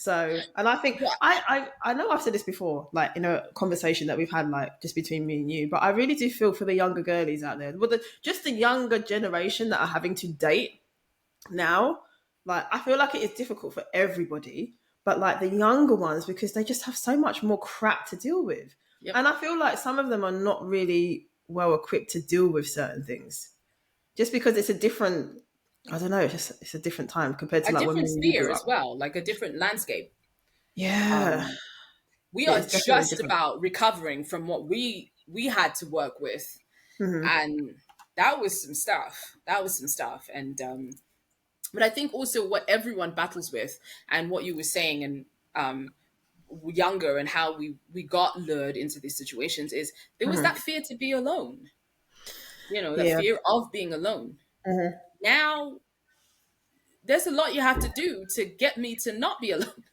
So, and I think Yeah. I know I've said this before, like in a conversation that we've had, like just between me and you, but I really do feel for the younger girlies out there, well, just the younger generation that are having to date now. Like, I feel like it is difficult for everybody, but like the younger ones, because they just have so much more crap to deal with, Yep. and I feel like some of them are not really well equipped to deal with certain things, just because it's a different. I don't know. It's a different time compared to A like when different me and you sphere grew as up. well, like a different landscape. Yeah, We it are is definitely just different. about recovering from what we had to work with, and that was some stuff. That was some stuff, and but I think also what everyone battles with, and what you were saying, and younger, and how we got lured into these situations is there was that fear to be alone. You know, that Yeah. fear of being alone. Now there's a lot you have to do to get me to not be alone.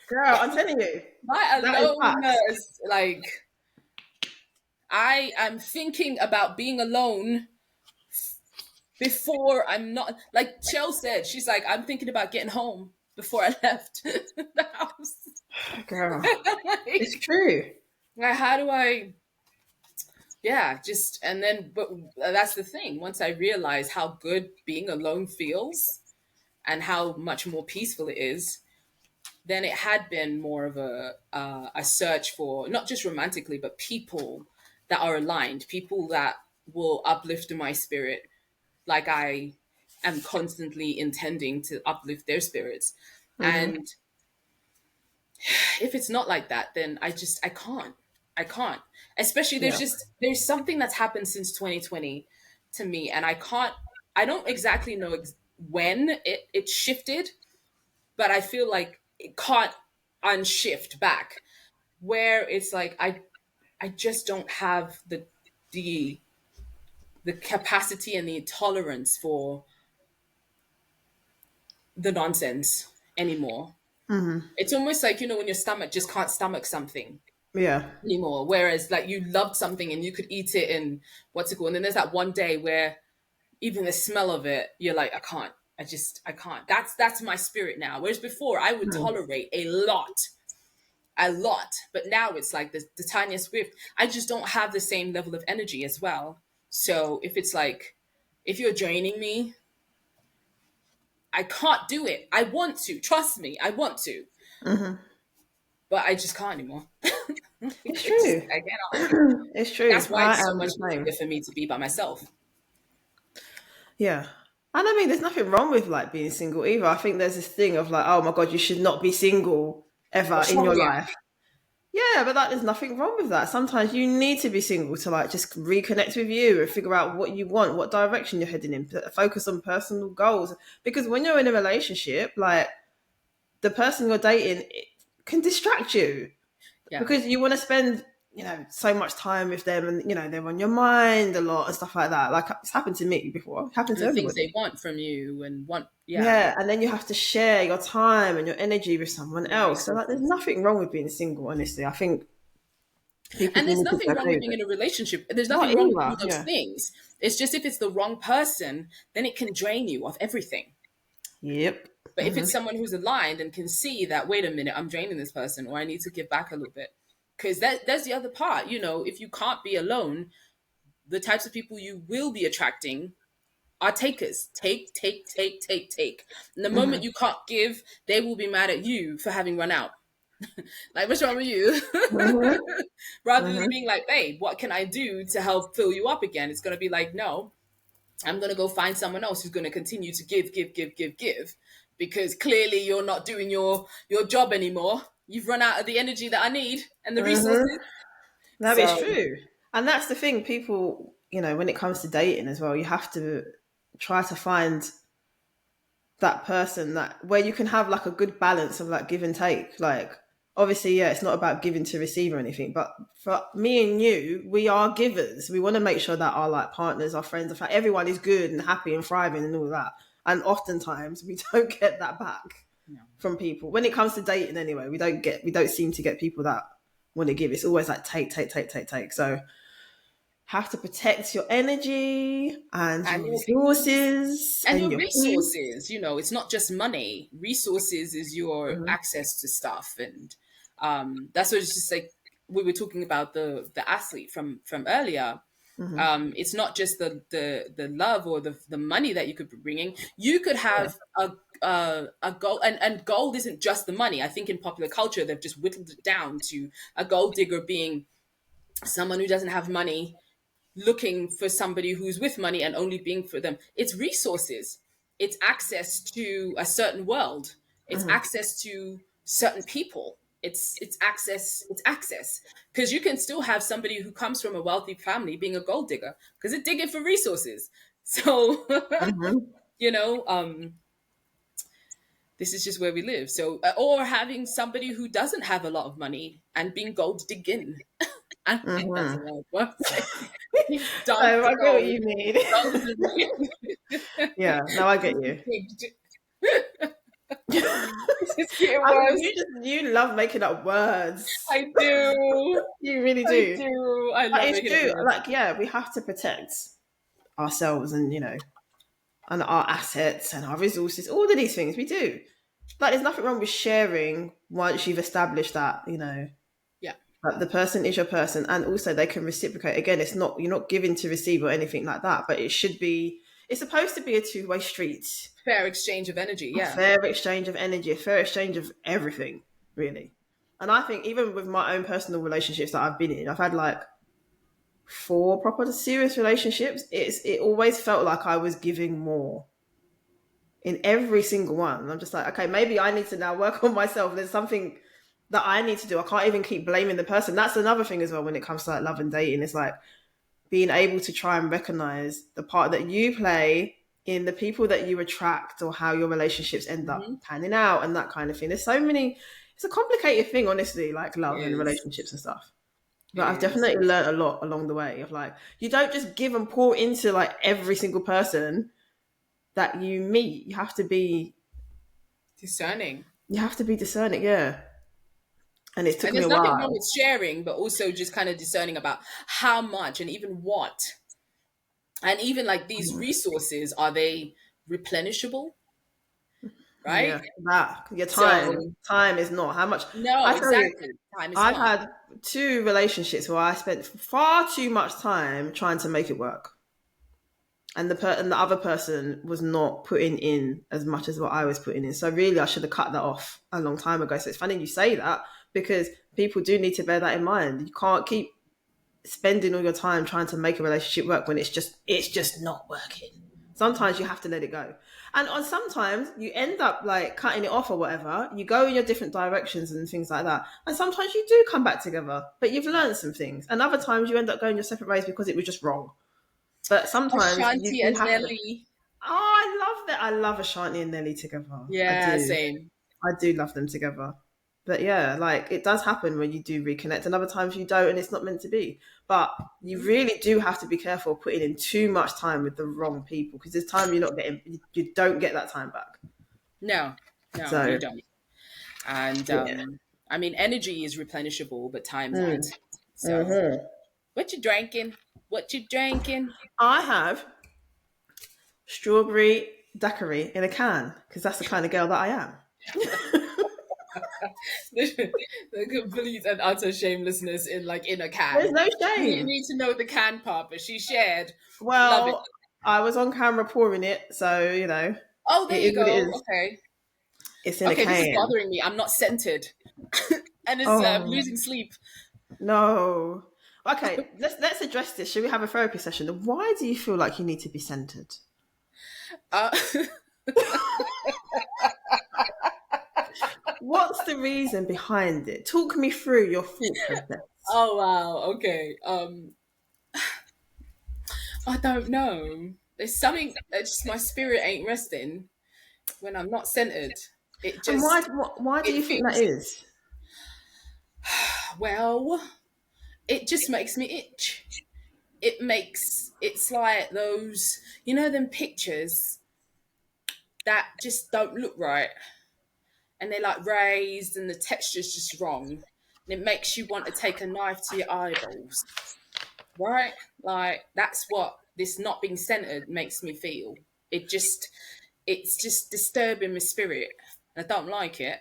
Girl, I'm telling you, My that is facts. aloneness, like I am thinking about being alone before I'm not. Like Chell said, she's like, I'm thinking about getting home before I left the house. Girl, it's like, true. like, how do I? Yeah, just and then, but that's the thing. Once I realize how good being alone feels and how much more peaceful it is, then it had been more of a search for not just romantically, but people that are aligned, people that will uplift my spirit, like I am constantly intending to uplift their spirits. And if it's not like that, then I can't. Especially Yeah. there's something that's happened since 2020 to me, and I don't exactly know when it shifted, but I feel like it can't unshift back, where it's like I just don't have the the capacity and the tolerance for the nonsense anymore. It's almost like, when your stomach just can't stomach something Yeah. anymore. Whereas like you loved something and you could eat it and what's it called? And then there's that one day where even the smell of it, you're like, I can't. I can't. That's my spirit now. Whereas before I would tolerate a lot. But now it's like the tiniest whiff. I just don't have the same level of energy as well. So if it's like, if you're draining me, I can't do it. I want to. Trust me, I want to. But I just can't anymore. It's It's true. I cannot. It's true. That's why I it's so am much the easier same. for me to be by myself. Yeah. And I mean, there's nothing wrong with like being single either. I think there's this thing of like, oh my God, you should not be single ever What's in wrong your with you? life. Yeah, but like, there's nothing wrong with that. Sometimes you need to be single to like just reconnect with you and figure out what you want, what direction you're heading in, focus on personal goals. Because when you're in a relationship, like the person you're dating it can distract you Yeah. because you want to spend, so much time with them, and they're on your mind a lot and stuff like that. Like it's happened to me before. It happened And to the things everybody. they want from you and want, yeah, Yeah, and then you have to share your time and your energy with someone your else. So like, there's resources. nothing wrong with being single. Honestly, I think people And do there's need to be nothing wrong okay with with being it. in a relationship. There's Not nothing wrong with all either. those Yeah. things. It's just if it's the wrong person, then it can drain you of everything. Yep. But if it's someone who's aligned and can see that, wait a minute, I'm draining this person, or I need to give back a little bit. Because that's the other part. If you can't be alone, the types of people you will be attracting are takers. Take, take, take, take, take. And the moment you can't give, they will be mad at you for having run out. Like, what's wrong with you? Hmm. Rather than Hmm. being like, babe, what can I do to help fill you up again? It's going to be like, no, I'm going to go find someone else who's going to continue to give, give, give, give, give. Because clearly you're not doing your job anymore. You've run out of the energy that I need and the Hmm. resources. No, it's So, true. And that's the thing. People, when it comes to dating as well, you have to try to find that person that where you can have like a good balance of like give and take. Like, obviously, yeah, it's not about giving to receive or anything, but for me and you, we are givers. We want to make sure that our like partners, our friends, everyone is good and happy and thriving and all that. And oftentimes we don't get that back no. from people when it comes to dating. Anyway, we don't seem to get people that want to give. It's always like take, take, take, take, take. So have to protect your energy and And your your peace. resources And and your your peace. resources, it's not just money. Resources is your Hmm. access to stuff. And that's what it's just like we were talking about the athlete from earlier. Hmm. It's not just the love or the money that you could be bringing. You could Yeah. have a gold, and gold isn't just the money. I think in popular culture they've just whittled it down to a gold digger being someone who doesn't have money looking for somebody who's with money and only being for them. It's resources. It's access to a certain world. It's Hmm. access to certain people. It's access. It's access because you can still have somebody who comes from a wealthy family being a gold digger because they're digging for resources. So Hmm. you know, um, this is just where we live. So or having somebody who doesn't have a lot of money and being gold digging. I don't think that's a Hmm. word. What I'm saying. Dance So the I get what gold. you mean. Gold is really Yeah, no, I get you. digged. I It's just getting mean, worse. you love making up words. I do. You really I do. do. I But love it's making up true. words. Like, yeah, we have to protect ourselves and and our assets and our resources. All of these things we do. Like, there's nothing wrong with sharing once you've established that Yeah. that the person is your person, and also they can reciprocate. Again, it's not you're not giving to receive or anything like that, but it should be. It's supposed to be a two-way street, Fair exchange of energy. a Yeah. fair exchange of energy, a fair exchange of everything, really. And I think even with my own personal relationships that I've been in, I've had like four proper serious relationships. It always felt like I was giving more in every single one. And I'm just like, okay, maybe I need to now work on myself. There's something that I need to do. I can't even keep blaming the person. That's another thing as well when it comes to like love and dating. It's like being able to try and recognize the part that you play in the people that you attract or how your relationships end Hmm. up panning out and that kind of thing. There's so many. It's a complicated thing, honestly, like It love and is. relationships and stuff. It But I've is. definitely learned a lot along the way of like you don't just give and pour into like every single person that you meet. Discerning. You have to be discerning, yeah. And it took And me there's a nothing wrong while. with sharing, but also just kind of discerning about how much and even what. And even like these resources, are they replenishable? Yeah, Right? that your time. So, Time is not how much. no, I tell you, exactly. Time is I've not. had two relationships where I spent far too much time trying to make it work, and the other person was not putting in as much as what I was putting in. So really, I should have cut that off a long time ago. So it's funny you say that because people do need to bear that in mind. You can't keep spending all your time trying to make a relationship work when it's just not working. Sometimes you have to let it go. And on sometimes you end up like cutting it off or whatever. You go in your different directions and things like that. And sometimes you do come back together, but you've learned some things. And other times you end up going your separate ways because it was just wrong. But sometimes you Ashanti do and have to. Nelly. Oh, I love that. I love Ashanti and Nelly together. I Yeah, do. same. I do love them together. But yeah, like it does happen when you do reconnect, and other times you don't, and it's not meant to be. But you Mhm. really do have to be careful of putting in too much time with the wrong people because there's time you're not getting, you don't get that time back. No, no, So you don't. And yeah. I mean, energy is replenishable, but time Mm. not. So, Hmm. what you drinking? What you drinking? I have strawberry daiquiri in a can because that's the kind of girl that I am. The complete and utter shamelessness in a There's can. no You shame. need to know the can part, but she shared. Love it. Well, I was on camera pouring it, so Oh, there it is you what it go. is. Okay. It's in a Okay, this is can. bothering me. I'm not scented, and it's Oh losing sleep. no. Okay, let's address this. Should we have a therapy session? Why do you feel like you need to be centered? Uh, What's the reason behind it? Talk me through your thought process. oh wow. Okay. I don't know. There's something that just my spirit ain't resting when I'm not centered. It And why just why do it you think that feels is? well. It just makes me itch. It's like those them pictures that just don't look right, and they're like raised and the texture's just wrong, and it makes you want to take a knife to your eyeballs right? Like that's what this not being centered makes me feel. It's just disturbing my spirit. I don't like it.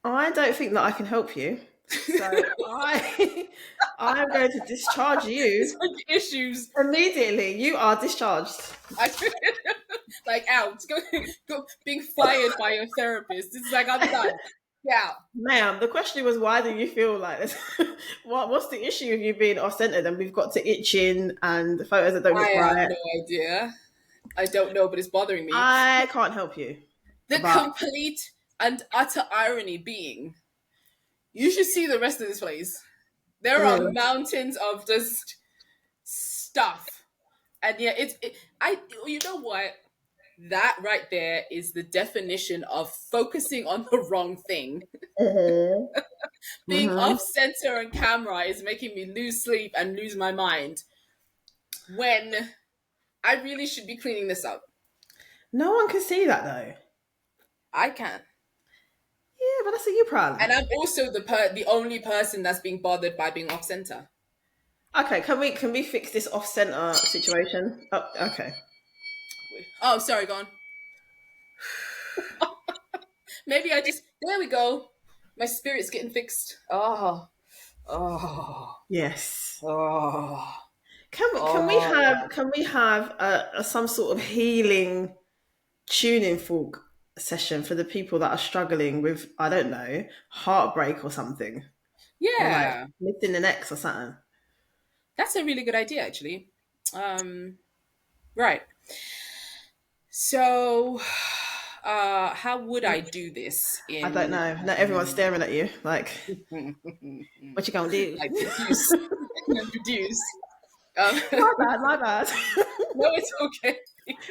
I don't think that I can help you. So I I'm going to discharge It's you like issues. immediately. You are discharged. I, like out, go, being fired by your therapist. It's like I'm done. Yeah, Ma'am, the question was why do you feel like this? What's the issue of you being off centered and we've got to itching and the photos that don't I look have right? no idea. I don't know, but it's bothering me. I can't help you. The But complete and utter irony being, you should see the rest of this place. There are mm, mountains of just stuff, and yeah, I. You know what? That right there is the definition of focusing on the wrong thing. mhm, Being mhm. off center on camera is making me lose sleep and lose my mind when I really should be cleaning this up. No one can see that though. I can't. Yeah, but that's a you problem. And I'm also the only person that's being bothered by being off center. Okay, can we fix this off center situation? Oh, okay. Oh, sorry, gone. Maybe I just there we go. My spirit's getting fixed. Oh, oh, Yes. oh, Can we have oh. some sort of healing tuning fork session for the people that are struggling with, I don't know, heartbreak or something, or like Yeah, missing an ex or something? that's a really good idea, actually. Um, right. So, how would I do this I don't in know. Not everyone's staring at you. Like, like what you gonna do? produce and produce? Um, My bad, my bad. no, it's okay.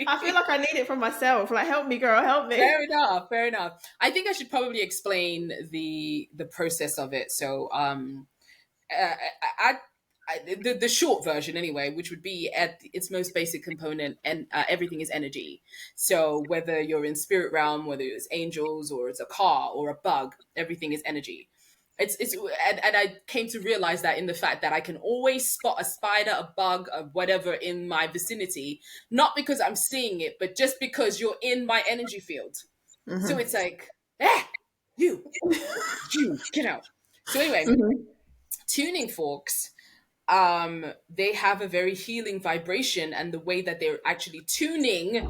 I feel like I need it from myself. Like, help me, girl, help me. Fair enough. Fair enough. I think I should probably explain the process of it. So, uh, I, the short version anyway, which would be at its most basic component, and everything is energy. So whether you're in spirit realm, whether it's angels or it's a car or a bug, everything is energy. It's and I came to realize that in the fact that I can always spot a spider, a bug, a whatever in my vicinity, not because I'm seeing it, but just because you're in my energy field. So Hmm. it's like, ah, you, you, get out. So anyway, Hmm. tuning forks, they have a very healing vibration, and the way that they're actually tuning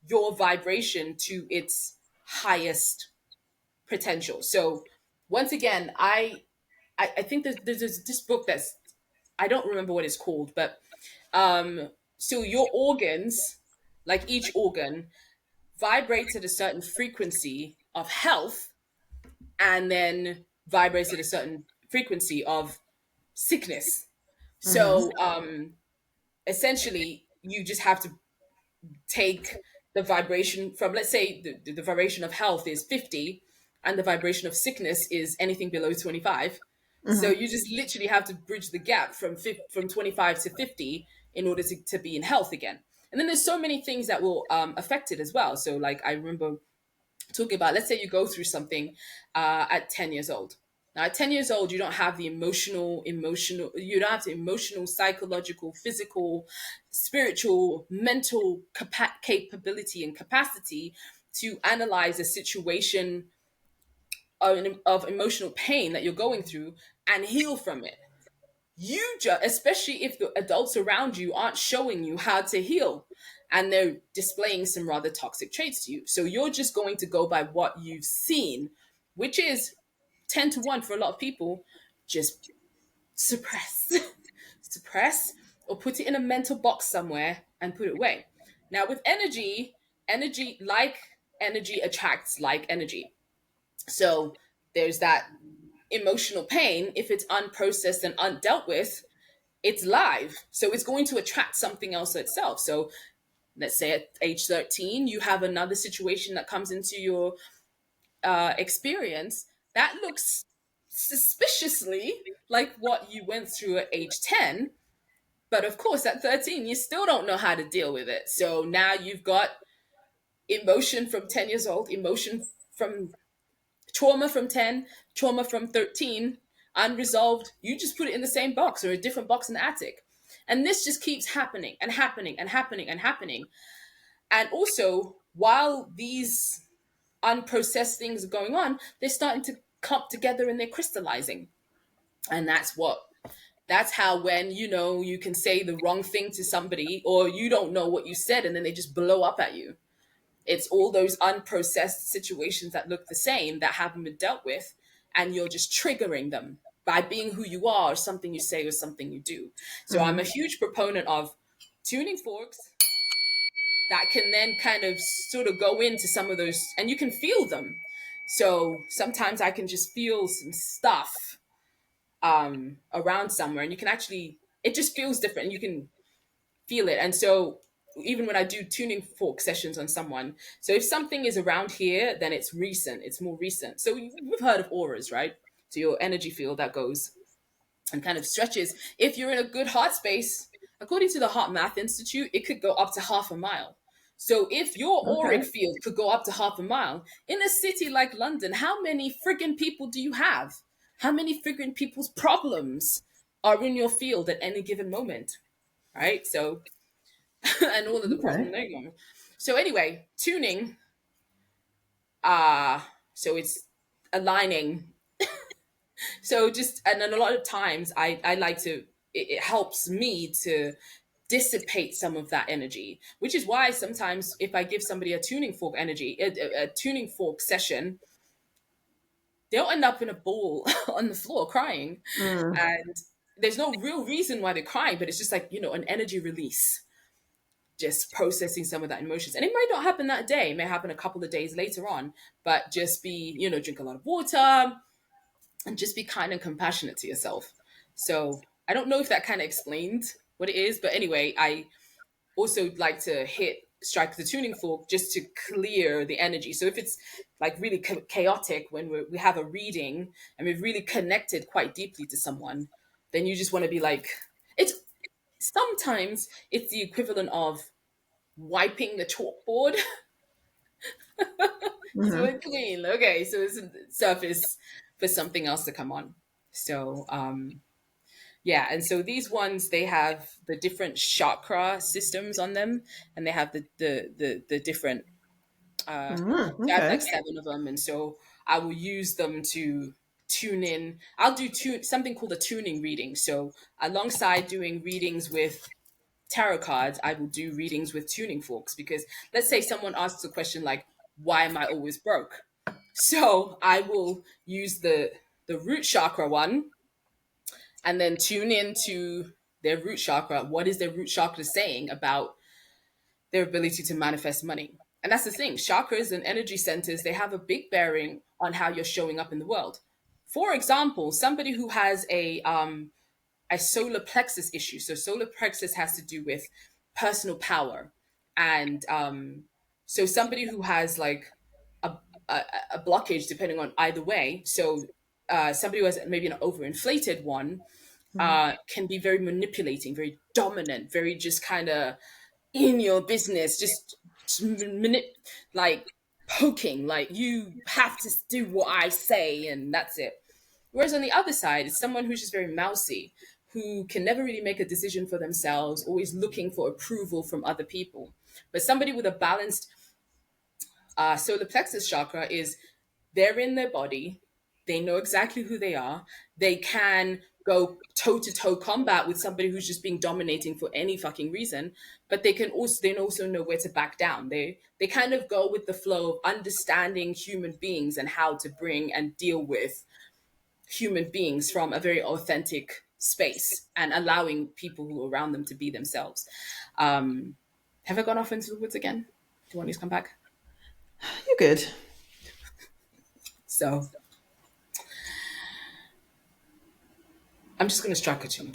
your vibration to its highest potential. So once again, I think there's this book that's, I don't remember what it's called, but so your organs, like each organ, vibrates at a certain frequency of health, and then vibrates at a certain frequency of sickness. Hmm. So essentially, you just have to take the vibration from, let's say, the vibration of health is 50, and the vibration of sickness is anything below 25. So Hmm. you just literally have to bridge the gap from 25 to 50 in order to be in health again. And then there's so many things that will affect it as well. So like I remember talking about, let's say you go through something at 10 years old. Now at 10 years old, you don't have the you don't have the emotional, psychological, physical, spiritual, mental capability and capacity to analyze a situation of emotional pain that you're going through and heal from it. You just, especially if the adults around you aren't showing you how to heal, and they're displaying some rather toxic traits to you, so you're just going to go by what you've seen, which is 10 to 1 for a lot of people. Just suppress suppress, or put it in a mental box somewhere and put it away. Now with energy, energy attracts like energy. So there's that emotional pain. If it's unprocessed and undealt with, it's live. So it's going to attract something else itself. So let's say at age 13, you have another situation that comes into your experience that looks suspiciously like what you went through at age 10. But of course, at 13, you still don't know how to deal with it. So now you've got emotion from 10 years old, emotion from trauma from 10, trauma from 13, unresolved, you just put it in the same box or a different box in the attic. And this just keeps happening and happening and happening and happening. And also, while these unprocessed things are going on, they're starting to clump together and they're crystallizing. And that's how, when you can say the wrong thing to somebody, or you don't know what you said and then they just blow up at you. It's all those unprocessed situations that look the same, that haven't been dealt with, and you're just triggering them by being who you are, or something you say, or something you do. So I'm a huge proponent of tuning forks that can then kind of sort of go into some of those, and you can feel them. So sometimes I can just feel some stuff around somewhere, and you can actually, it just feels different and you can feel it. And so even when I do tuning fork sessions on someone, so if something is around here, then it's recent, it's more recent. So we've heard of auras, right? So your energy field that goes and kind of stretches. If you're in a good heart space, according to the Heart Math Institute, it could go up to half a mile. So if your auric Okay. field could go up to half a mile in a city like London, how many friggin' people do you have? How many friggin' people's problems are in your field at any given moment? Right? So, and all of the Okay. problems. So anyway, tuning, so it's aligning. So just, and then a lot of times I like to, it helps me to dissipate some of that energy, which is why sometimes if I give somebody a tuning fork energy, a tuning fork session, they'll end up in a ball on the floor crying. Mm. And there's no real reason why they're crying, but it's just like, an energy release, just processing some of that emotions. And it might not happen that day, it may happen a couple of days later on, but just be, drink a lot of water and just be kind and compassionate to yourself. So I don't know if that kind of explained what it is, but anyway, I also like to strike the tuning fork just to clear the energy. So if it's like really chaotic when we have a reading and we've really connected quite deeply to someone, then you just want to be like, it's sometimes it's the equivalent of wiping the chalkboard so it's clean. Okay, so it's a surface for something else to come on. So yeah, and so these ones, they have the different chakra systems on them, and they have the different. So I have like Okay. 7 of them, and so I will use them to tune in. I'll do something called a tuning reading. So alongside doing readings with tarot cards, I will do readings with tuning forks, because let's say someone asks a question like, "Why am I always broke?" So I will use the root chakra one and then tune into their root chakra. What is their root chakra saying about their ability to manifest money? And that's the thing. Chakras and energy centers, they have a big bearing on how you're showing up in the world. For example, somebody who has a solar plexus issue. So solar plexus has to do with personal power, and so somebody who has like a, a, a blockage, depending on either way. So somebody who has maybe an overinflated one can be very manipulating, very dominant, very just kind of in your business, just like poking, like you have to do what I say, and that's it. Whereas on the other side, it's someone who's just very mousy, who can never really make a decision for themselves, always looking for approval from other people. But somebody with a balanced solar plexus chakra is, they're in their body, they know exactly who they are, they can go toe to toe combat with somebody who's just being dominating for any fucking reason, but they also know where to back down. They kind of go with the flow of understanding human beings and how to bring and deal with human beings from a very authentic space and allowing people who are around them to be themselves. Have I gone off into the woods again? Do you want me to come back? You're good. So I'm just going to strike a tune.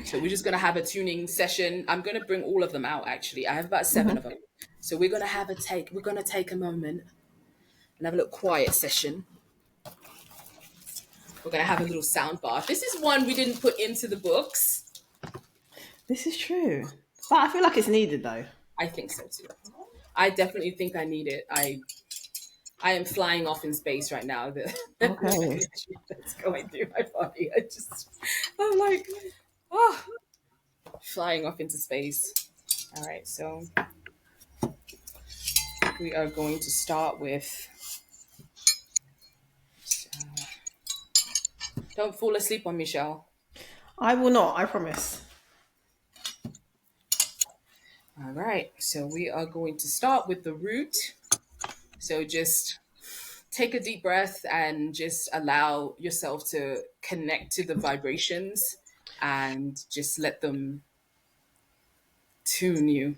So we're just going to have a tuning session. I'm going to bring all of them out, actually. I have about 7 of them. So we're going to we're going to take a moment and have a little quiet session. We're going to have a little sound bath. This is one we didn't put into the books. This is true. But I feel like it's needed though. I think so too. I definitely think I need it. I am flying off in space right now. The Okay. energy that's going through my body. I'm like, oh, flying off into space. All right, so we are going to start with. Don't fall asleep on Michelle. I will not, I promise. All right, so we are going to start with the root. So just take a deep breath and just allow yourself to connect to the vibrations and just let them tune you.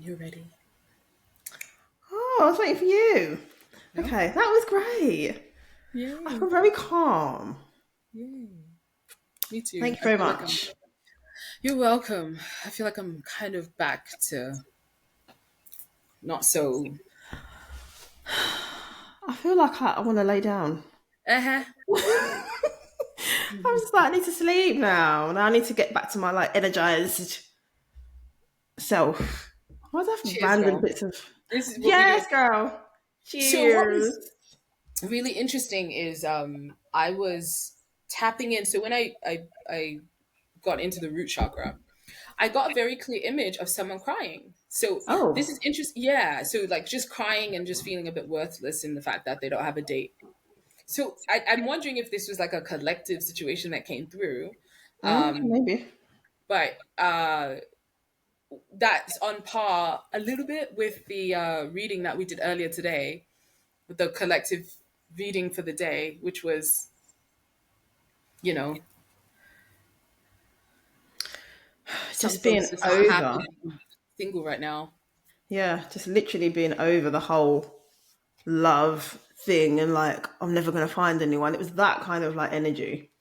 You're ready. Oh, I was waiting for you. No? Okay, that was great. I Yay. feel very calm. Yay. Me too. Thank you I very feel like I'm. much. You're welcome. I feel like I'm kind of back to not so. I feel like I want to lay down. Uh huh. I'm just like, I need to sleep now. And I need to get back to my like energized self. Why do I have Cheers, random girl. bits of This is what we do. yes, girl. So what Cheers. was really interesting is I was tapping in. So when I got into the root chakra, I got a very clear image of someone crying. So this Oh. is interesting. Yeah. So like just crying and just feeling a bit worthless in the fact that they don't have a date. So I'm wondering if this was like a collective situation that came through. Um, Maybe. but that's on par a little bit with the reading that we did earlier today, with the collective reading for the day, which was, you know, some Just being folks just aren't happy over. being single right now. Yeah, just literally being over the whole love thing and like I'm never gonna find anyone. It was that kind of like energy.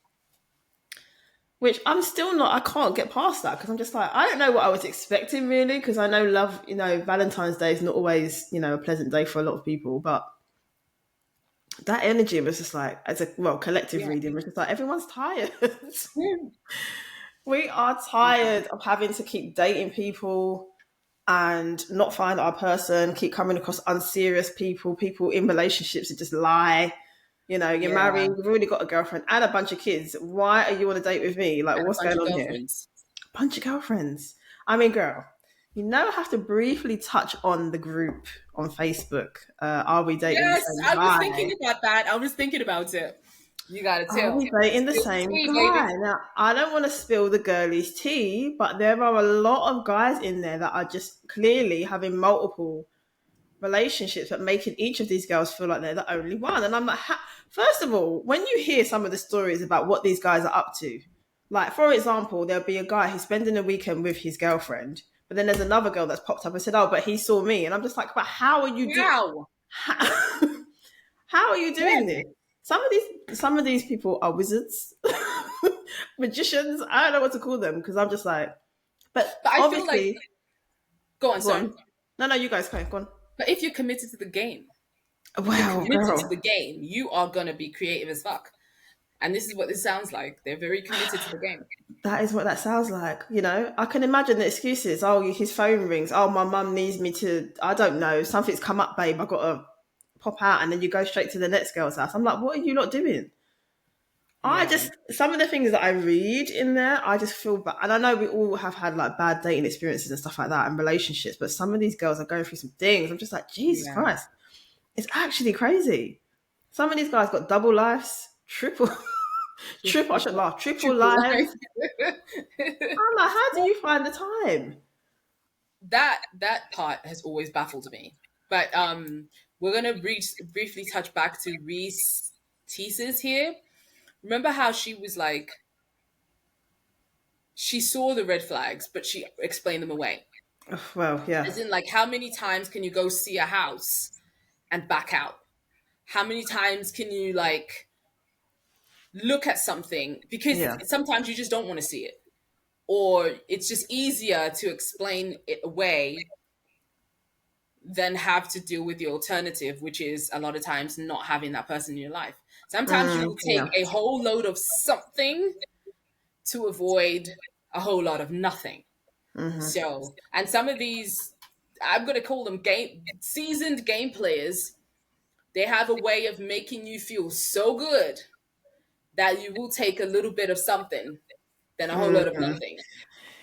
Which I'm still not, I can't get past that because I'm just like, I don't know what I was expecting really because I know love, Valentine's Day is not always, a pleasant day for a lot of people, but that energy was just like, as a, well, collective Yeah. reading was just like, everyone's tired. Yeah. We are tired of having to keep dating people and not find our person, keep coming across unserious people in relationships that just lie. You're Yeah. married, you've already got a girlfriend and a bunch of kids. Why are you on a date with me? Like, And a what's bunch going of on here? girlfriends. Bunch of girlfriends. I mean, girl, I have to briefly touch on the group on Facebook. Are we dating the Yes, same I was guy? thinking about that. I was thinking about it. You gotta Are tell. we dating the Spill the same tea, guy? baby. Now, I don't want to spill the girlies' tea, but there are a lot of guys in there that are just clearly having multiple relationships, but making each of these girls feel like they're the only one. And I'm like, first of all, when you hear some of the stories about what these guys are up to, like for example, there'll be a guy who's spending a weekend with his girlfriend, but then there's another girl that's popped up and said, "Oh, but he saw me," and I'm just like, "But how are you doing? Wow. How, how are you doing Yeah. this?" Some of these people are wizards, magicians. I don't know what to call them because I'm just like, but But I feel like, obviously, go on, go sorry. on. No, you guys can go on. But if you're committed to the game, if you're Wow, committed to girl. the game, you are gonna be creative as fuck. And this is what this sounds like. They're very committed to the game. That is what that sounds like. I can imagine the excuses. Oh, his phone rings. Oh, my mum needs me to, I don't know, something's come up, babe. I've got to pop out. And then you go straight to the next girl's house. I'm like, what are you not doing? Yeah. Some of the things that I read in there, I just feel bad. And I know we all have had like bad dating experiences and stuff like that and relationships, but some of these girls are going through some things. I'm just like, Jesus Yeah. Christ. It's actually crazy. Some of these guys got double lives, triple, I should laugh, triple Triple lives. life. I'm like, how do you find the time? That part has always baffled me. But we're gonna briefly touch back to Reese Teases here. Remember how she was like, she saw the red flags, but she explained them away. Well, yeah, As in, like, how many times can you go see a house and back out? How many times can you like look at something because yeah. sometimes you just don't want to see it, or it's just easier to explain it away than have to deal with the alternative, which is a lot of times not having that person in your life. Sometimes you will take Yeah. a whole load of something to avoid a whole lot of nothing. So, and some of these, I'm going to call them seasoned game players. They have a way of making you feel so good that you will take a little bit of something than a whole lot of nothing.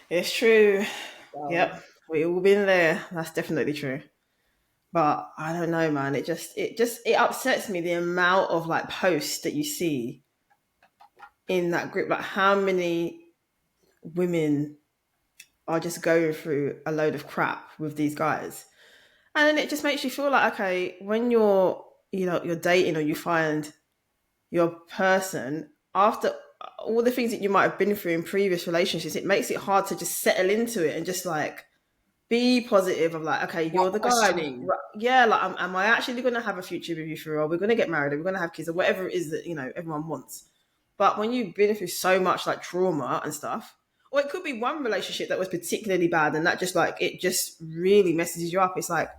It's true. So, Yep. We all been there. That's definitely true. But I don't know, man. It upsets me the amount of like posts that you see in that group. Like how many women are just going through a load of crap with these guys. And then it just makes you feel like, okay, when you're dating or you find your person after all the things that you might have been through in previous relationships, it makes it hard to just settle into it and just like be positive of like, okay, you're Not the guy. questioning. Yeah, like, am I actually going to have a future with you for real? We're going to get married. We're going to have kids or whatever it is that, everyone wants. But when you've been through so much like trauma and stuff, or it could be one relationship that was particularly bad and that just like, it just really messes you up. It's like,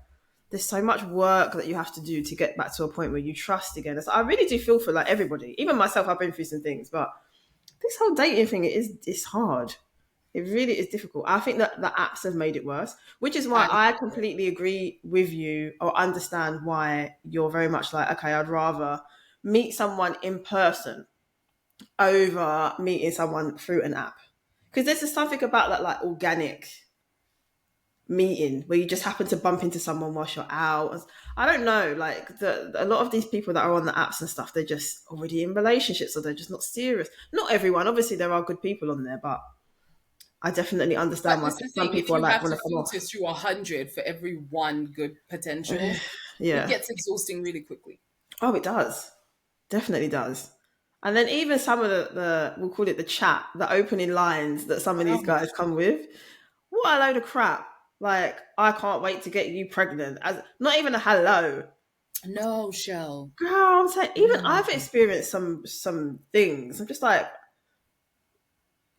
there's so much work that you have to do to get back to a point where you trust again. I really do feel for like everybody, even myself. I've been through some things, but this whole dating thing it's hard. It really is difficult. I think that the apps have made it worse, which is why I I completely agree with you or understand why you're very much like, okay, I'd rather meet someone in person over meeting someone through an app. Because there's just something about that like organic meeting where you just happen to bump into someone whilst you're out. I don't know, like a lot of these people that are on the apps and stuff, they're just already in relationships or they're just not serious. Not everyone, obviously there are good people on there, but I definitely But understand why that's the some thing. If people are you like have want to to come filter off. through 100 for every one good potential, it Yeah. gets exhausting really quickly. Oh, it does. Definitely does. And then even some of the we'll call it the chat, the opening lines that some of these Oh, guys come with. What a load of crap. Like, I can't wait to get you pregnant. As not even a hello. no, Shell. Girl, I'm saying even No. I've experienced some things. I'm just like,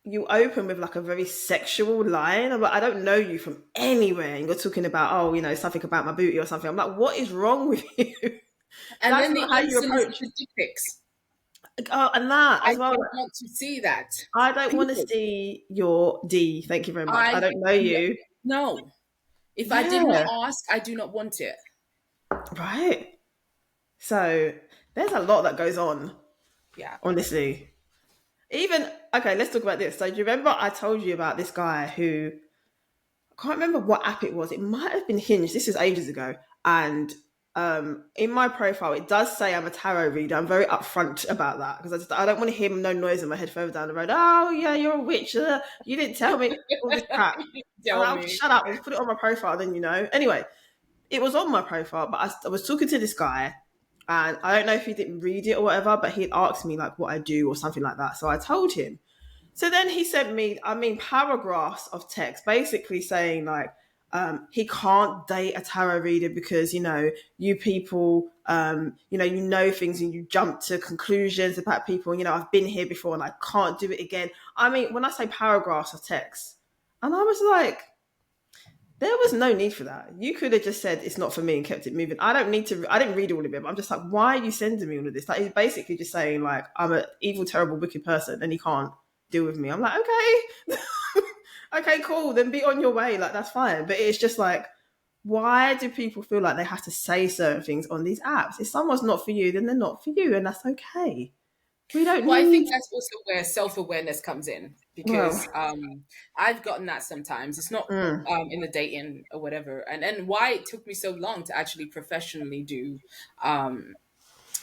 you open with like a very sexual line. I'm like, I don't know you from anywhere. And you're talking about, oh, something about my booty or something. I'm like, what is wrong with you? And That's then the not how you insolence of approach. the dick pics. Oh, and that I as well. don't want to see that. I don't want to People, see your D. Thank you very much. I I don't know you. no. If I did not Yeah, ask, I do not want it. right. So there's a lot that goes on, Yeah. honestly. Even okay, let's talk about this. So do you remember I told you about this guy who I can't remember what app it was. It might have been Hinge. This was ages ago. And in my profile, it does say I'm a tarot reader. I'm very upfront about that because I don't want to hear no noise in my head further down the road. Oh yeah, you're a witch. You didn't tell me all this crap. I'm Tell like, oh, me. shut up. Just put it on my profile, then you know. Anyway, it was on my profile, but I was talking to this guy, and I don't know if he didn't read it or whatever, but he asked me like what I do or something like that. So I told him. So then he sent me, paragraphs of text basically saying like, he can't date a tarot reader because, you people, you know things and you jump to conclusions about people. And, I've been here before and I can't do it again. When I say paragraphs of text, and I was like, there was no need for that. You could have just said it's not for me and kept it moving. I don't need to. I didn't read all of it, but I'm just like, why are you sending me all of this? Like, he's basically just saying like I'm an evil, terrible, wicked person, and he can't deal with me. I'm like, okay, okay, cool. Then be on your way. Like that's fine. But it's just like, why do people feel like they have to say certain things on these apps? If someone's not for you, then they're not for you, and that's okay. We don't Well, I think need. that's also where self awareness comes in Well, because I've gotten that sometimes. It's not mm, in the dating or whatever, and why it took me so long to actually professionally do um,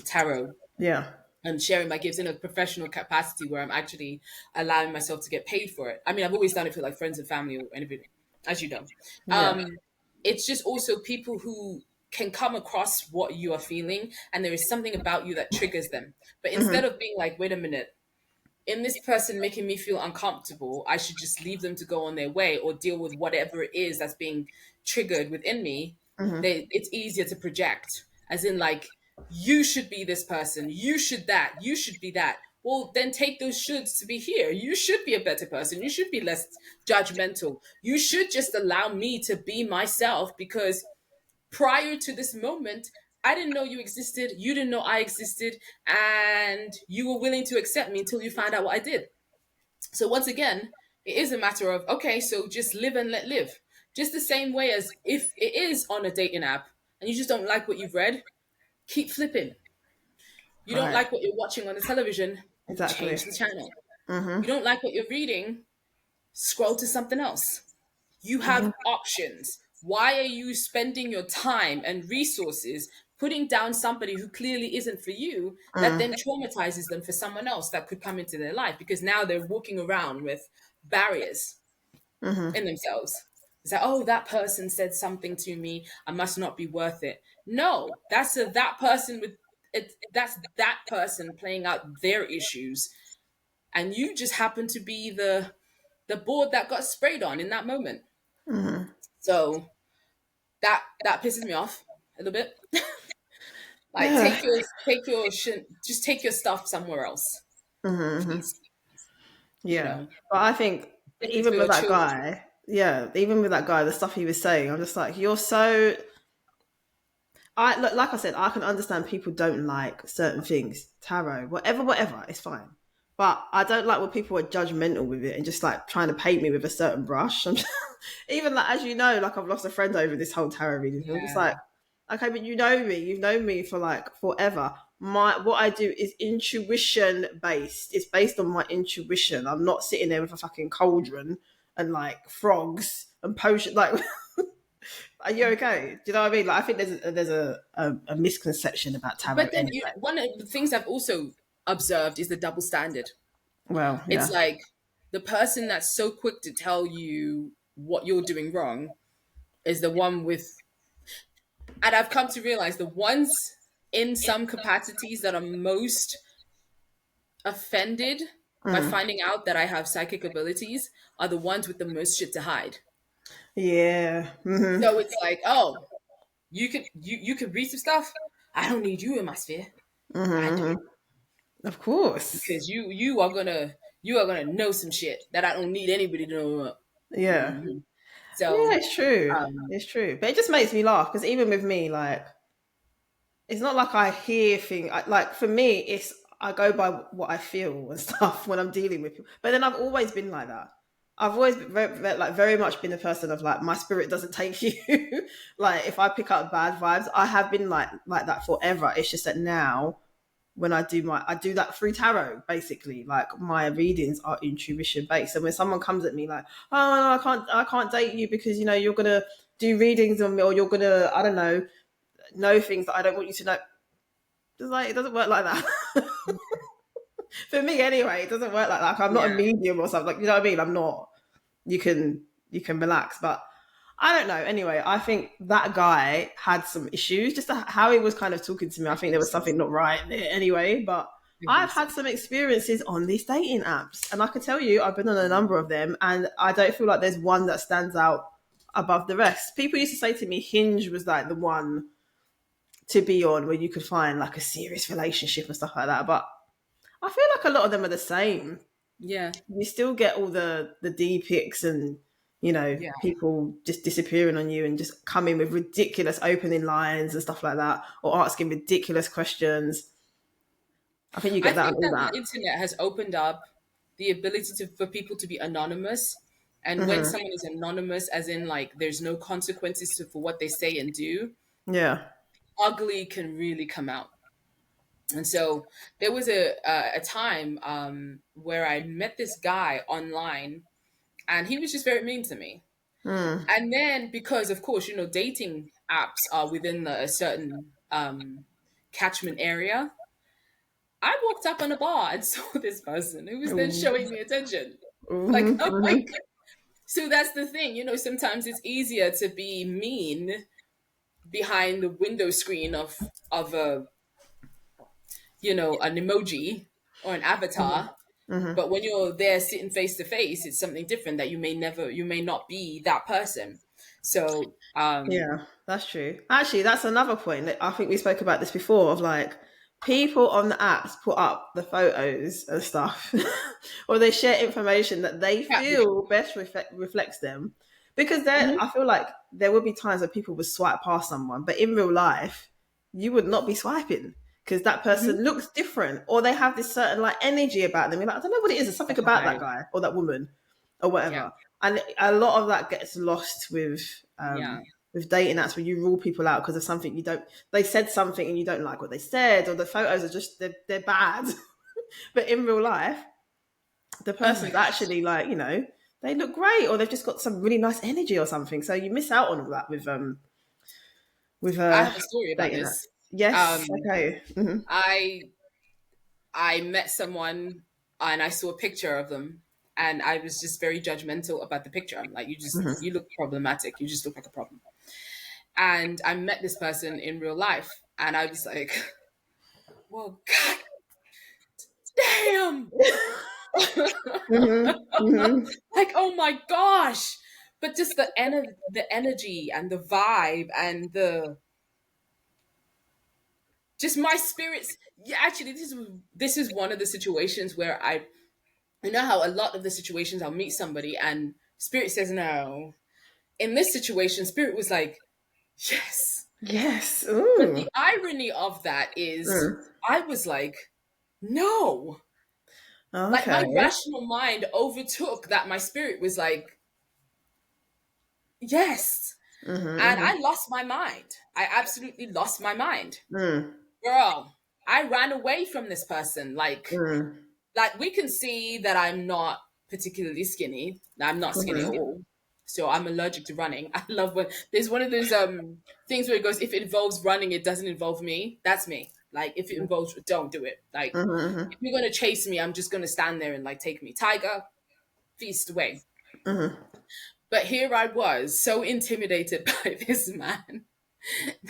tarot yeah, and sharing my gifts in a professional capacity where I'm actually allowing myself to get paid for it. I mean, I've always done it for like friends and family or anything, as you know. yeah, Um, it's just also people who can come across what you are feeling, and there is something about you that triggers them. But instead of being like, wait a minute, in this person making me feel uncomfortable, I should just leave them to go on their way or deal with whatever it is that's being triggered within me. It's easier to project, as in, like, you should be this person, you should that, you should be that. Well, then take those shoulds to be here. You should be a better person. You should be less judgmental. You should just allow me to be myself because prior to this moment, I didn't know you existed. You didn't know I existed. And you were willing to accept me until you found out what I did. So, once again, it is a matter of, okay, so just live and let live. Just the same way as if it is on a dating app and you just don't like what you've read, keep flipping. You don't right, like what you're watching on the television, exactly. change the channel. You don't like what you're reading, scroll to something else. You have options. Why are you spending your time and resources putting down somebody who clearly isn't for you that then traumatizes them for someone else that could come into their life because now they're walking around with barriers in themselves? It's like, oh, that person said something to me. I must not be worth it. No, that person with it. That's that person playing out their issues, and you just happen to be the board that got sprayed on in that moment. So that pisses me off a little bit. Like Yeah. just take your stuff somewhere else, please. You Yeah. know, But I think if it's for even with your that children. guy, yeah, even with that guy, the stuff he was saying, I'm just like, you're so I look, like I said, I can understand people don't like certain things, tarot, whatever, it's fine. But I don't like when people are judgmental with it and just like trying to paint me with a certain brush. Even like, as you know, like I've lost a friend over this whole tarot reading thing. I'm just Yeah, like, okay, but you know me, you've known me for like forever. What I do is intuition based. It's based on my intuition. I'm not sitting there with a fucking cauldron and like frogs and potion. Like, are you okay? Do you know what I mean? Like, I think there's a misconception about tarot but then anyway. one of the things I've also observed is the double standard. Well, It's yeah. like the person that's so quick to tell you what you're doing wrong is the one with, and I've come to realize the ones in some capacities that are most offended by finding out that I have psychic abilities are the ones with the most shit to hide. Yeah. So it's like, oh, you could read some stuff. I don't need you in my sphere. I do, Of course. because you are gonna know some shit that I don't need anybody to know. Yeah. hmm Yeah, So, it's true. um, It's true. But it just makes me laugh because even with me, like, it's not like I hear things. Like, for me, it's I go by what I feel and stuff when I'm dealing with people. But then I've always been like that. I've always been very much been a person of like my spirit doesn't take you. Like if I pick up bad vibes, I have been like that forever. It's just that now when I do that through tarot basically. Like my readings are intuition based. And when someone comes at me like, oh no, I can't date you because you know you're gonna do readings on me or you're gonna I don't know things that I don't want you to know. It's like it doesn't work like that. For me anyway, it doesn't work like that. Like, I'm not a yeah, medium or something. Like you know what I mean? I'm not. You can relax, but I don't know. Anyway, I think that guy had some issues. Just how he was kind of talking to me, I I think there think was so. something not right there. Anyway, but I I've think so. had some experiences on these dating apps, and I can tell you, I've been on a number of them, and I don't feel like there's one that stands out above the rest. People used to say to me, Hinge was like the one to be on where you could find like a serious relationship and stuff like that. But I feel like a lot of them are the same. Yeah, You still get all the D pics and yeah. people just disappearing on you and just coming with ridiculous opening lines and stuff like that, or asking ridiculous questions. I think you I get that on think all that that. the internet has opened up the ability for people to be anonymous. And when someone is anonymous, as in like there's no consequences for what they say and do, Yeah. ugly can really come out. And so there was a time where I met this guy online, and he was just very mean to me. And then because of course dating apps are within a certain catchment area, I walked up on a bar and saw this person who was then showing me attention. Like, I'm like, so that's the thing, sometimes it's easier to be mean behind the window screen of an emoji or an avatar. But when you're there sitting face to face, it's something different that you may not be that person. So, Yeah, that's true. Actually, that's another point that I think we spoke about this before of like people on the apps put up the photos and stuff or they share information that they catfish. feel best reflects them because Mhm, I feel like there would be times where people would swipe past someone, but in real life, you would not be swiping because that person mhm. looks different or they have this certain like energy about them. You're like, I don't know what it is. There's something about that Right. guy or that woman or Yeah. whatever. And a lot of that gets lost Yeah. with dating apps where you rule people out because of something you don't they said something and you don't like what they said or the photos are just they're bad. But in real life the Oh my person's gosh. actually like they look great or they've just got some really nice energy or something, so you miss out on all that with I have a story about dating apps. this. Yes, Um, okay. I I met someone and I saw a picture of them, and I was just very judgmental about the picture. I'm like, you look problematic. You just look like a problem. And I met this person in real life, and I was like, well, god damn. Hmm. Like, oh my gosh. but just the energy and the vibe and the just my spirits. Yeah, actually, this is one of the situations where I know how a lot of the situations I'll meet somebody and spirit says no. In this situation, spirit was like, yes. Yes. But the Ooh. irony of that is Mm. I was like, no. Like Okay. my rational mind overtook that my spirit was like, yes. And Mm-hmm, I lost my mind. I absolutely lost my mind. mm-hmm. Girl, I ran away from this person. Mm, Like we can see that I'm not particularly skinny. I'm not skinny at mm, all. So I'm allergic to running. I love when there's one of those things where it goes, if it involves running, it doesn't involve me. That's me. Like if it involves, don't do it. Like mm, if you're gonna chase me, I'm just gonna stand there and like take me. Tiger, feast away. mm. But here I was, so intimidated by this man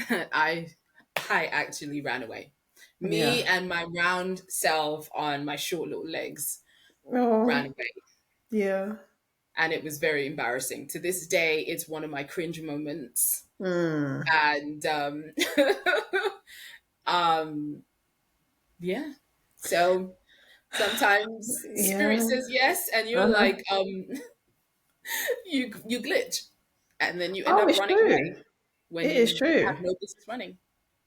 that I actually ran away. Me Yeah. and my round self on my short little legs ran Oh, away. yeah. And it was very embarrassing. To this day, it's one of my cringe moments. Mm. And um yeah. So sometimes Yeah. spirit says yes and you're Uh-huh. like you glitch and then you end Oh, up it's running away true. when It is you have true. no business running.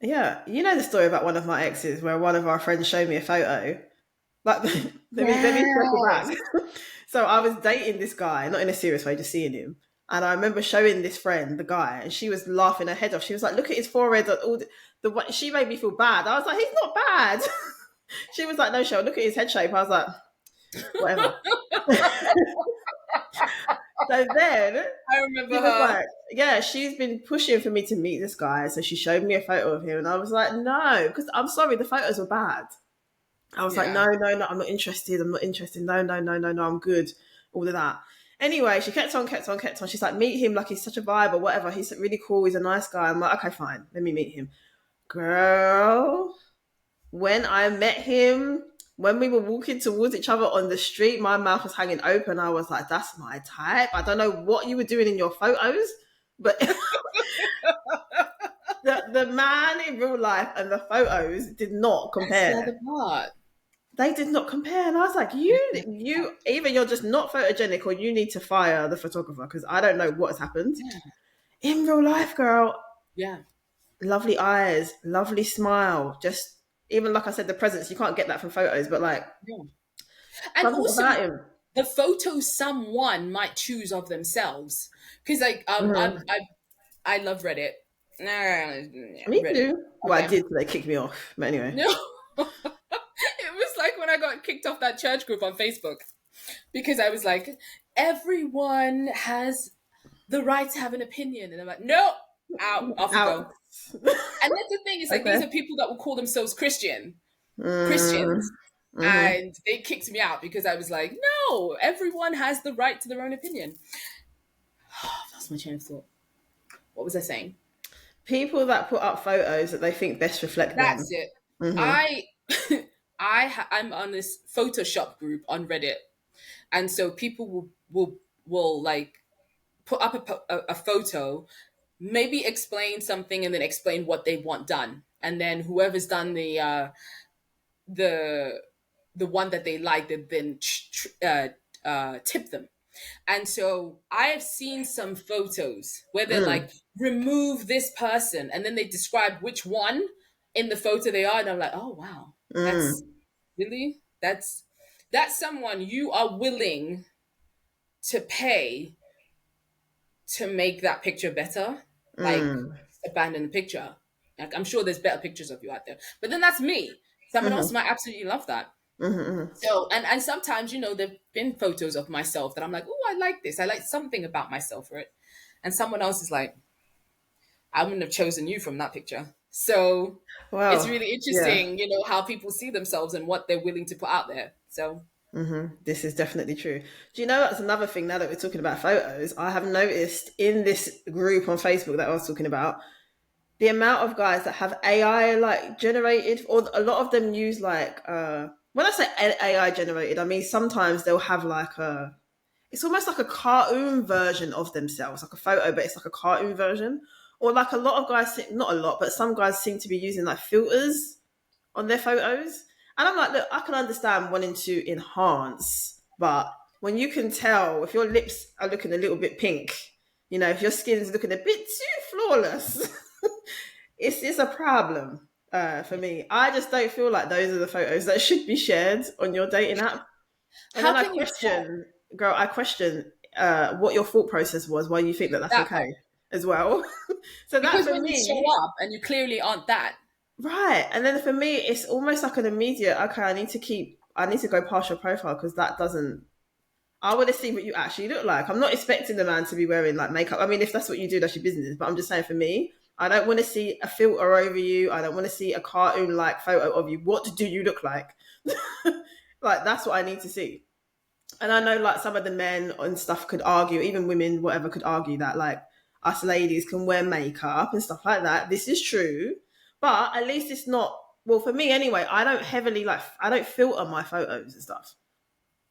Yeah. You know the story about one of my exes where one of our friends showed me a photo. Like, let me circle back. Yes. So I was dating this guy, not in a serious way, just seeing him. And I remember showing this friend, the guy, and she was laughing her head off. She was like, "Look at his forehead." All she made me feel bad. I was like, "He's not bad." She was like, "No, show. Look at his head shape." I was like, "Whatever." So then I she remember was her. like, "Yeah, she's been pushing for me to meet this guy." So she showed me a photo of him, and I was like, "No," because I'm sorry, the photos were bad. I was like, Yeah. "No, no, no, I'm not interested. I'm not interested. No, no, no, no, no, I'm good." All of that. Anyway, she kept on, kept on, kept on. She's like, "Meet him, like he's such a vibe or whatever. He's really cool. He's a nice guy." I'm like, "Okay, fine. Let me meet him." Girl, when I met him, when we were walking towards each other on the street, my mouth was hanging open. I was like, "That's my type." I don't know what you were doing in your photos, but the man in real life and the photos did not That's the compare. other part. They did not compare, and I was like, you either you're just not photogenic or you need to fire the photographer because I don't know what has happened Yeah. in real life, girl. Yeah. Lovely eyes, lovely smile, just even like I said, the presence you can't get that from photos, but like Yeah. And something also about him. the photo someone might choose of themselves. Because like Hmm. I love Reddit. Me Reddit. too. Well, I Okay. did, so they kicked me off. But anyway, No. It was like when I got kicked off that church group on Facebook because I was like, everyone has the right to have an opinion. And I'm like, no, out, off you out. go. And that's the thing, it's like Okay. these are people that will call themselves Mm, Christians. hmm. And they kicked me out because I was like, no, everyone has the right to their own opinion. That's my chain of thought. What was I saying? People that put up photos that they think best reflect That's them. it. Hmm. I I'm on this Photoshop group on Reddit, and so people will like put up a photo, maybe explain something, and then explain what they want done, and then whoever's done the the one that they like, they then tip them. And so I have seen some photos where they're Mm, like, remove this person, and then they describe which one in the photo they are, and I'm like, oh wow, that's mm, really that's someone you are willing to pay to make that picture better. Like, mm, abandon the picture. Like, I'm sure there's better pictures of you out there, but then that's me. Someone else mhm, might absolutely love that. mhm, mhm. So, and sometimes, there've been photos of myself that I'm like, oh, I like this. I like something about myself for it. And someone else is like, I wouldn't have chosen you from that picture. So it's Well, really yeah. interesting, how people see themselves and what they're willing to put out there. So This is definitely true. Do you know that's another thing now that we're talking about photos? I have noticed in this group on Facebook that I was talking about the amount of guys that have AI like generated, or a lot of them use like when I say AI generated, I mean sometimes they'll have like it's almost like a cartoon version of themselves, like a photo, but it's like a cartoon version. Or like a lot of guys, not a lot, but some guys seem to be using like filters on their photos. And I'm like, look, I can understand wanting to enhance, but when you can tell if your lips are looking a little bit pink, if your skin's looking a bit too flawless, it's a problem for me. I just don't feel like those are the photos that should be shared on your dating app. And How then can you tell? I question what your thought process was, why you think that that's That part. okay as well. So that Because for when you show me, up and you clearly aren't that. right. And then for me, it's almost like an immediate, okay, I need to go past your profile because that doesn't, I want to see what you actually look like. I'm not expecting the man to be wearing like makeup. I mean, if that's what you do, that's your business. But I'm just saying for me, I don't want to see a filter over you. I don't want to see a cartoon like photo of you. What do you look like? Like, that's what I need to see. And I know like some of the men and stuff could argue, even women, whatever, could argue that like us ladies can wear makeup and stuff like that. This is true, but at least it's not. Well, for me anyway, I don't filter my photos and stuff.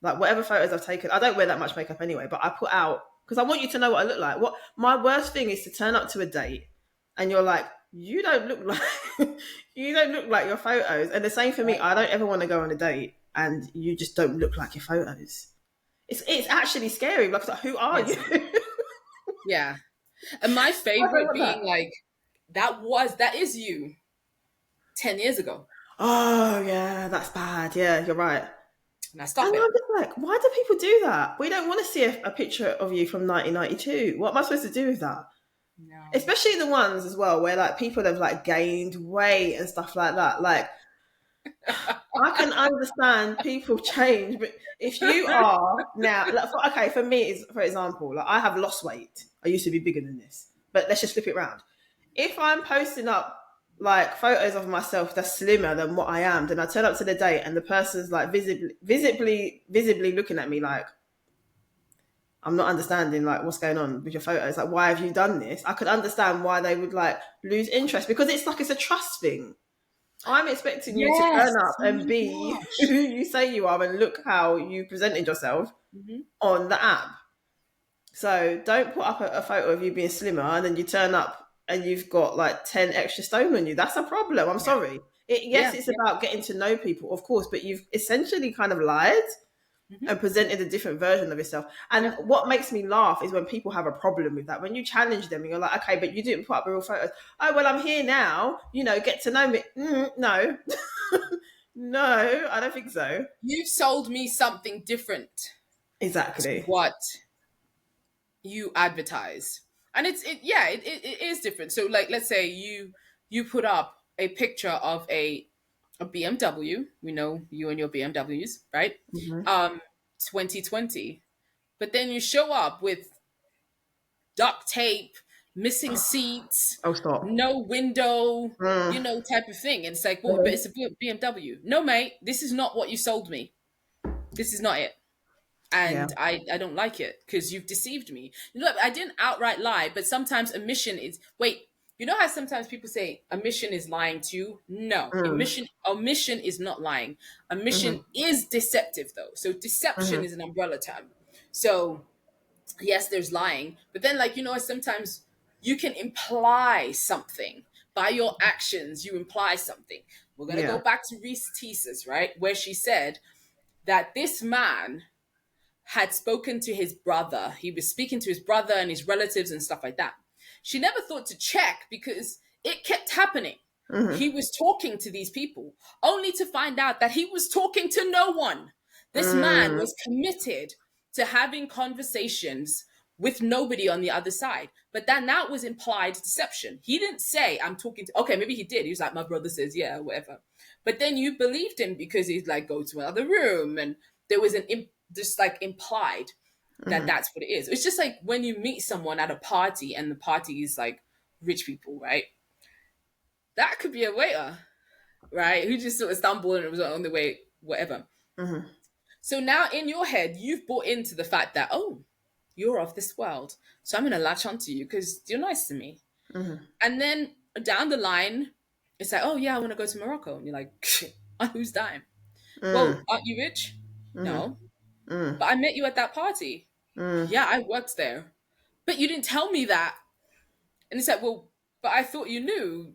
Like whatever photos I've taken, I don't wear that much makeup anyway. But I put out because I want you to know what I look like. What my worst thing is to turn up to a date and you're like, you don't look like you don't look like your photos. And the same for me. Right? I don't ever want to go on a date and you just don't look like your photos. It's actually scary. Like, who are you? Yes. Yeah. And my I don't favorite want that. being like, that is you 10 years ago. Oh yeah, that's bad. Yeah, you're right. Now And stop I'm it. just like, why do people do that? We don't want to see a picture of you from 1992. What am I supposed to do with that? No. Especially the ones as well where like people have like gained weight and stuff like that. Like, I can understand people change, but if you are now, like, okay, for me, is for example, like I have lost weight. I used to be bigger than this, but let's just flip it around. If I'm posting up like photos of myself that's slimmer than what I am, then I turn up to the date and the person's like visibly looking at me like I'm not understanding like what's going on with your photos. Like, why have you done this? I could understand why they would like lose interest because it's like it's a trust thing. I'm expecting you to Yes. turn up Oh and my be who gosh. you say you are and look how you presented yourself Hmm. on the app. So don't put up a photo of you being slimmer and then you turn up and you've got like 10 extra stone on you. That's a problem. I'm Yeah. sorry. Yes, Yeah. it's Yeah. about getting to know people, of course, but you've essentially kind of lied Hmm. and presented a different version of yourself. And Yeah. what makes me laugh is when people have a problem with that. When you challenge them and you're like, okay, but you didn't put up real photos. Oh, well, I'm here now, get to know me. No, no, I don't think so. You've sold me something different to Exactly. what you advertise. And it is different. So like let's say you put up a picture of a BMW. We know you and your BMWs, right? Hmm. 2020. But then you show up with duct tape, missing seats, Oh, stop. no window, Mm. type of thing. And it's like, well, but Mhm. it's a BMW. No, mate, this is not what you sold me. This is not it. Yeah. And I don't like it because you've deceived me. I didn't outright lie, but sometimes omission is wait. You know how sometimes people say omission is lying too? No, Mm. omission is not lying. Omission Hmm. is deceptive though. So deception Hmm. is an umbrella term. So yes, there's lying, but then sometimes you can imply something by your actions. You imply something. We're gonna go Yeah. back to Reese Teases, right, where she said that this man had spoken to his brother. He was speaking to his brother and his relatives and stuff like that. She never thought to check because it kept happening. Hmm. He was talking to these people only to find out that he was talking to no one. This man Mm. was committed to having conversations with nobody on the other side. But then that was implied deception. He didn't say, I'm talking to, okay, maybe he did. He was like, my brother says, yeah, whatever. But then you believed him because he's like, go to another room. And there was just like implied that Hmm. that's what it is. It's just like when you meet someone at a party and the party is like rich people, right? That could be a waiter, right? Who just sort of stumbled and was on the way, whatever. Hmm. So now in your head, you've bought into the fact that, oh, you're of this world. So I'm going to latch onto you because you're nice to me. Hmm. And then down the line, it's like, oh, yeah, I want to go to Morocco. And you're like, on whose dime? Mm. Well, aren't you rich? Hmm. No. Mm. But I met you at that party. Yeah, I worked there. But you didn't tell me that. And it's like, well, but I thought you knew,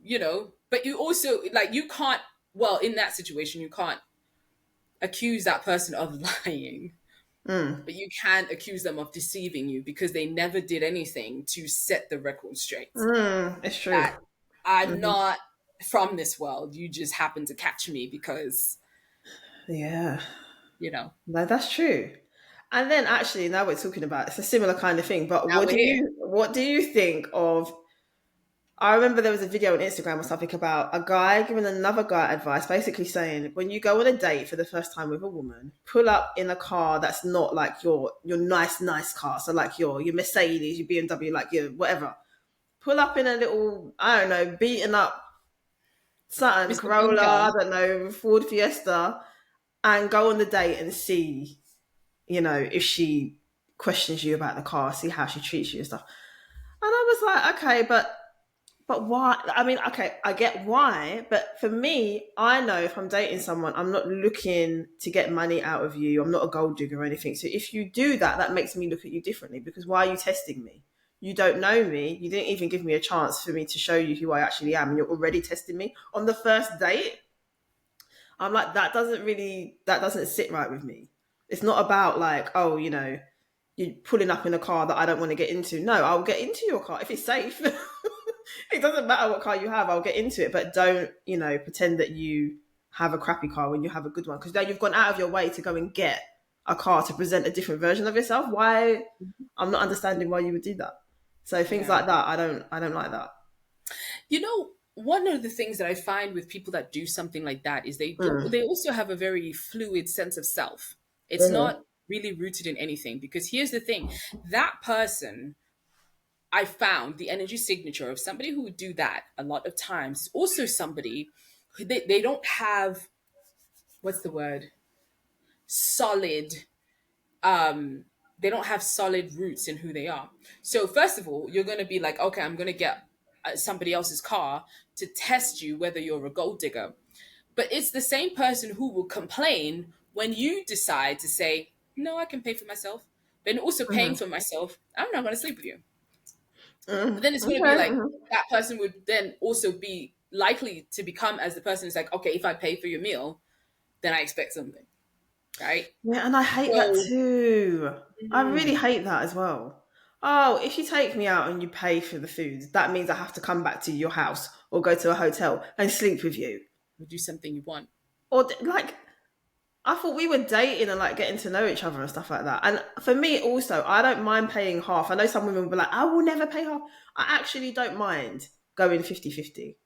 but you also, like, you can't, well, in that situation, you can't accuse that person of lying, but you can accuse them of deceiving you because they never did anything to set the record straight. It's That true. I'm not from this world. You just happen to catch me because, Yeah. you know, No, that's true. And then actually now we're talking about it's a similar kind of thing, but now we're here. what do you think of I remember there was a video on Instagram or something about a guy giving another guy advice, basically saying when you go on a date for the first time with a woman, pull up in a car that's not like your nice car. So like your Mercedes, your BMW, like your whatever. Pull up in a little, I don't know, beaten up Saturn, Mr. Corolla, Bunker. I don't know, Ford Fiesta, and go on the date and see, if she questions you about the car, see how she treats you and stuff. And I was like, okay, but why? I mean, okay, I get why, but for me, I know if I'm dating someone, I'm not looking to get money out of you. I'm not a gold digger or anything. So if you do that, that makes me look at you differently because why are you testing me? You don't know me. You didn't even give me a chance for me to show you who I actually am. And you're already testing me on the first date. I'm like, that doesn't sit right with me. It's not about like, oh, you pulling up in a car that I don't want to get into. No, I'll get into your car if it's safe. It doesn't matter what car you have, I'll get into it. But don't, pretend that you have a crappy car when you have a good one. Because now you've gone out of your way to go and get a car to present a different version of yourself. Why? I'm not understanding why you would do that. So things Yeah. like that, I don't like that. One of the things that I find with people that do something like that is they also have a very fluid sense of self. It's Mm-hmm. not really rooted in anything because here's the thing, that person, I found the energy signature of somebody who would do that a lot of times is also somebody who they don't have, what's the word, solid, um they don't have solid roots in who they are. So first of all, you're going to be like, okay, I'm going to get somebody else's car to test you whether you're a gold digger. But it's the same person who will complain when you decide to say, no, I can pay for myself, but also paying Mm-hmm. for myself, I'm not going to sleep with you. But then it's Mm-hmm. going to be Okay. like, Mm-hmm. that person would then also be likely to become as the person who's like, okay, if I pay for your meal, then I expect something, right? Yeah, and I hate that So, too. I really mm, hate that as well. Oh, if you take me out and you pay for the food, that means I have to come back to your house or go to a hotel and sleep with you. we'll do something you want. Or like, I thought we were dating and like getting to know each other and stuff like that. And for me, also, I don't mind paying half. I know some women will be like, I will never pay half. I actually don't mind going 50-50.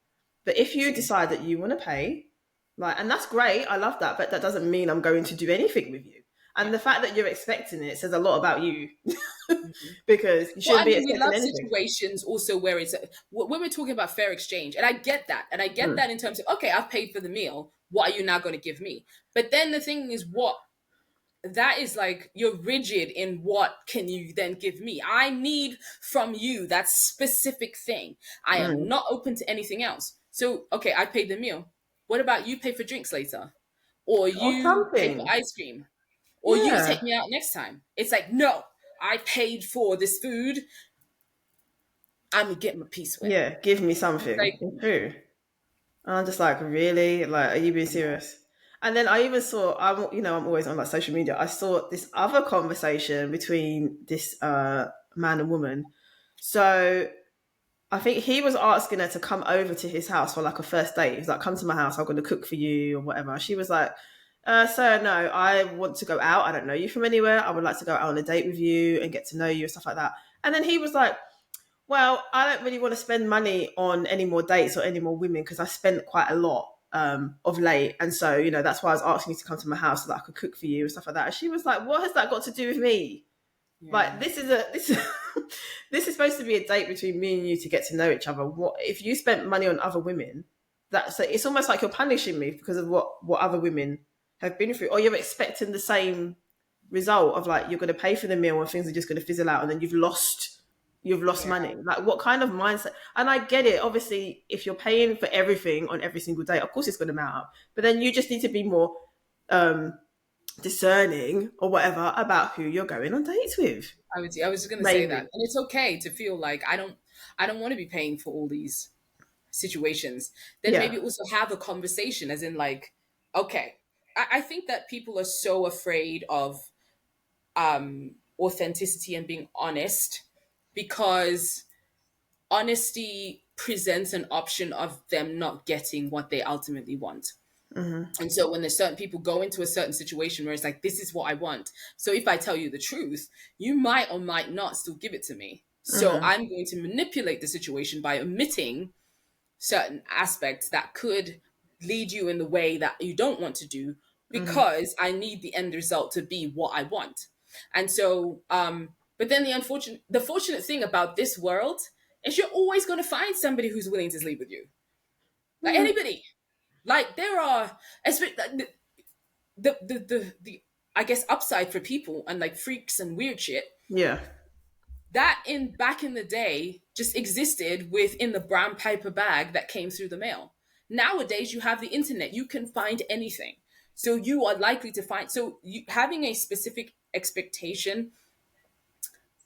But if you Same. decide that you want to pay, like, and that's great, I love that, but that doesn't mean I'm going to do anything with you. And Yeah. the fact that you're expecting it says a lot about you Mhm. because you Well, shouldn't I be mean, we expecting love anything. situations also where it's when we're talking about fair exchange, and I get that, and I get Mm, that in terms of, okay, I've paid for the meal. What are you now going to give me? But then the thing is, what that is like, you're rigid in what can you then give me. I need from you that specific thing. I am mm. not open to anything else. So, okay, I paid the meal. What about you pay for drinks later? Or Or you pay for something. ice cream? Or you take Yeah. me out next time? It's like, no, I paid for this food. I'm gonna get my piece of it. Yeah. Give me It's something. like, It's true. And I'm just like, really? Like, are you being yeah, serious? And then I even saw, I'm always on like social media. I saw this other conversation between this man and woman. So I think he was asking her to come over to his house for like a first date. He's like, come to my house. I'm going to cook for you or whatever. She was like, sir, no, I want to go out. I don't know you from anywhere. I would like to go out on a date with you and get to know you and stuff like that. And then he was like, well, I don't really want to spend money on any more dates or any more women because I spent quite a lot of late. And so, that's why I was asking you to come to my house so that I could cook for you and stuff like that. And she was like, what has that got to do with me? Like yeah, this this is supposed to be a date between me and you to get to know each other. What if you spent money on other women? That's it's almost like you're punishing me because of what other women have been through, or you're expecting the same result of like you're going to pay for the meal and things are just going to fizzle out, and then you've lost yeah, money. Like what kind of mindset? And I get it. Obviously, if you're paying for everything on every single day, of course it's going to mount up. But then you just need to be more um discerning or whatever about who you're going on dates with. I was just gonna say that, Maybe. and it's okay to feel like I don't want to be paying for all these situations. Then Yeah. maybe also have a conversation, as in like, okay, I think that people are so afraid of authenticity and being honest because honesty presents an option of them not getting what they ultimately want. Mm-hmm. And so when there's certain people go into a certain situation where it's like, this is what I want. So if I tell you the truth, you might or might not still give it to me. So Mm-hmm. I'm going to manipulate the situation by omitting certain aspects that could lead you in the way that you don't want to do Mm-hmm. because I need the end result to be what I want. And so, but then the fortunate thing about this world is you're always going to find somebody who's willing to sleep with you. Like Mm-hmm. anybody. Like there are, the I guess upside for people and like freaks and weird shit Yeah. that in back in the day just existed within the brown paper bag that came through the mail. Nowadays you have the internet, you can find anything. So you are likely to find having a specific expectation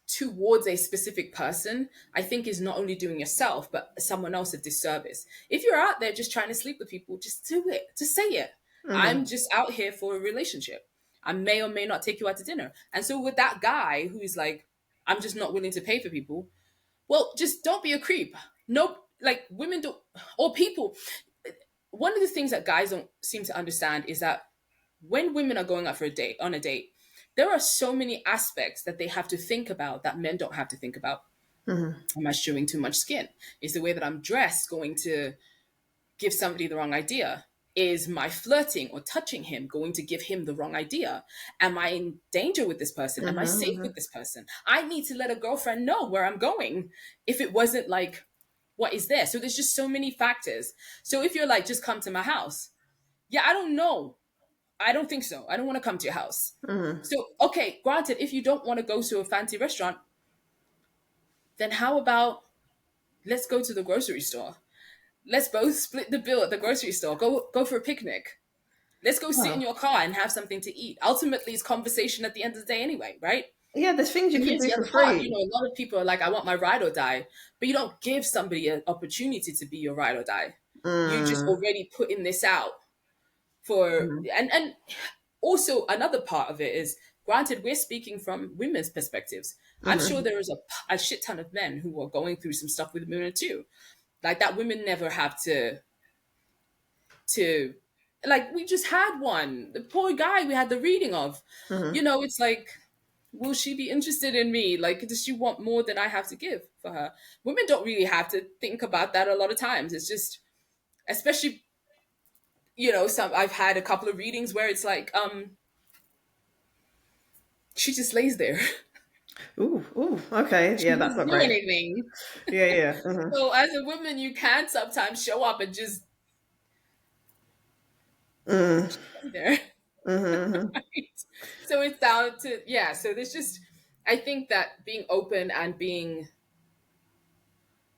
towards a specific person, I think is not only doing yourself, but someone else a disservice. If you're out there just trying to sleep with people, just do it. Just say it. I'm Mm-hmm. just out here for a relationship. I may or may not take you out to dinner. And so with that guy who's like, I'm just not willing to pay for people, well, just don't be a creep. Nope. Like women don't, or people. One of the things that guys don't seem to understand is that when women are going out for a date, on a date, there are so many aspects that they have to think about that men don't have to think about. Mm-hmm. Am I showing too much skin? Is the way that I'm dressed going to give somebody the wrong idea? Is my flirting or touching him going to give him the wrong idea? Am I in danger with this person? Am I safe Mm-hmm. with this person? I need to let a girlfriend know where I'm going if it wasn't like, what is there? So there's just so many factors. So if you're like, just come to my house, yeah, I don't know. I don't think so. I don't want to come to your house. Mm-hmm. So, okay, granted, if you don't want to go to a fancy restaurant, then how about let's go to the grocery store? Let's both split the bill at the grocery store. Go for a picnic. Let's go sit in Wow. your car and have something to eat. Ultimately, it's conversation at the end of the day anyway, right? Yeah, there's things you And could here's do the for other part. free. A lot of people are like, I want my ride or die. But you don't give somebody an opportunity to be your ride or die. You just Mm-hmm. already putting this out for, and also another part of it is, granted, we're speaking from women's perspectives. I'm sure Mm-hmm. there is a shit ton of men who are going through some stuff with women too. Like that women never have to like we just had one. The poor guy we had the reading of. Mm-hmm. It's like, will she be interested in me? Like, does she want more than I have to give for her? Women don't really have to think about that a lot of times. It's just, especially, some I've had a couple of readings where it's like, she just lays there. Ooh, ooh, okay. She Yeah, that's doesn't not do great. anything. Yeah, yeah. Mm-hmm. So as a woman, you can sometimes show up and just Mm-hmm. lay there. Mm-hmm. Right? So it's down to, yeah. So there's just, I think that being open and being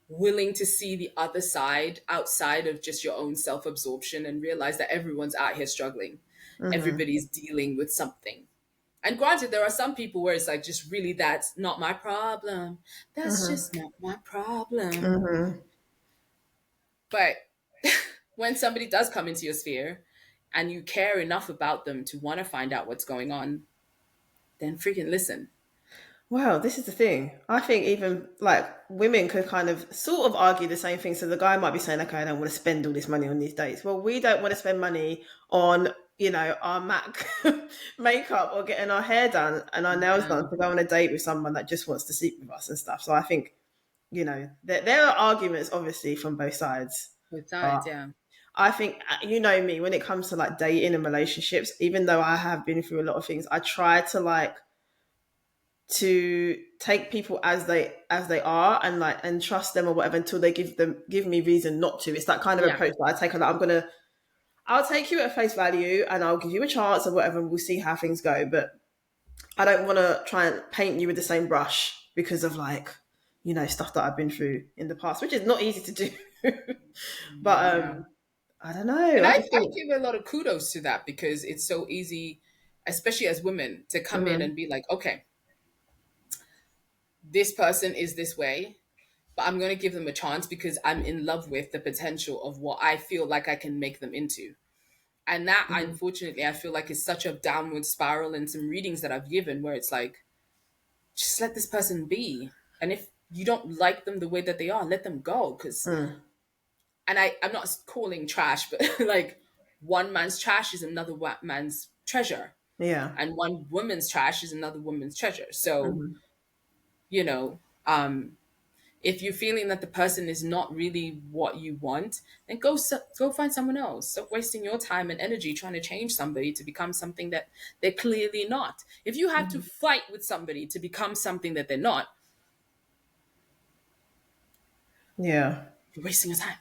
willing to see the other side outside of just your own self-absorption and realize that everyone's out here struggling. Mm-hmm. Everybody's dealing with something. And granted, there are some people where it's like, just really, that's not my problem. That's Mm-hmm. just not my problem. Mm-hmm. But when somebody does come into your sphere and you care enough about them to want to find out what's going on, then freaking listen. Wow, this is the thing. I think even like women could kind of sort of argue the same thing. So the guy might be saying, okay, I don't want to spend all this money on these dates. Well, we don't want to spend money on, our MAC makeup or getting our hair done and our nails Yeah, done to go on a date with someone that just wants to sleep with us and stuff. So I think, there are arguments obviously from both sides. both But sides, yeah. I think, you know me, when it comes to like dating and relationships, even though I have been through a lot of things, I try to like to take people as they are and like and trust them or whatever until they give me reason not to. It's that kind of Yeah, approach that I take on that I'll take you at face value and I'll give you a chance or whatever and we'll see how things go. But I don't want to try and paint you with the same brush because of like, stuff that I've been through in the past, which is not easy to do. But yeah. I don't know. And I I just think give a lot of kudos to that because it's so easy. especially as women, to come in Mm-hmm. and be like, okay, this person is this way, but I'm going to give them a chance because I'm in love with the potential of what I feel like I can make them into. And that, Mm-hmm. unfortunately, I feel like is such a downward spiral in some readings that I've given where it's like, just let this person be. And if you don't like them the way that they are, let them go. Because, Mm. and I'm not calling trash, but like one man's trash is another man's treasure. Yeah. And one woman's trash is another woman's treasure. So, Mm-hmm. you know, if you're feeling that the person is not really what you want, then go find someone else. Stop wasting your time and energy trying to change somebody to become something that they're clearly not. If you have to Mm-hmm. fight with somebody to become something that they're not, Yeah. you're wasting your time.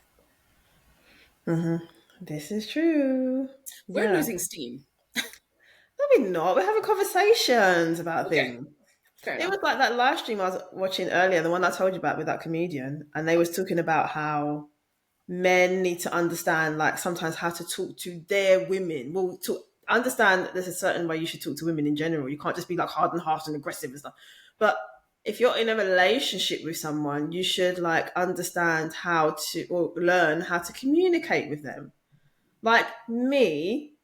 Mm-hmm. This is true. We're Yeah. losing steam. Maybe not. We're having conversations about Okay, things. fair It enough. was like that live stream I was watching earlier, the one I told you about with that comedian, and they was talking about how men need to understand, like, sometimes how to talk to their women. Well, to understand that there's a certain way you should talk to women in general. You can't just be like hard and harsh and aggressive and stuff. But if you're in a relationship with someone, you should like understand how to, or learn how to communicate with them. Like me,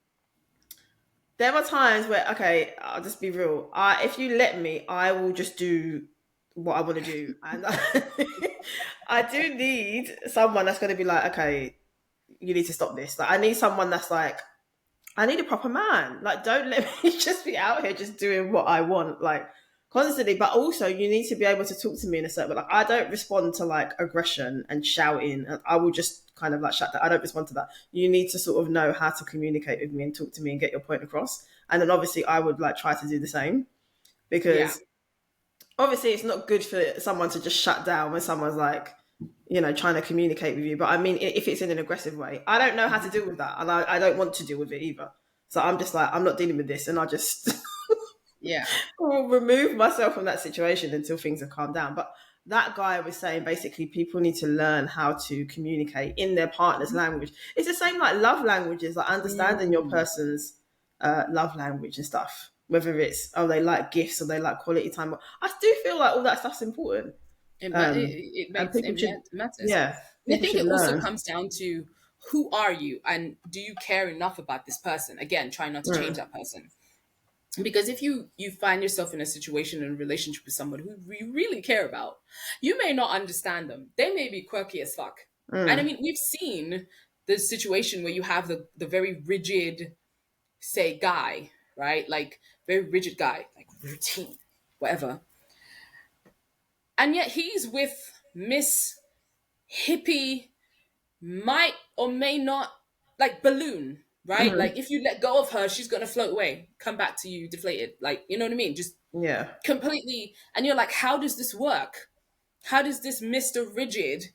there are times where, okay, I'll just be real. If you let me, I will just do what I want to do, and I do need someone that's going to be like, okay, you need to stop this. Like, I need someone that's like, I need a proper man. Like, don't let me just be out here just doing what I want, like constantly. But also, you need to be able to talk to me in a certain way. Like, I don't respond to like aggression and shouting. I will just kind of like shut that. I don't respond to that. You need to sort of know how to communicate with me and talk to me and get your point across. And then obviously, I would like try to do the same, Yeah, because obviously it's not good for someone to just shut down when someone's like, trying to communicate with you. But I mean, if it's in an aggressive way, I don't know how to deal with that, and I don't want to deal with it either. So I'm just like, I'm not dealing with this, and I just yeah. will remove myself from that situation until things have calmed down. But that guy was saying basically people need to learn how to communicate in their partner's language. It's the same like love languages, like understanding your Mm. person's love language and stuff. Whether it's, oh, they like gifts or they like quality time. I do feel like all that stuff's important. It And makes people it should, matters. yeah, And I people think should it also learn. comes down to who are you and do you care enough about this person? Again, try not to change Mm, that person. Because if you find yourself in a situation in a relationship with someone who you really care about, you may not understand them. They may be quirky as fuck. And I mm, mean, we've seen the situation where you have the very rigid, say, guy, right? Like very rigid guy, like routine, whatever. And yet he's with Miss Hippie, might or may not, like balloon, right? mm, Like if you let go of her, she's gonna float away, come back to you deflated. Like, you know what I mean? Just yeah. completely. And you're like, how does this work? How does this Mr. Rigid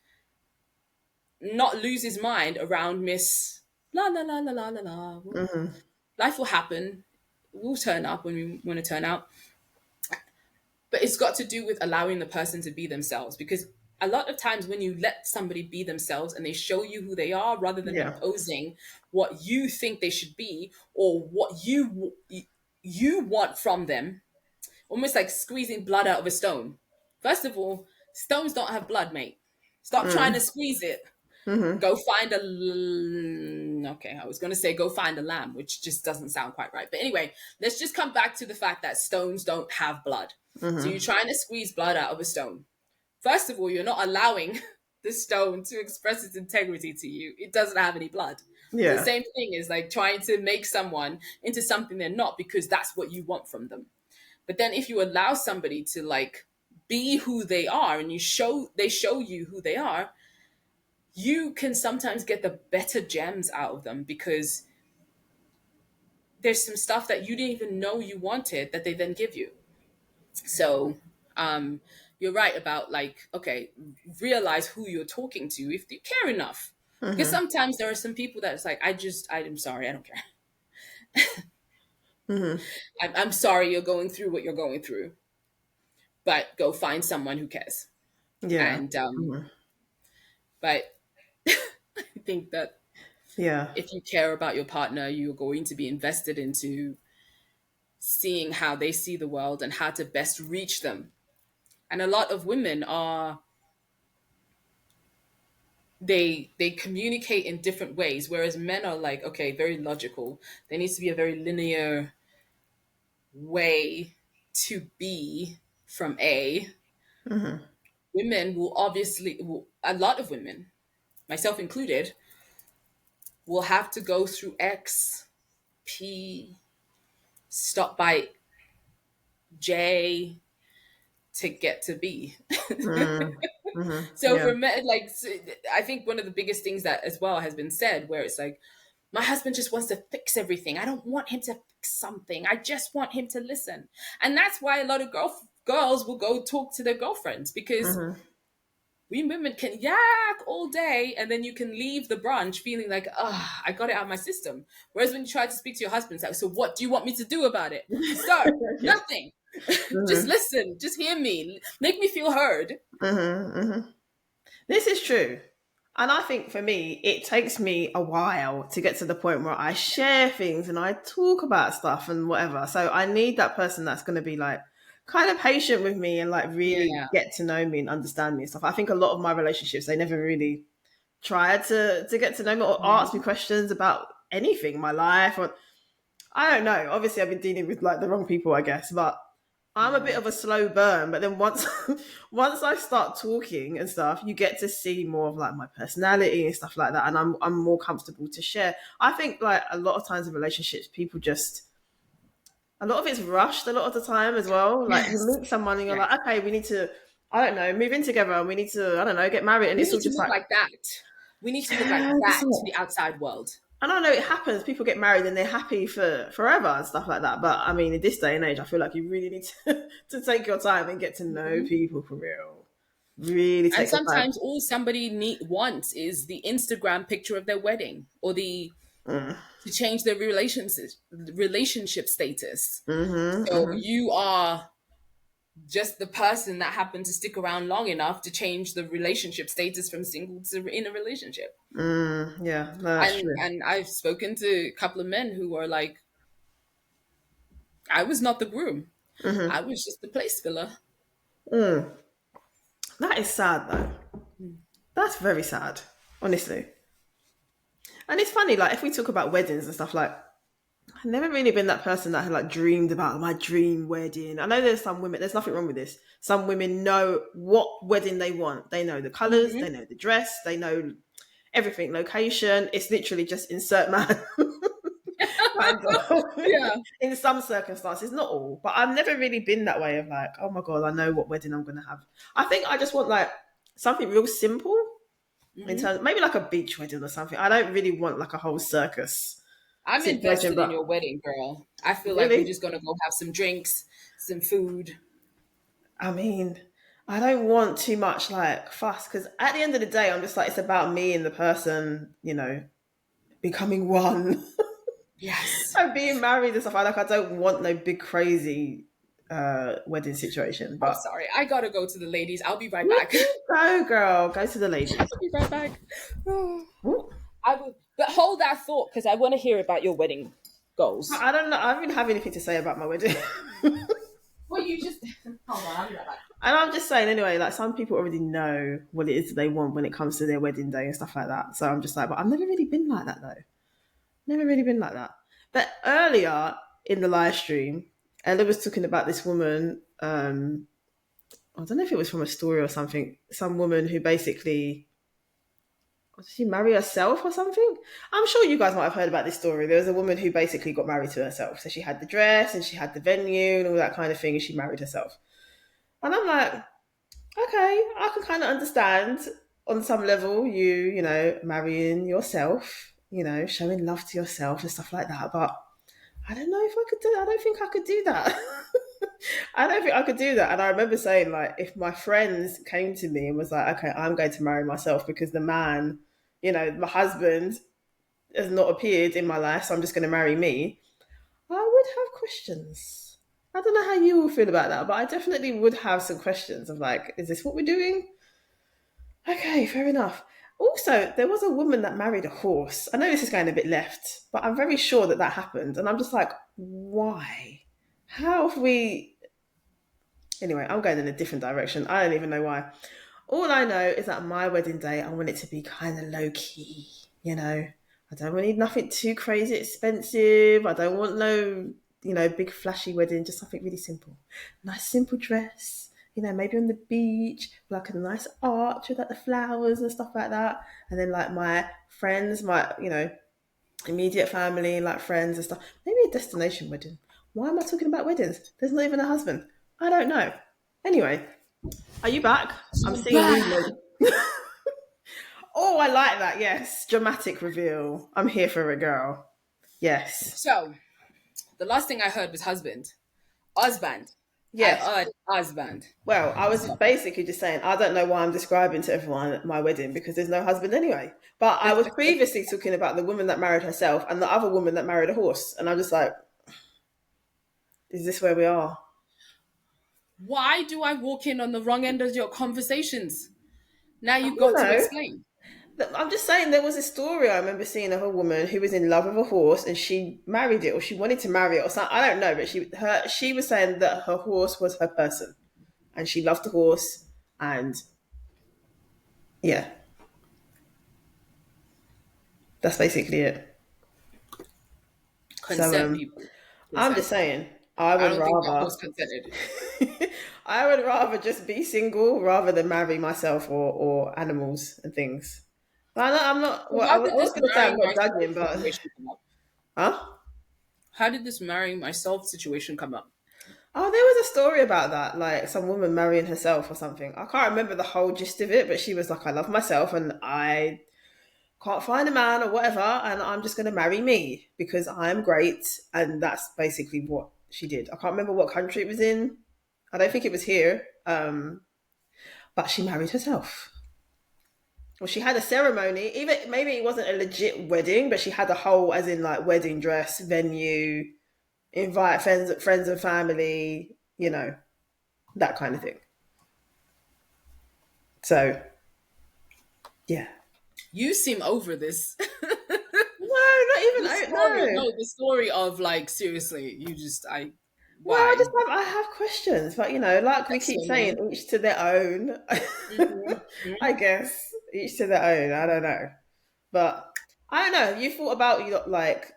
not lose his mind around Miss la la la la la la la? Well, Hmm. life will happen. We'll turn up when we want to turn out. But it's got to do with allowing the person to be themselves, because a lot of times when you let somebody be themselves and they show you who they are rather than Yeah. imposing what you think they should be or what you want from them, almost like squeezing blood out of a stone. First of all, stones don't have blood, mate. Stop trying to Mm, squeeze it. hmm. Go find okay, I was going to say go find a lamb, which just doesn't sound quite right. But anyway, let's just come back to the fact that stones don't have blood. So you're Hmm. trying to squeeze blood out of a stone. First of all, you're not allowing the stone to express its integrity to you. It doesn't have any blood. The Yeah. same thing is like trying to make someone into something they're not because that's what you want from them. But then if you allow somebody to like be who they are and they show you who they are, you can sometimes get the better gems out of them because there's some stuff that you didn't even know you wanted that they then give you. So um you're right about like, okay, realize who you're talking to if you care enough. Because Hmm. sometimes there are some people that it's like, I'm sorry, I don't care. Hmm. I'm sorry you're going through what you're going through, but go find someone who cares. Yeah. And Hmm. but I think that Yeah. if you care about your partner, you're going to be invested into seeing how they see the world and how to best reach them. And a lot of women are, they communicate in different ways, whereas men are like, okay, very logical. There needs to be a very linear way to be from A. Mm-hmm. Women will obviously, a lot of women, myself included, will have to go through X, P, stop by J to get to B. Mm-hmm. Mm-hmm. So Yeah. for men, like, I think one of the biggest things that as well has been said, where it's like, my husband just wants to fix everything. I don't want him to fix something. I just want him to listen. And that's why a lot of girls will go talk to their girlfriends, because Mm-hmm. we women can yak all day and then you can leave the brunch feeling like, ah, I got it out of my system. Whereas when you try to speak to your husband, it's like, so what do you want me to do about it? Sir, Yeah. nothing. Just Mm-hmm. listen. Just hear me. Make me feel heard. Mm-hmm. Mm-hmm. This is true. And I think for me, it takes me a while to get to the point where I share things and I talk about stuff and whatever. So I need that person that's going to be like kind of patient with me and like really Yeah. get to know me and understand me and stuff. I think a lot of my relationships, they never really tried to get to know me or ask me Mhm. questions about anything, my life or I don't know. Obviously, I've been dealing with like the wrong people, I guess, but I'm a bit Yeah. of a slow burn. But then once, once I start talking and stuff, you get to see more of like my personality and stuff like that, and I'm more comfortable to share. I think like a lot of times in relationships, people just a lot of it's rushed a lot of the time as well. Like you Yes. meet someone and you're Yes. like, okay, we need to, I don't know, move in together, and we need to, I don't know, get married, and We it's need all to just look like, like that. We need to look like yeah, that to the outside world. and I know it happens. People get married and they're happy for forever and stuff like that. But I mean, in this day and age, I feel like you really need to, to take your time and get to know Mhm. people for real. Really And take your time. sometimes all somebody wants is the Instagram picture of their wedding, or the Mm. to change their relationship status. Mm-hmm, So mm-hmm. you are just the person that happened to stick around long enough to change the relationship status from single to in a relationship. Yeah, no, that's true. And I've spoken to a couple of men who are like, I was not the groom. Mm-hmm. I was just the place filler. Mm. That is sad though. That's very sad, honestly. And it's funny, like if we talk about weddings and stuff, like I've never really been that person that had like dreamed about my dream wedding. I know there's some women, there's nothing wrong with this. Some women know what wedding they want. They know the colours, they Hmm. know the dress, they know everything, location. It's literally just insert man kind of Yeah. in some circumstances, not all. But I've never really been that way of like, oh my god, I know what wedding I'm gonna have. I think I just want like something real simple in Hmm. terms maybe like a beach wedding or something. I don't really want like a whole circus I'm situation, invested in but your wedding, girl. I feel like we're really just gonna go have some drinks, some food. I mean, I don't want too much like fuss because at the end of the day, I'm just like it's about me and the person, you know, becoming one Yes. and being married and stuff. I don't want no big crazy wedding situation. I'm But sorry. I gotta go to the ladies. I'll be right back. go, girl, go to the ladies. I'll be right back. Ooh. I will, but hold that thought because I want to hear about your wedding goals. I don't know. I don't really have anything to say about my wedding. And Well, you just hold on. I'll be right back. I'm just saying anyway, like some people already know what it is they want when it comes to their wedding day and stuff like that. So I'm just like, but I've never really been like that though. Never really been like that. But earlier in the live stream, Ella was talking about this woman. I don't know if it was from a story or something. Some woman who basically did she marry herself or something? I'm sure you guys might have heard about this story. There was a woman who basically got married to herself. So she had the dress and she had the venue and all that kind of thing, and she married herself. And I'm like, okay, I can kind of understand on some level you know, marrying yourself, you know, showing love to yourself and stuff like that. But I don't know if I could do. I don't think I could do that. I don't think I could do that. And I remember saying, like, if my friends came to me and was like, okay, I'm going to marry myself because the man, you know, my husband has not appeared in my life, so I'm just going to marry me, I would have questions. I don't know how you all feel about that, but I definitely would have some questions of like, is this what we're doing? Okay, fair enough. Also, there was a woman that married a horse. I know this is going a bit left, but I'm very sure that that happened. And I'm just like, why? How have we? Anyway, I'm going in a different direction. I don't even know why. All I know is that my wedding day, I want it to be kind of low key. You know, I don't need nothing too crazy expensive. I don't want no, big flashy wedding. Just something really simple. Nice simple dress. Maybe on the beach, like a nice arch with like the flowers and stuff like that. And then like my friends, my immediate family, like friends and stuff. Maybe a destination wedding. Why am I talking about weddings? There's not even a husband. I don't know. Anyway, are you back? I'm So seeing bad. movement. Oh, I like that. Yes. Dramatic reveal. I'm here for a girl. Yes. So the last thing I heard was husband. Husband. I Yes. heard husband. Well, I was So basically just saying, I don't know why I'm describing to everyone at my wedding because there's no husband anyway. But I was previously talking about the woman that married herself and the other woman that married a horse. And I'm just like, is this where we are? why do I walk in on the wrong end of your conversations? Now I you don't got to know. explain. I'm just saying there was a story I remember seeing of a woman who was in love with a horse and she married it or she wanted to marry it or something. I don't know, but she was saying that her horse was her person and she loved the horse and yeah, that's basically it. So Consent, people. I'm Consent. just saying I I would don't think that rather horse consented. I would rather just be single rather than marry myself or animals and things. I'm not. So Well, I how was did this going to say I'm marrying not myself judging, but situation come up? huh? How did this marrying myself situation come up? Oh, there was a story about that, like some woman marrying herself or something. I can't remember the whole gist of it, but she was like, I love myself and I can't find a man or whatever, and I'm just going to marry me because I'm great. And that's basically what she did. I can't remember what country it was in. I don't think it was here, but she married herself. Well, she had a ceremony. Even maybe it wasn't a legit wedding, but she had a whole, as in like wedding dress, venue, invite friends and family, that kind of thing. So yeah. You seem over this. No, not even. This story, No. no, the story of like seriously, you just Well, I just why? I have questions, but like we That's keep so saying, mean. each to their own. I guess each to their own. I don't know, but I don't know. Have you thought about like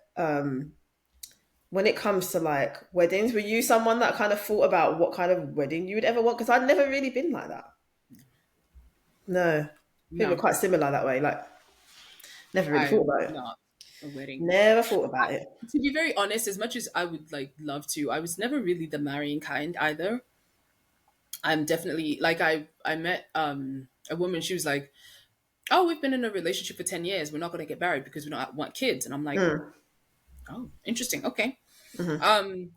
when it comes to like weddings? Were you someone that kind of thought about what kind of wedding you would ever want? Because I've never really been like that. No, people are No, quite similar that way. Like, never really thought I'm about it. not a wedding. Never thought about it. To be very honest, as much as I would like love to, I was never really the marrying kind either. I'm definitely like I met a woman. She was like, "Oh, we've been in a relationship for 10 years. We're not going to get married because we don't want kids." And I'm like, Mm, "Oh, interesting. Okay." hmm. Um,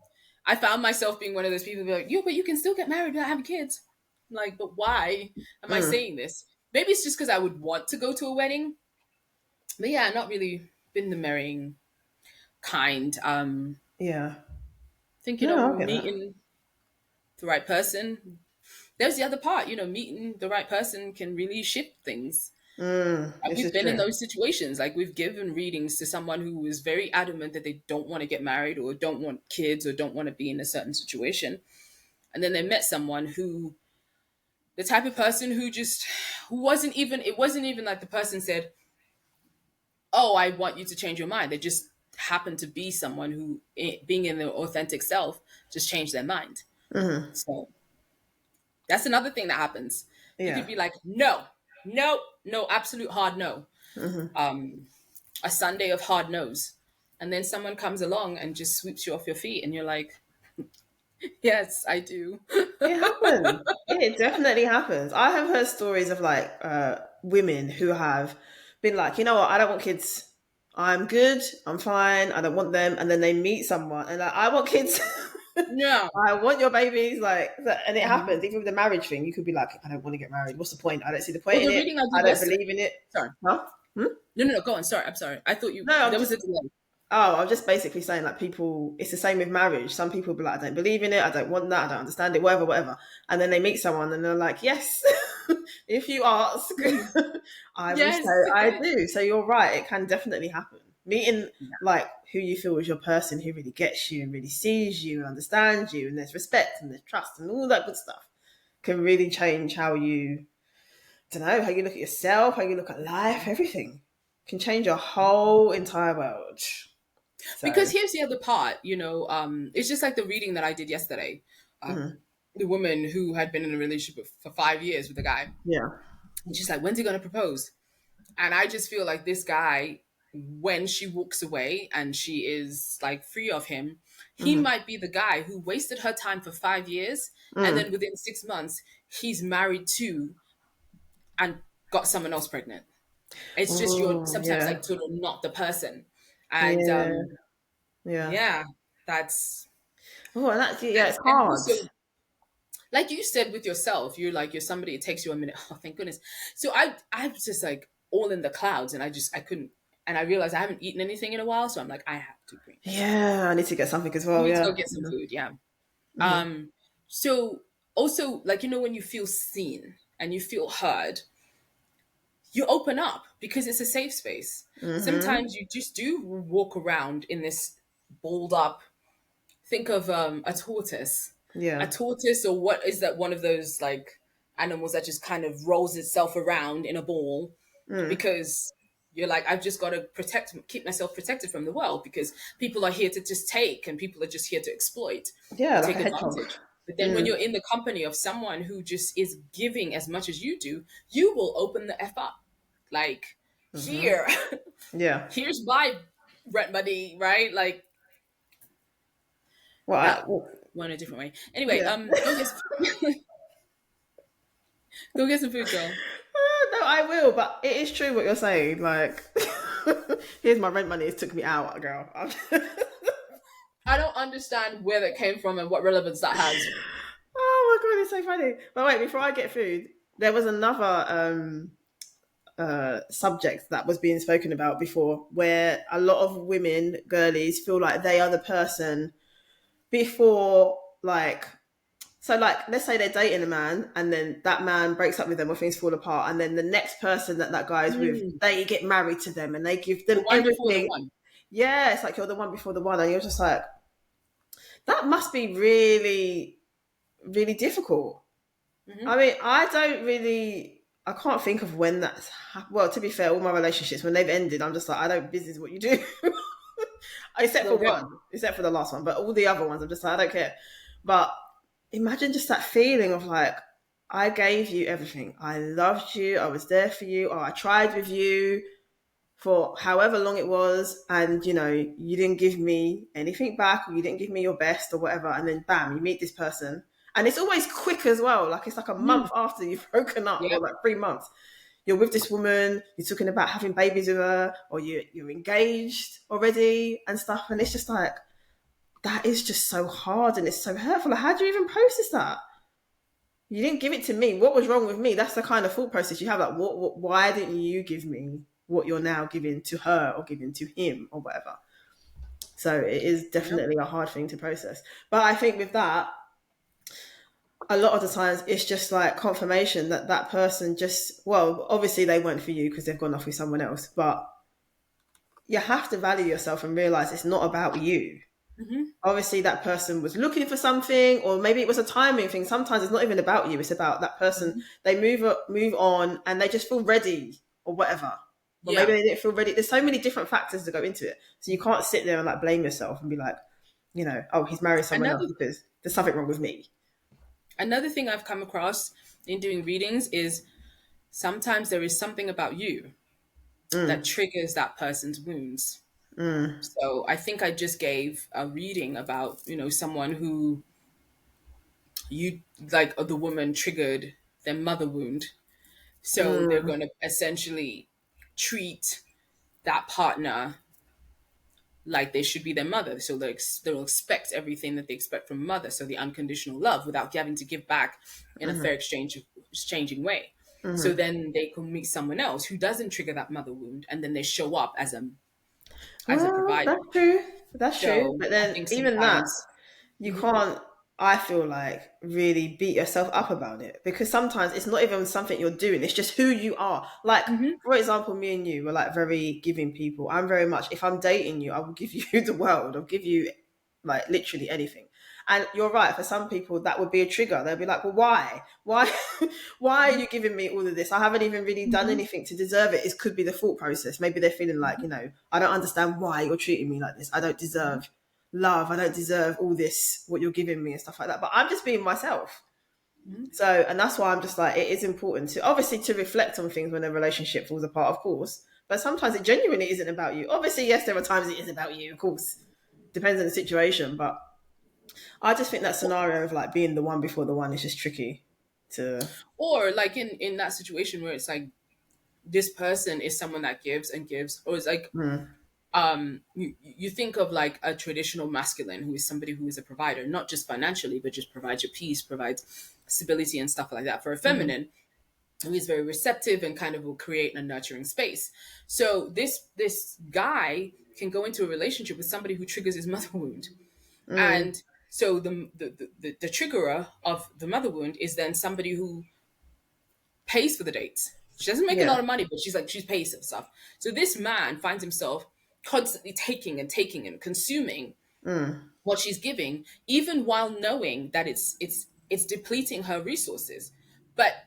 I found myself being one of those people who be like, "Yo, but you can still get married without having kids." I'm like, but why am I Mm, saying this? Maybe it's just because I would want to go to a wedding. But yeah, not really been the marrying kind. yeah. Think No, I get that. meeting the right person. There's the other part. Meeting the right person can really shift things. And This we've is been in true. those situations. Like we've given readings to someone who was very adamant that they don't want to get married or don't want kids or don't want to be in a certain situation. And then they met someone who, the type of person who just, who wasn't even, it wasn't even like the person said, oh, I want you to change your mind. They just happened to be someone who, being in their authentic self, just changed their mind. Hmm. So that's another thing that happens. You could Yeah. be like, no, no, no, absolute hard no. Hmm. A Sunday of hard no's. And then someone comes along and just sweeps you off your feet, and you're like, yes, I do. It happens. It definitely happens. I have heard stories of like women who have been like, you know what, I don't want kids. I'm good. I'm fine. I don't want them. And then they meet someone and like, I want kids. Yeah. I want your babies. And it Mhm. happens. Even with the marriage thing, you could be like, I don't want to get married. What's the point? I don't see the point Well, in the it. reading I I did don't yesterday. believe in it. Sorry. Huh? Hmm? No, no, no. Go on. Sorry. I'm sorry. I thought you, No, I'm there was just a delay. Oh, I'm just basically saying like people, it's the same with marriage. Some people be like, I don't believe in it, I don't want that, I don't understand it, whatever, whatever. And then they meet someone and they're like, yes, if you ask, I will say Yes. I do. So you're right, it can definitely happen. Meeting like who you feel is your person, who really gets you and really sees you and understands you, and there's respect and there's trust and all that good stuff, can really change how you, don't know, how you look at yourself, how you look at life, everything can change your whole entire world. Because So, here's the other part, it's just like the reading that I did yesterday. mhm. The woman who had been in a relationship for 5 years with a guy, Yeah. and she's like, "When's he gonna propose?" And I just feel like this guy, when she walks away and she is like free of him, he Hmm. might be the guy who wasted her time for 5 years, and Mm. then within 6 months, he's married to and got someone else pregnant. It's just you're Oh, sometimes yeah. like sort of not the person. And Yeah. Yeah. yeah, that's Oh, and that's, yeah, it's and hard. also like you said with yourself, you're somebody, it takes you a minute. Oh, thank goodness. So I was just like all in the clouds, and I couldn't, and I realized I haven't eaten anything in a while, so I'm like, I have to bring myself. Yeah, I need to get something as I well. need to Yeah. go get some food. Yeah. Hmm. Um. So also, like, when you feel seen and you feel heard, you open up because it's a safe space. Hmm. Sometimes you just do walk around in this balled up. Think of a tortoise. A Yeah. tortoise, or what is that, one of those like animals that just kind of rolls itself around in a ball, Mm. because you're like, I've just got to keep myself protected from the world, because people are here to just take, and people are just here to exploit Yeah, and like a take hedgehog. advantage. But then when Mm. you're in the company of someone who just is giving as much as you do, you will open the F up. Like, Hmm. here, Yeah. here's my rent money, right? Like Well, that one, a different way. Anyway, yeah. go get some food, girl. No, I will, but it is true what you're saying. Like, here's my rent money. It took me out, girl. I don't understand where that came from and what relevance that has. Oh my god, it's so funny. But wait, before I get food, there was another subject that was being spoken about before, where a lot of women, girlies, feel like they are the person before, like, so like, let's say they're dating a man, and then that man breaks up with them or things fall apart, and then the next person that that guy's with, Mm, they get married to them and they give the them one before the everything. one. Yeah, it's like you're the one before the one, and you're just like, that must be really, really difficult. Hmm. I mean, I can't think of when that's, well, to be fair, all my relationships, when they've ended, I'm just like, I don't business what you do. Except for Go get one, them. except for the last one, but all the other ones, I'm just like, I don't care. But imagine just that feeling of like, I gave you everything. I loved you. I was there for you. Or I tried with you for however long it was, and you didn't give me anything back, or you didn't give me your best, or whatever. And then bam, you meet this person, and it's always quick as well. Like, it's like a month Mm. after you've broken up, or Yep. like 3 months. You're with this woman. You're talking about having babies with her, or you're engaged already and stuff. And it's just like, that is just so hard and it's so hurtful. Like, how do you even process that? You didn't give it to me. What was wrong with me? That's the kind of thought process you have. Like, why didn't you give me what you're now giving to her or giving to him or whatever? So it is Yep. definitely a hard thing to process. But I think with that, a lot of the times it's just like confirmation that that person just, well, obviously they weren't for you because they've gone off with someone else. But you have to value yourself and realize it's not about you. Hmm. Obviously that person was looking for something, or maybe it was a timing thing. Sometimes it's not even about you, it's about that person. Hmm. They move on and they just feel ready or whatever, or maybe Yeah. they didn't feel ready. There's so many different factors to go into it, so you can't sit there and like blame yourself and be like, oh, he's married someone else Another because there's something wrong with me. another thing I've come across in doing readings is sometimes there is something about you that Mm. triggers that person's wounds. Mm. So I think I just gave a reading about, someone who you like, the woman triggered their mother wound. So they're Mm. going to essentially treat that partner like they should be their mother. So they'll expect everything that they expect from a mother. So the unconditional love without having to give back in a Mm. fair exchanging way. So Mm. then they can meet someone else who doesn't trigger that mother wound, and then they show up as a Well, provider. that's true. That's true. So But I then think even that, sometimes, you mhm, can't. I feel like really beat yourself up about it, because sometimes it's not even something you're doing, it's just who you are. Like, Hmm. for example, me and you were like very giving people. I'm very much, if I'm dating you, I will give you the world. I'll give you like literally anything. And you're right, for some people that would be a trigger. They'll be like, well, why? Why why are you giving me all of this? I haven't even really done Hmm. anything to deserve it. It could be the thought process. Maybe they're feeling like, I don't understand why you're treating me like this. I don't deserve love. I don't deserve all this, what you're giving me and stuff like that. But I'm just being myself. Hmm. So, and that's why I'm just like, it is important to obviously to reflect on things when a relationship falls apart, of course. But sometimes it genuinely isn't about you. Obviously, yes, there are times it is about you, of course. Depends on the situation. But I just think that scenario of like being the one before the one is just tricky to. Or like in that situation where it's like this person is someone that gives and gives, or it's like Mm, you think of like a traditional masculine who is somebody who is a provider, not just financially, but just provides your peace, provides stability and stuff like that. For a mm, feminine who is very receptive and kind of will create a nurturing space. So this guy can go into a relationship with somebody who triggers his mother wound. mm, And so the triggerer of the mother wound is then somebody who pays for the dates. She doesn't make a lot yeah. of money, but she's pays for stuff. So this man finds himself constantly taking and taking and consuming Mm, what she's giving, even while knowing that it's depleting her resources. But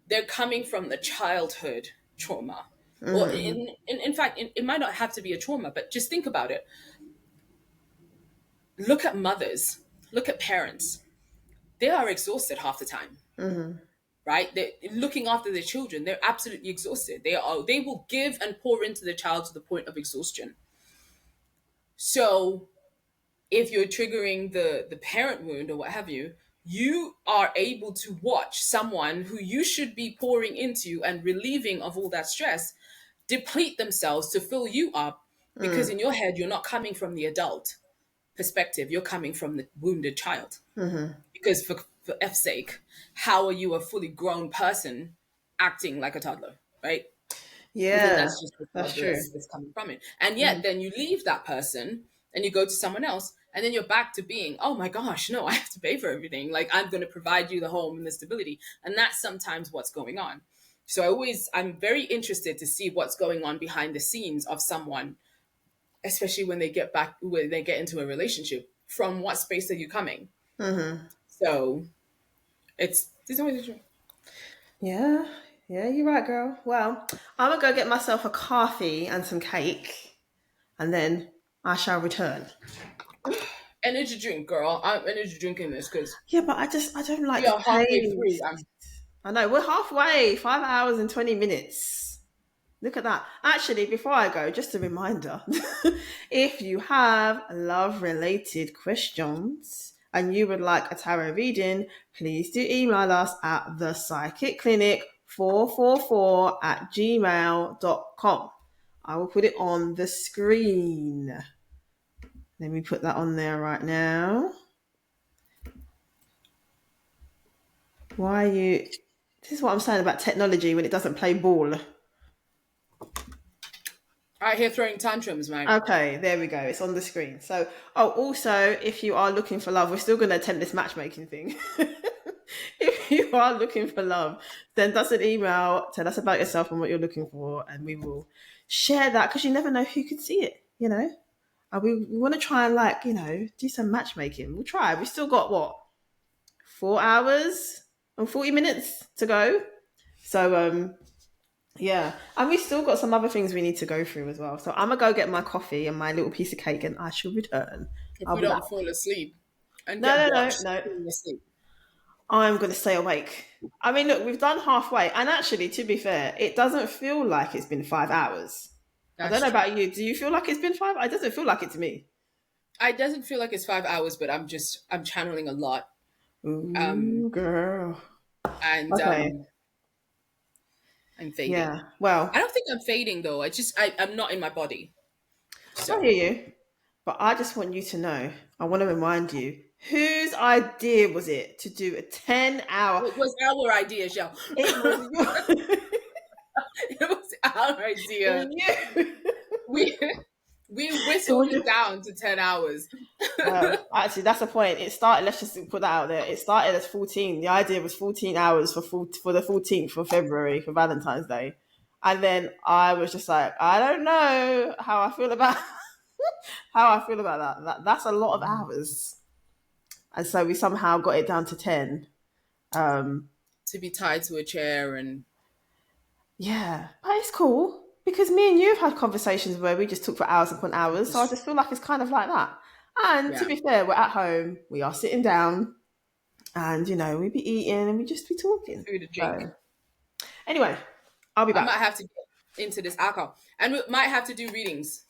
they're coming from the childhood trauma. Or mm, in fact, it might not have to be a trauma, but just think about it. Look at mothers, look at parents. They are exhausted half the time, mm, right? They're looking after their children. They're absolutely exhausted. They will give and pour into their child to the point of exhaustion. So if you're triggering the parent wound or what have you, you are able to watch someone who you should be pouring into and relieving of all that stress deplete themselves to fill you up, because mm, in your head you're not coming from the adult perspective, you're coming from the wounded child. mm. Because for F's sake, how are you a fully grown person acting like a toddler, right? But then Yeah, that's just the that's child true. that's coming from it. And yet Mm, then you leave that person and you go to someone else, and then you're back to being, oh my gosh, no, I have to pay for everything. Like, I'm going to provide you the home and the stability. And that's sometimes what's going on. So I'm very interested to see what's going on behind the scenes of someone, especially when they get into a relationship. From what space are you coming? mm-hmm. So it's always interesting. Yeah, yeah, you're right, girl. Well, I'm gonna go get myself a coffee and some cake, and then I shall return. Energy drink, girl. I'm energy drinking this because Yeah, but I don't like we the are halfway through. taste. I know we're halfway, 5 hours and 20 minutes. Look at that. Actually, before I go, just a reminder if you have love related questions and you would like a tarot reading, please do email us at the psychic clinic 444 at gmail.com. I will put it on the screen. Let me put that on there right now. Why are you. This is what I'm saying about technology when it doesn't play ball. Out here throwing tantrums, man. Okay, there we go. It's on the screen. So, oh, also, if you are looking for love, we're still going to attempt this matchmaking thing. If you are looking for love, send us an email, tell us about yourself and what you're looking for, and we will share that because you never know who could see it, you know? And we want to try and, like, do some matchmaking. We'll try. We've still got what, 4 hours and 40 minutes to go. So, yeah, and we still got some other things we need to go through as well. So I'm gonna go get my coffee and my little piece of cake, and I shall return. If I'll we be back. don't fall asleep and No, get no, no, blocked no. falling asleep. I'm gonna stay awake. I mean, look, we've done halfway, and actually, to be fair, it doesn't feel like it's been 5 hours. I don't That's know true. about you. Do you feel like it's been five? It doesn't feel like it to me. It doesn't feel like it's 5 hours, but I'm channeling a lot. Um, Ooh, girl. and Okay. I'm fading. Yeah. I Well, don't think I'm fading though. I'm not in my body. I So hear you, but I just want you to know. I want to remind you. Whose idea was it to do a 10 hour? it was our idea, Shell. It was your. It was our It idea. was you. We we It whittled was it your. down to 10 hours. Well, actually, that's the point. It started. Let's just put that out there. It started as 14. The idea was 14 hours for the 14th of February for Valentine's Day, and then I was just like, I don't know how I feel about how I feel about that's a lot of hours, and so we somehow got it down to 10. Um, To be tied to a chair and yeah, but it's cool because me and you have had conversations where we just talk for hours upon hours. So I just, just feel like it's kind of like that. And to yeah, be fair, we're at home. We are sitting down and we be eating and we just be talking. food and drink. So anyway, I'll be I might back. have to get into this alcohol, and we might have to do readings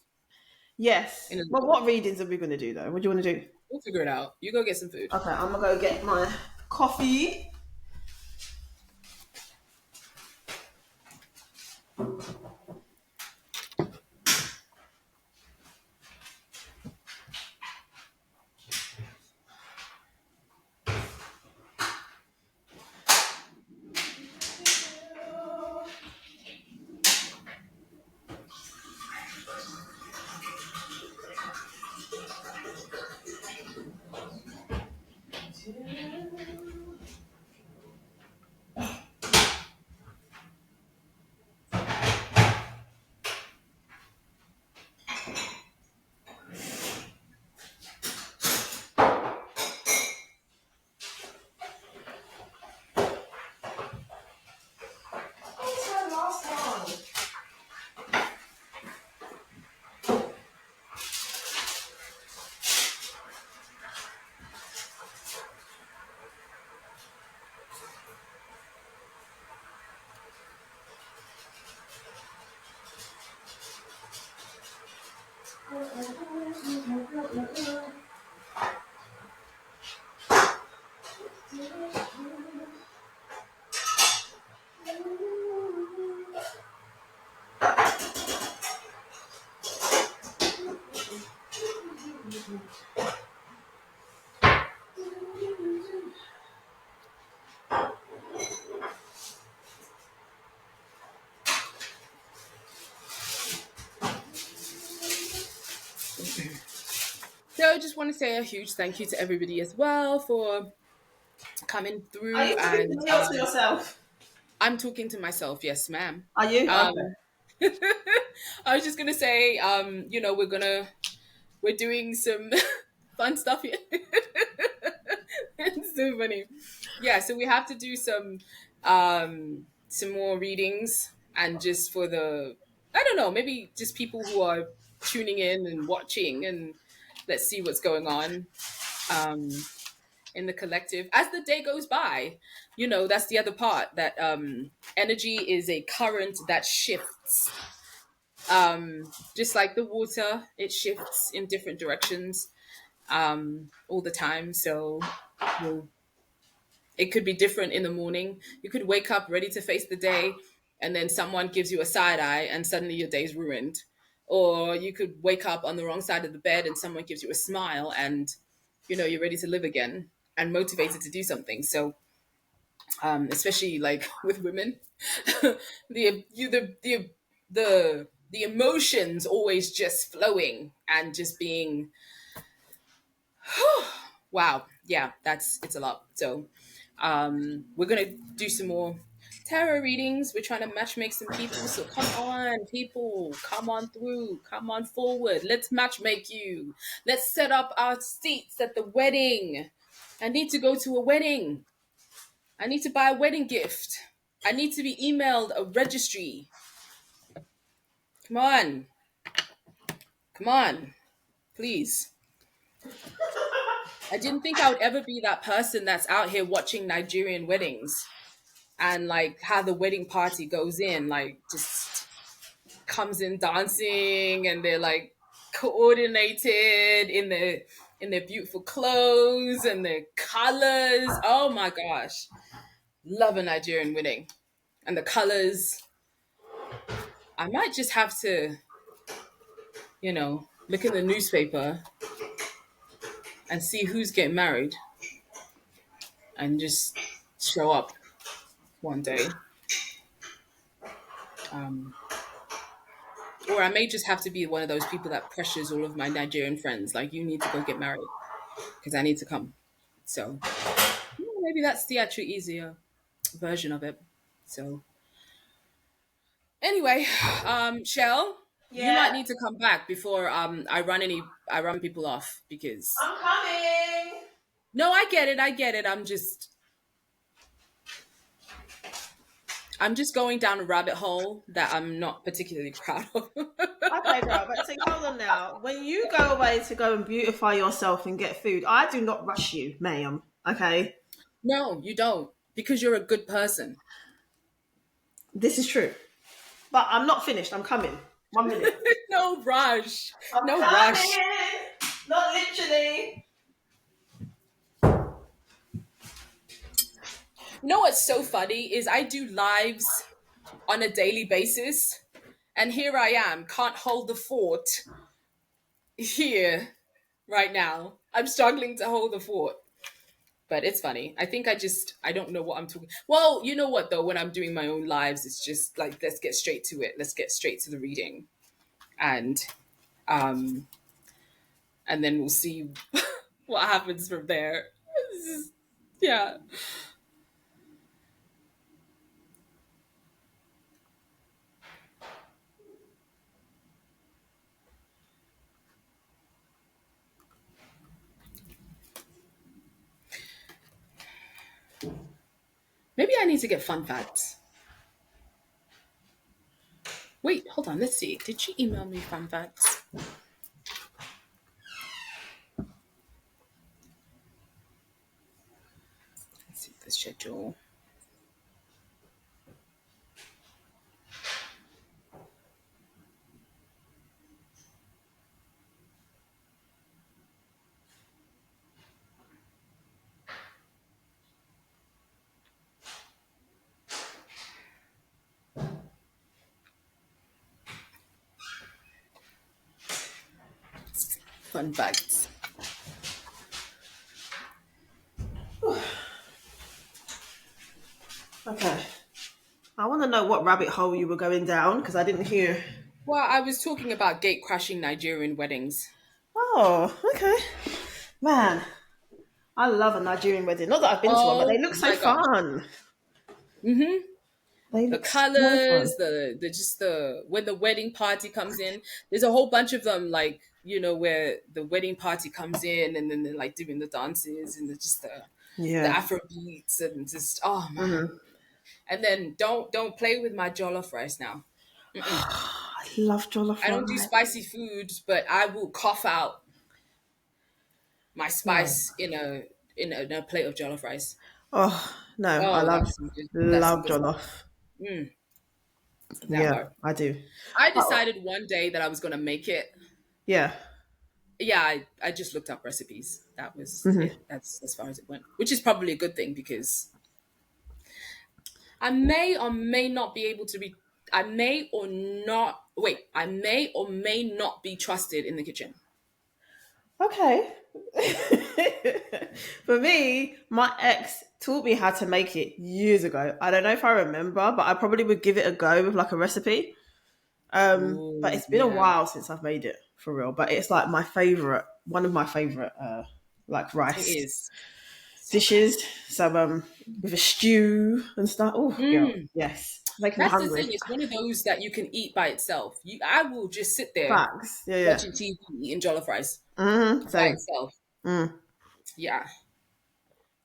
Yes. in a Well, little what bit. readings are we going to do though? What do you want to do? We'll figure it out. You go get some food. Okay, I'm gonna go get my coffee. What's my last one? So I just want to say a huge thank you to everybody as well for coming Are through. you talking to And me or to yourself? I'm talking to myself, yes, ma'am. Are you? Okay. Um, I was just gonna say, we're doing some fun stuff here. It's so funny. Yeah, so we have to do some more readings, and just for the, I don't know, maybe just people who are tuning in and watching, and let's see what's going on in the collective as the day goes by. That's the other part, that energy is a current that shifts, just like the water, it shifts in different directions all the time. So we'll, it could be different in the morning. You could wake up ready to face the day, and then someone gives you a side eye, and suddenly your day's ruined. Or you could wake up on the wrong side of the bed, and someone gives you a smile, and you're ready to live again and motivated to do something. So, especially like with women, the emotions always just flowing and just being, wow, yeah, it's a lot. So we're gonna do some more tarot readings. We're trying to match make some people. So come on, people, come on through, come on forward. Let's match make you. Let's set up our seats at the wedding. I need to go to a wedding. I need to buy a wedding gift. I need to be emailed a registry. Come on. Come on. Please. I didn't think I would ever be that person that's out here watching Nigerian weddings, and like how the wedding party goes in, like just comes in dancing, and they're like coordinated in their beautiful clothes and their colors. Oh my gosh. Love a Nigerian wedding. And the colors. I might just have to, look in the newspaper and see who's getting married, and just show up one day. Um, Or I may just have to be one of those people that pressures all of my Nigerian friends, like, you need to go get married because I need to come. So yeah, maybe that's the actually easier version of it. So anyway, Shell, you Yeah, might need to come back before I run people off because I'm coming. no, I get it, I get it. I'm just going down a rabbit hole that I'm not particularly proud of. Okay, girl, but see, hold on now. When you go away to go and beautify yourself and get food, I do not rush you, ma'am. Okay, No, you don't, because you're a good person. this is true. But I'm not finished. I'm coming. 1 minute. No rush. I'm No rush. coming. Not literally. You know what's so funny is I do lives on a daily basis, and here I am, can't hold the fort here right now. I'm struggling to hold the fort. But it's funny. I think I don't know what I'm talking. Well, you know what though, when I'm doing my own lives, it's just like, let's get straight to it. Let's get straight to the reading. And um and then we'll see what happens from there. This is- yeah. Maybe I need to get fun facts. Wait, hold on. Let's see. Did she email me fun facts? Let's see the schedule. Fun facts. Okay. I want to know what rabbit hole you were going down because I didn't hear. Well, I was talking about gate crashing Nigerian weddings. Oh, okay. Man, I love a Nigerian wedding. Not that I've been to one, but they Oh look so my gosh. fun. Mm-hmm. They The look so fun. colors, the just the when the wedding party comes in, there's a whole bunch of them, like, where the wedding party comes in and then they're like doing the dances and just the Yeah. Afro beats and just, oh man. Hmm. And then don't play with my jollof rice now. Mm-mm. I love jollof I don't do rice. spicy foods, but I will cough out my No. spice in a plate of jollof rice. Oh no, I Oh, that's some love good stuff. jollof. Mm, that Yeah, part. I do. I Oh, decided one day that I was gonna make it. yeah. Yeah, I just looked up recipes. That was Hmm. it. That's as far as it went, which is probably a good thing because I may or may not be able to be. I may or not. Wait, I may or may not be trusted in the kitchen. Okay. For me, my ex taught me how to make it years ago. I don't know if I remember, but I probably would give it a go with like a recipe. But Oh it's been a yeah, while since I've made it for real. But it's like my favorite, one of my favorite, like it rice is so good. dishes. So with a stew and stuff. Oh, girl, Mm. yes, making me That's the hungry. thing. It's one of those that you can eat by itself. I will just sit there Facts. Yeah, yeah. watching TV, eating jollof rice by Same. itself. Mm. Yeah,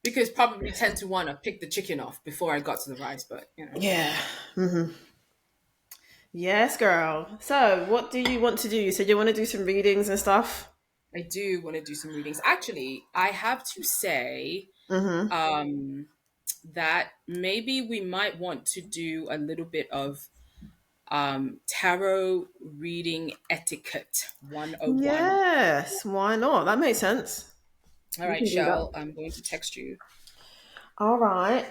because probably 10 to 1, I picked the chicken off before I got to the rice. But Yeah. Hmm. Yes, girl. So, what do you want to do? You said you want to do some readings and stuff. I do want to do some readings. Actually, I have to say Mm-hmm. um, that maybe we might want to do a little bit of tarot reading etiquette 101. Yes. Why not? That makes sense. All We right, can do Shell, that. I'm going to text you. All right.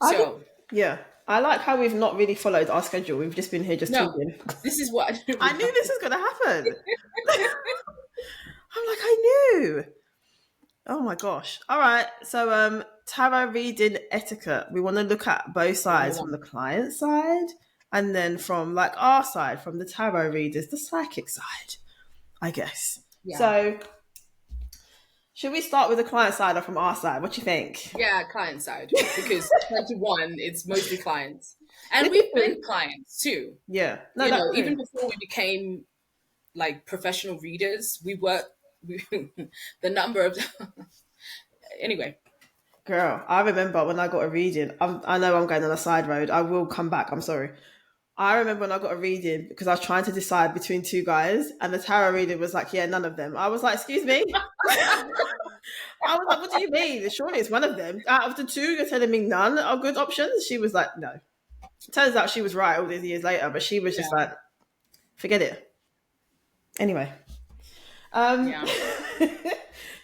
I think. So, Yeah. I like how we've not really followed our schedule. We've just been here just no, talking. this is what I would knew happen. this was going to happen. I'm like, I knew. Oh my gosh. All right. So, tarot reading etiquette. We want to look at both Number sides, from one. the client side and then from like our side, from the tarot readers, the psychic side, I guess. Yeah. So should we start with the client side or from our side? What do you think? Yeah, client side. Because 21, it's mostly clients. And we've been clients too. Yeah. No, You that's know, true. even before we became like professional readers, we, the number of, anyway. Girl, I remember when I got a reading. I know I'm going on a side road. I will come back. I'm sorry. I remember when I got a reading because I was trying to decide between two guys, and the tarot reader was like, "Yeah, none of them." I was like, "Excuse me." I was like, "What do you mean? Surely it's one of them. Out of the two, you're telling me none are good options?" She was like, "No." Turns out she was right all these years later, but she was just Yeah. like, "Forget it." Anyway, um, Yeah.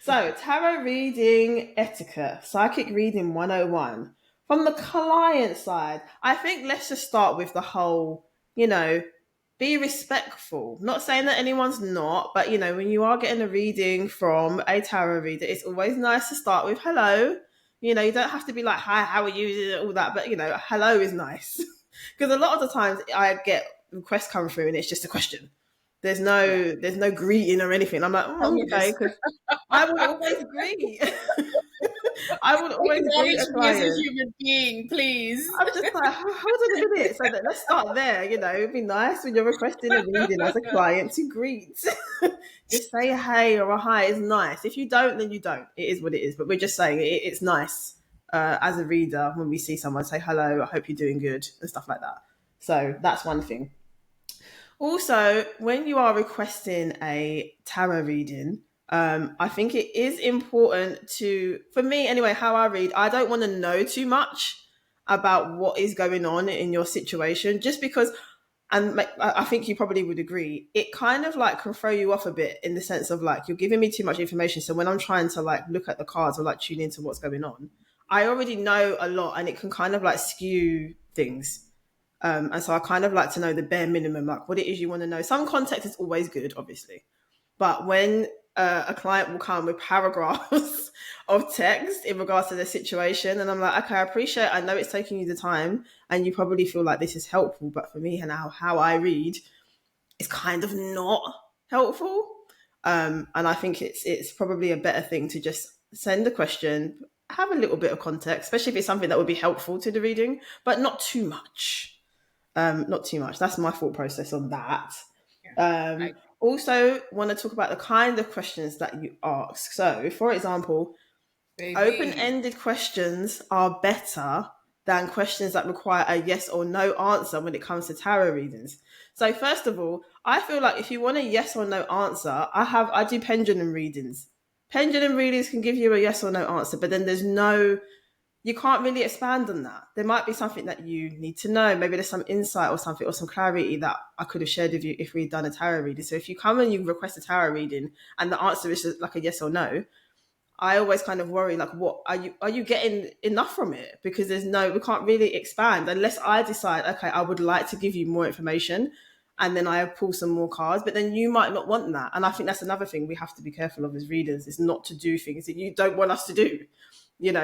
so tarot reading etiquette, psychic reading 101. From the client side, I think let's just start with the whole, be respectful. Not saying that anyone's not, but when you are getting a reading from a tarot reader, it's always nice to start with hello. You don't have to be like, hi, how are you, all that, but hello is nice. Because a lot of the times I get requests come through and it's just a question. There's Yeah. no there's no greeting or anything. I'm like, Tell me okay, this. because I would always greet. I would always greet Acknowledge a me as a client. human being, please. I'm just like, hold on a minute. So let's start there. It'd be nice when you're requesting a reading as a client to greet. Just say a hey or a hi is nice. If you don't, then you don't. It is what it is. But we're just saying it's nice as a reader when we see someone say hello, I hope you're doing good and stuff like that. So that's one thing. Also, when you are requesting a tarot reading, I think it is important for me anyway, how I read, I don't want to know too much about what is going on in your situation, just because, and I think you probably would agree, it kind of like can throw you off a bit in the sense of like, you're giving me too much information. So when I'm trying to like look at the cards or like tune into what's going on, I already know a lot and it can kind of like skew things. And so I kind of like to know the bare minimum, like what it is you want to know. Some context is always good, obviously. But when a client will come with paragraphs of text in regards to their situation, and I'm like, okay, I appreciate, I know it's taking you the time and you probably feel like this is helpful, but for me and how I read, it's kind of not helpful. And I think it's probably a better thing to just send a question, have a little bit of context, especially if it's something that would be helpful to the reading, but not too much. Not too much. That's my thought process on that. Yeah. I, Also, want to talk about the kind of questions that you ask. So, for example, baby. open-ended questions are better than questions that require a yes or no answer when it comes to tarot readings. So, first of all, I feel like if you want a yes or no answer, I do pendulum readings. Pendulum readings can give you a yes or no answer, but then you can't really expand on that. There might be something that you need to know. Maybe there's some insight or something or some clarity that I could have shared with you if we'd done a tarot reading. So if you come and you request a tarot reading and the answer is just like a yes or no, I always kind of worry like, what are you getting enough from it? Because we can't really expand unless I decide, okay, I would like to give you more information and then I pull some more cards, but then you might not want that. And I think that's another thing we have to be careful of as readers, is not to do things that you don't want us to do.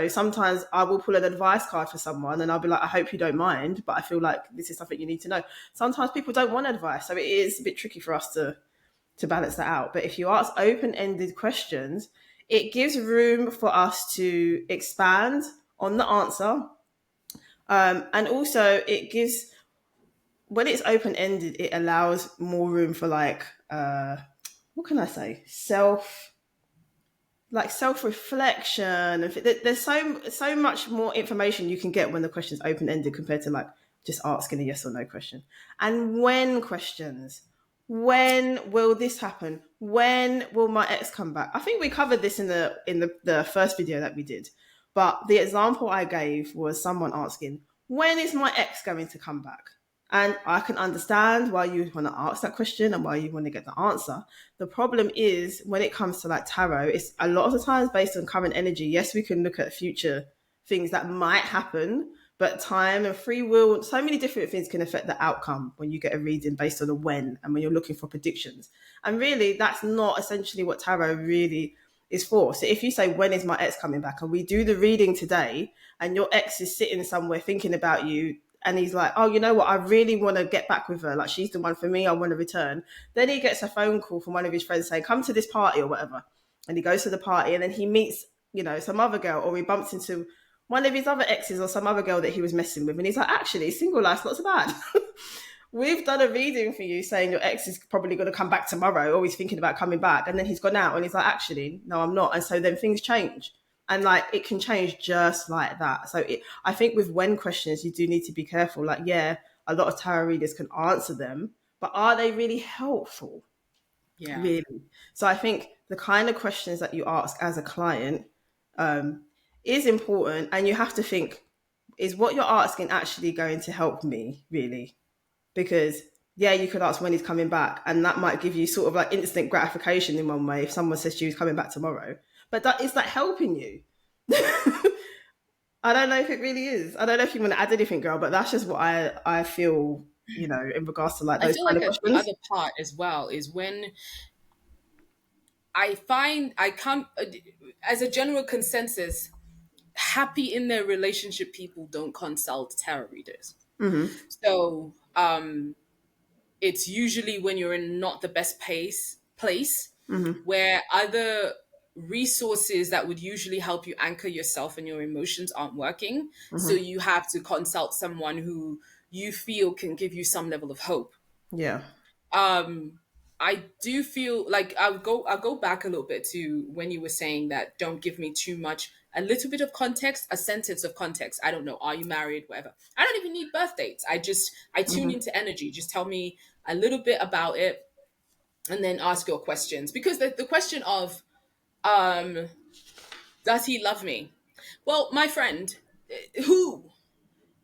Sometimes I will pull an advice card for someone and I'll be like, I hope you don't mind, but I feel like this is something you need to know. Sometimes people don't want advice, so it is a bit tricky for us to balance that out. But if you ask open-ended questions, it gives room for us to expand on the answer. And also when it's open-ended, it allows more room for like, what can I say? Self-reflection, and there's so much more information you can get when the question's open-ended compared to like just asking a yes or no question. And when questions, when will this happen, when will my ex come back? I think we covered this in the first video that we did, but the example I gave was someone asking, when is my ex going to come back? And I can understand why you want to ask that question and why you want to get the answer. The problem is when it comes to like tarot, it's a lot of the times based on current energy. Yes, we can look at future things that might happen, but time and free will, so many different things can affect the outcome when you get a reading based on a when and when you're looking for predictions. And really, that's not essentially what tarot really is for. So if you say, when is my ex coming back? And we do the reading today, and your ex is sitting somewhere thinking about you, and he's like, oh, you know what? I really want to get back with her. Like, she's the one for me. I want to return. Then he gets a phone call from one of his friends saying, come to this party or whatever. And he goes to the party, and then he meets, some other girl, or he bumps into one of his other exes or some other girl that he was messing with. And he's like, actually, single life's not so bad. We've done a reading for you saying your ex is probably going to come back tomorrow, or he's thinking about coming back. And then he's gone out and he's like, actually, no, I'm not. And so then things change. And like, it can change just like that. So I think with when questions, you do need to be careful. Like, yeah, a lot of tarot readers can answer them, but are they really helpful? Yeah. Really? So I think the kind of questions that you ask as a client is important. And you have to think, is what you're asking actually going to help me, really? Because yeah, you could ask when he's coming back, and that might give you sort of like instant gratification in one way if someone says to you he's coming back tomorrow. But that is that helping you? I don't know if it really is. I don't know if you want to add anything, girl, but that's just what I feel, in regards to like I those feel kind like of the questions. other part as well is when I find I come as a general consensus, happy in their relationship people don't consult tarot readers. Mm-hmm. So it's usually when you're in not the best place Mm-hmm. where other resources that would usually help you anchor yourself and your emotions aren't working. So Mm-hmm. you have to consult someone who you feel can give you some level of hope. Yeah. um I do feel like I'll go back a little bit to when you were saying that don't give me too much, a little bit of context, a sentence of context. I don't know, are you married, whatever. I don't even need birth dates. I tune Mm-hmm. into energy. Just tell me a little bit about it and then ask your questions, because the question of um does he love me? Well, my friend, who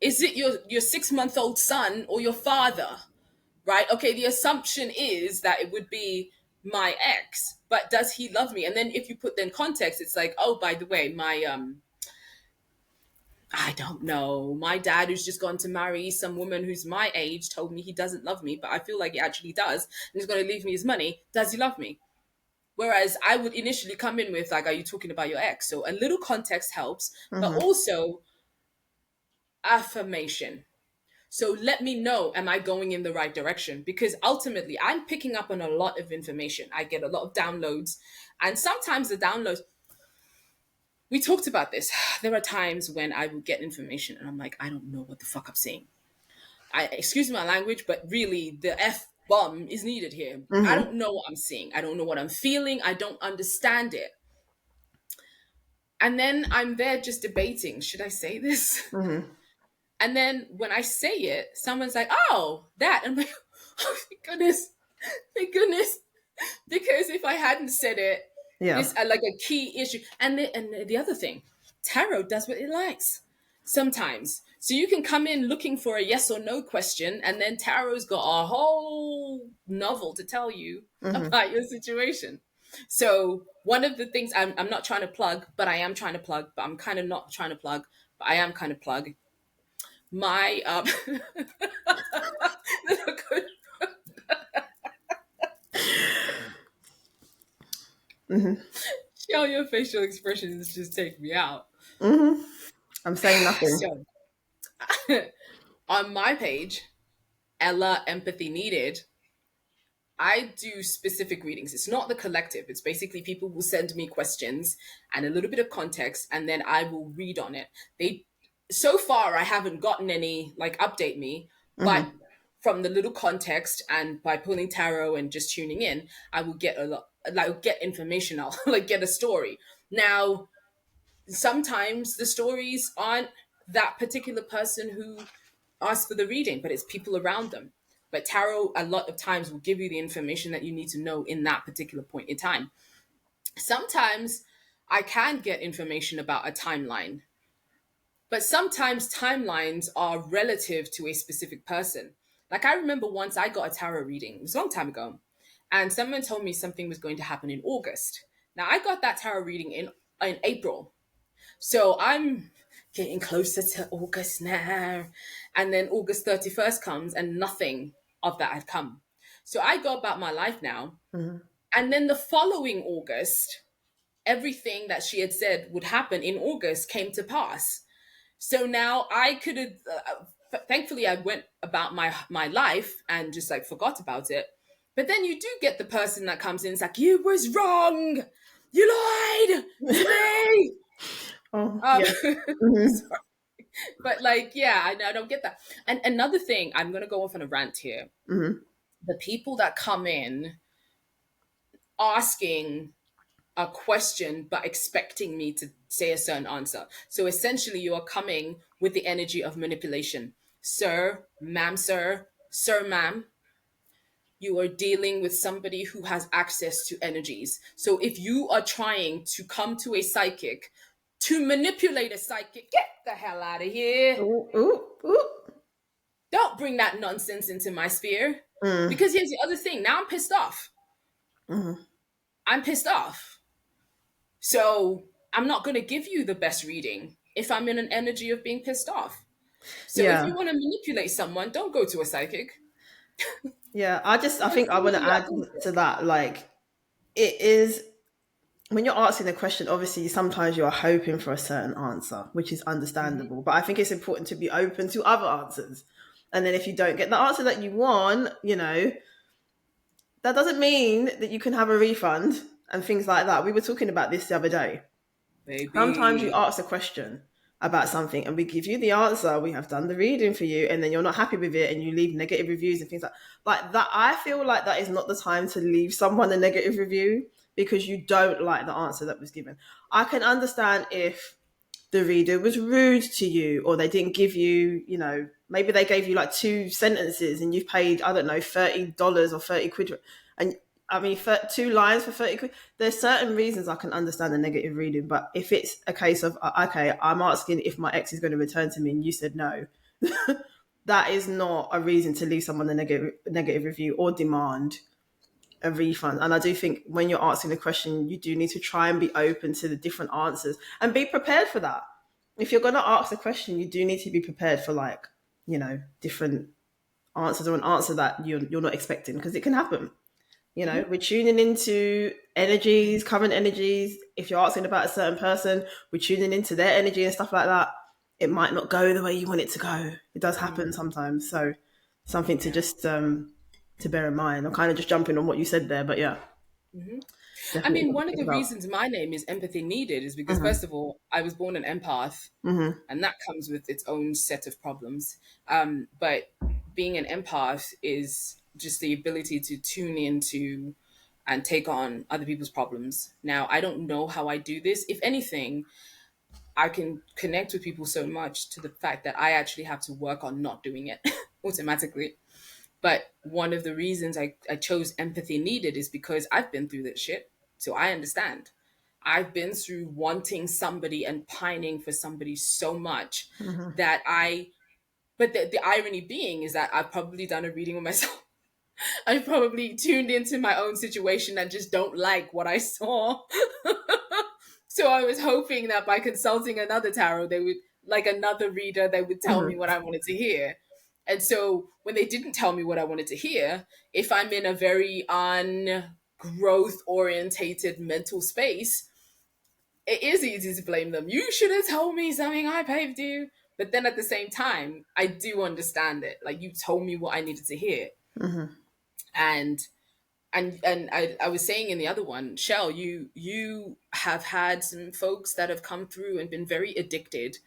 is it, your 6 month old son or your father? Right? Okay, the assumption is that it would be my ex, but does he love me? And then if you put then context, it's like, oh, by the way, my I don't know, my dad who's just gone to marry some woman who's my age told me he doesn't love me, but I feel like he actually does, and he's going to leave me his money. Does he love me? Whereas I would initially come in with like, are you talking about your ex? So a little context helps, but Mm-hmm. also affirmation. So let me know, am I going in the right direction? Because ultimately, I'm picking up on a lot of information. I get a lot of downloads. And sometimes the downloads, we talked about this. There are times when I will get information and I'm like, I don't know what the fuck I'm saying. Excuse my language, but really the F bomb is needed here. I Mm-hmm. don't know what I'm seeing. I don't know what I'm feeling. I don't understand it. And then I'm there just debating, should I say this? Mm-hmm. And then when I say it, someone's like, oh, that. And I'm like, oh, my goodness. Thank goodness. Because if I hadn't said it, Yeah. this like a key issue. And the other thing, tarot does what it likes sometimes. So you can come in looking for a yes or no question, and then tarot's got a whole novel to tell you Mm-hmm. about your situation. So one of the things I'm not trying to plug, but I am trying to plug, but I'm kind of not trying to plug, but I am kind of plug my Mm-hmm. show your facial expressions just take me out. Mm-hmm. I'm saying nothing. So on my page, Ella Empathy Needed, I do specific readings. It's not the collective. It's basically people will send me questions and a little bit of context, and then I will read on it. They so far I haven't gotten any like update me, but Mm-hmm. from the little context and by pulling tarot and just tuning in, I will get a lot, like get information. I'll like get a story. Now, sometimes the stories aren't that particular person who asked for the reading, but it's people around them. But tarot, a lot of times, will give you the information that you need to know in that particular point in time. Sometimes I can get information about a timeline, but sometimes timelines are relative to a specific person. Like I remember once I got a tarot reading, it was a long time ago, and someone told me something was going to happen in August. Now I got that tarot reading in April. So I'm getting closer to August now. And then August 31st comes and nothing of that had come. So I go about my life now. Mm-hmm. And then the following August, everything that she had said would happen in August came to pass. So now I could have, thankfully, I went about my life and just like forgot about it. But then you do get the person that comes in, it's like, you was wrong, you lied to me. Oh, Um, yeah. Mm-hmm. sorry. But like, yeah, I don't get that. And another thing, I'm gonna go off on a rant here. Mm-hmm. The people that come in asking a question but expecting me to say a certain answer. So essentially, you are coming with the energy of manipulation. Sir, ma'am, you are dealing with somebody who has access to energies. So if you are trying to come to a psychic to manipulate a psychic, get the hell out of here. Ooh, ooh, ooh. Don't bring that nonsense into my sphere. Mm, Because here's the other thing. Now I'm pissed off. mm. I'm pissed off. So I'm not going to give you the best reading if I'm in an energy of being pissed off. So if Yeah. you want to manipulate someone, don't go to a psychic. Yeah. I That's think I want to literally that add bullshit. to that. Like, it is when you're asking a question, obviously, sometimes you're hoping for a certain answer, which is Mm-hmm. understandable. But I think it's important to be open to other answers. And then if you don't get the answer that you want, that doesn't mean that you can have a refund and things like that. We were talking about this the other day. Sometimes you Baby. ask a question about something and we give you the answer. We have done the reading for you, and then you're not happy with it and you leave negative reviews and things like that. I feel like that is not the time to leave someone a negative review because you don't like the answer that was given. I can understand if the reader was rude to you or they didn't give you, maybe they gave you like two sentences and you've paid, I don't know, $30 or 30 quid. And I mean, for two lines for 30 quid, there's certain reasons I can understand the negative reading. But if it's a case of, okay, I'm asking if my ex is going to return to me and you said no, that is not a reason to leave someone a negative review or demand a refund. And I do think when you're asking a question, you do need to try and be open to the different answers and be prepared for that. If you're going to ask a question, you do need to be prepared for different answers or an answer that you're not expecting because it can happen. Mm-hmm. We're tuning into energies, current energies. If you're asking about a certain person, we're tuning into their energy and stuff like that. It might not go the way you want it to go. It does happen Mm-hmm. sometimes. So something to Yeah. just to bear in mind. I'm kind of just jumping on what you said there, but yeah, Mm-hmm. I definitely mean, something one to of think the about. reasons my name is Empathy Needed is because, Hmm. first of all, I was born an empath, Hmm. and that comes with its own set of problems. But being an empath is just the ability to tune into and take on other people's problems. Now, I don't know how I do this. If anything, I can connect with people so much to the fact that I actually have to work on not doing it automatically. But one of the reasons I chose Empathy Needed is because I've been through that shit. So I understand. I've been through wanting somebody and pining for somebody so much Hmm. that but the irony being is that I've probably done a reading with myself. I've probably tuned into my own situation and just don't like what I saw. So I was hoping that by consulting another tarot, they would, like another reader, they would tell me Hmm. what I wanted to hear. And so when they didn't tell me what I wanted to hear, if I'm in a very growth orientated mental space, it is easy to blame them. You should have told me something, I paved you. But then at the same time, I do understand it. Like, you told me what I needed to hear. Hmm. And I was saying in the other one, Shell, you have had some folks that have come through and been very addicted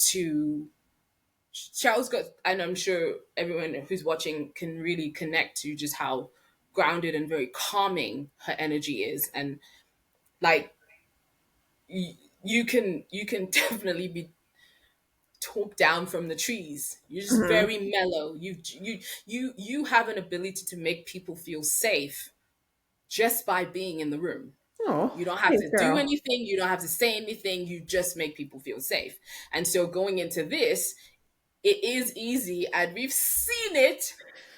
to. Shell's got, and I'm sure everyone who's watching can really connect to just how grounded and very calming her energy is, and like you can definitely be talked down from the trees. You're just Hmm. very mellow. You have an ability to make people feel safe just by being in the room. Oh, You don't have thanks, to do girl. anything. You don't have to say anything. You just make people feel safe. And so going into this, it is easy, and we've seen it,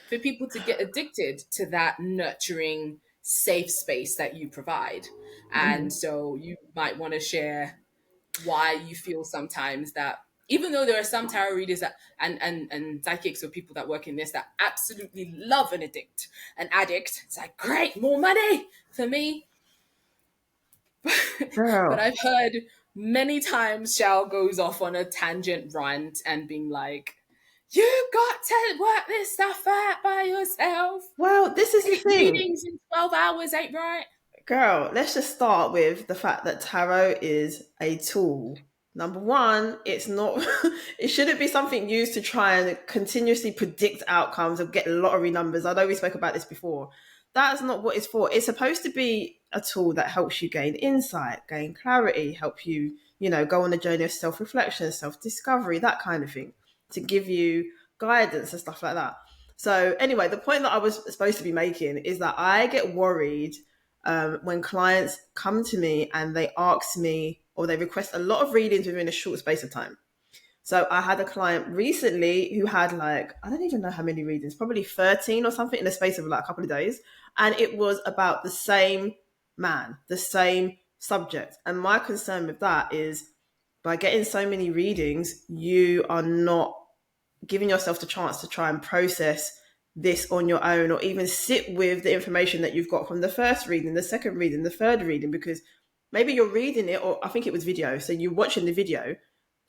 for people to get addicted to that nurturing, safe space that you provide. And Hmm. so you might want to share why you feel sometimes that, even though there are some tarot readers that and psychics or people that work in this that absolutely love an addict, it's like, great, more money for me. But Girl. I've heard many times Shao goes off on a tangent rant and being like, "You got to work this stuff out by yourself. Well, this is the 8 thing. readings in 12 hours ain't right." Girl, let's just start with the fact that tarot is a tool. Number one, it's not, it shouldn't be something used to try and continuously predict outcomes or get lottery numbers. I know we spoke about this before. That's not what it's for. It's supposed to be a tool that helps you gain insight, gain clarity, help you, go on a journey of self reflection, self discovery, that kind of thing, to give you guidance and stuff like that. So, anyway, the point that I was supposed to be making is that I get worried when clients come to me and they ask me or they request a lot of readings within a short space of time. So I had a client recently who had like, I don't even know how many readings, probably 13 or something in the space of like a couple of days. And it was about the same man, the same subject. And my concern with that is by getting so many readings, you are not giving yourself the chance to try and process this on your own or even sit with the information that you've got from the first reading, the second reading, the third reading, because maybe you're reading it, or I think it was video. So you're watching the video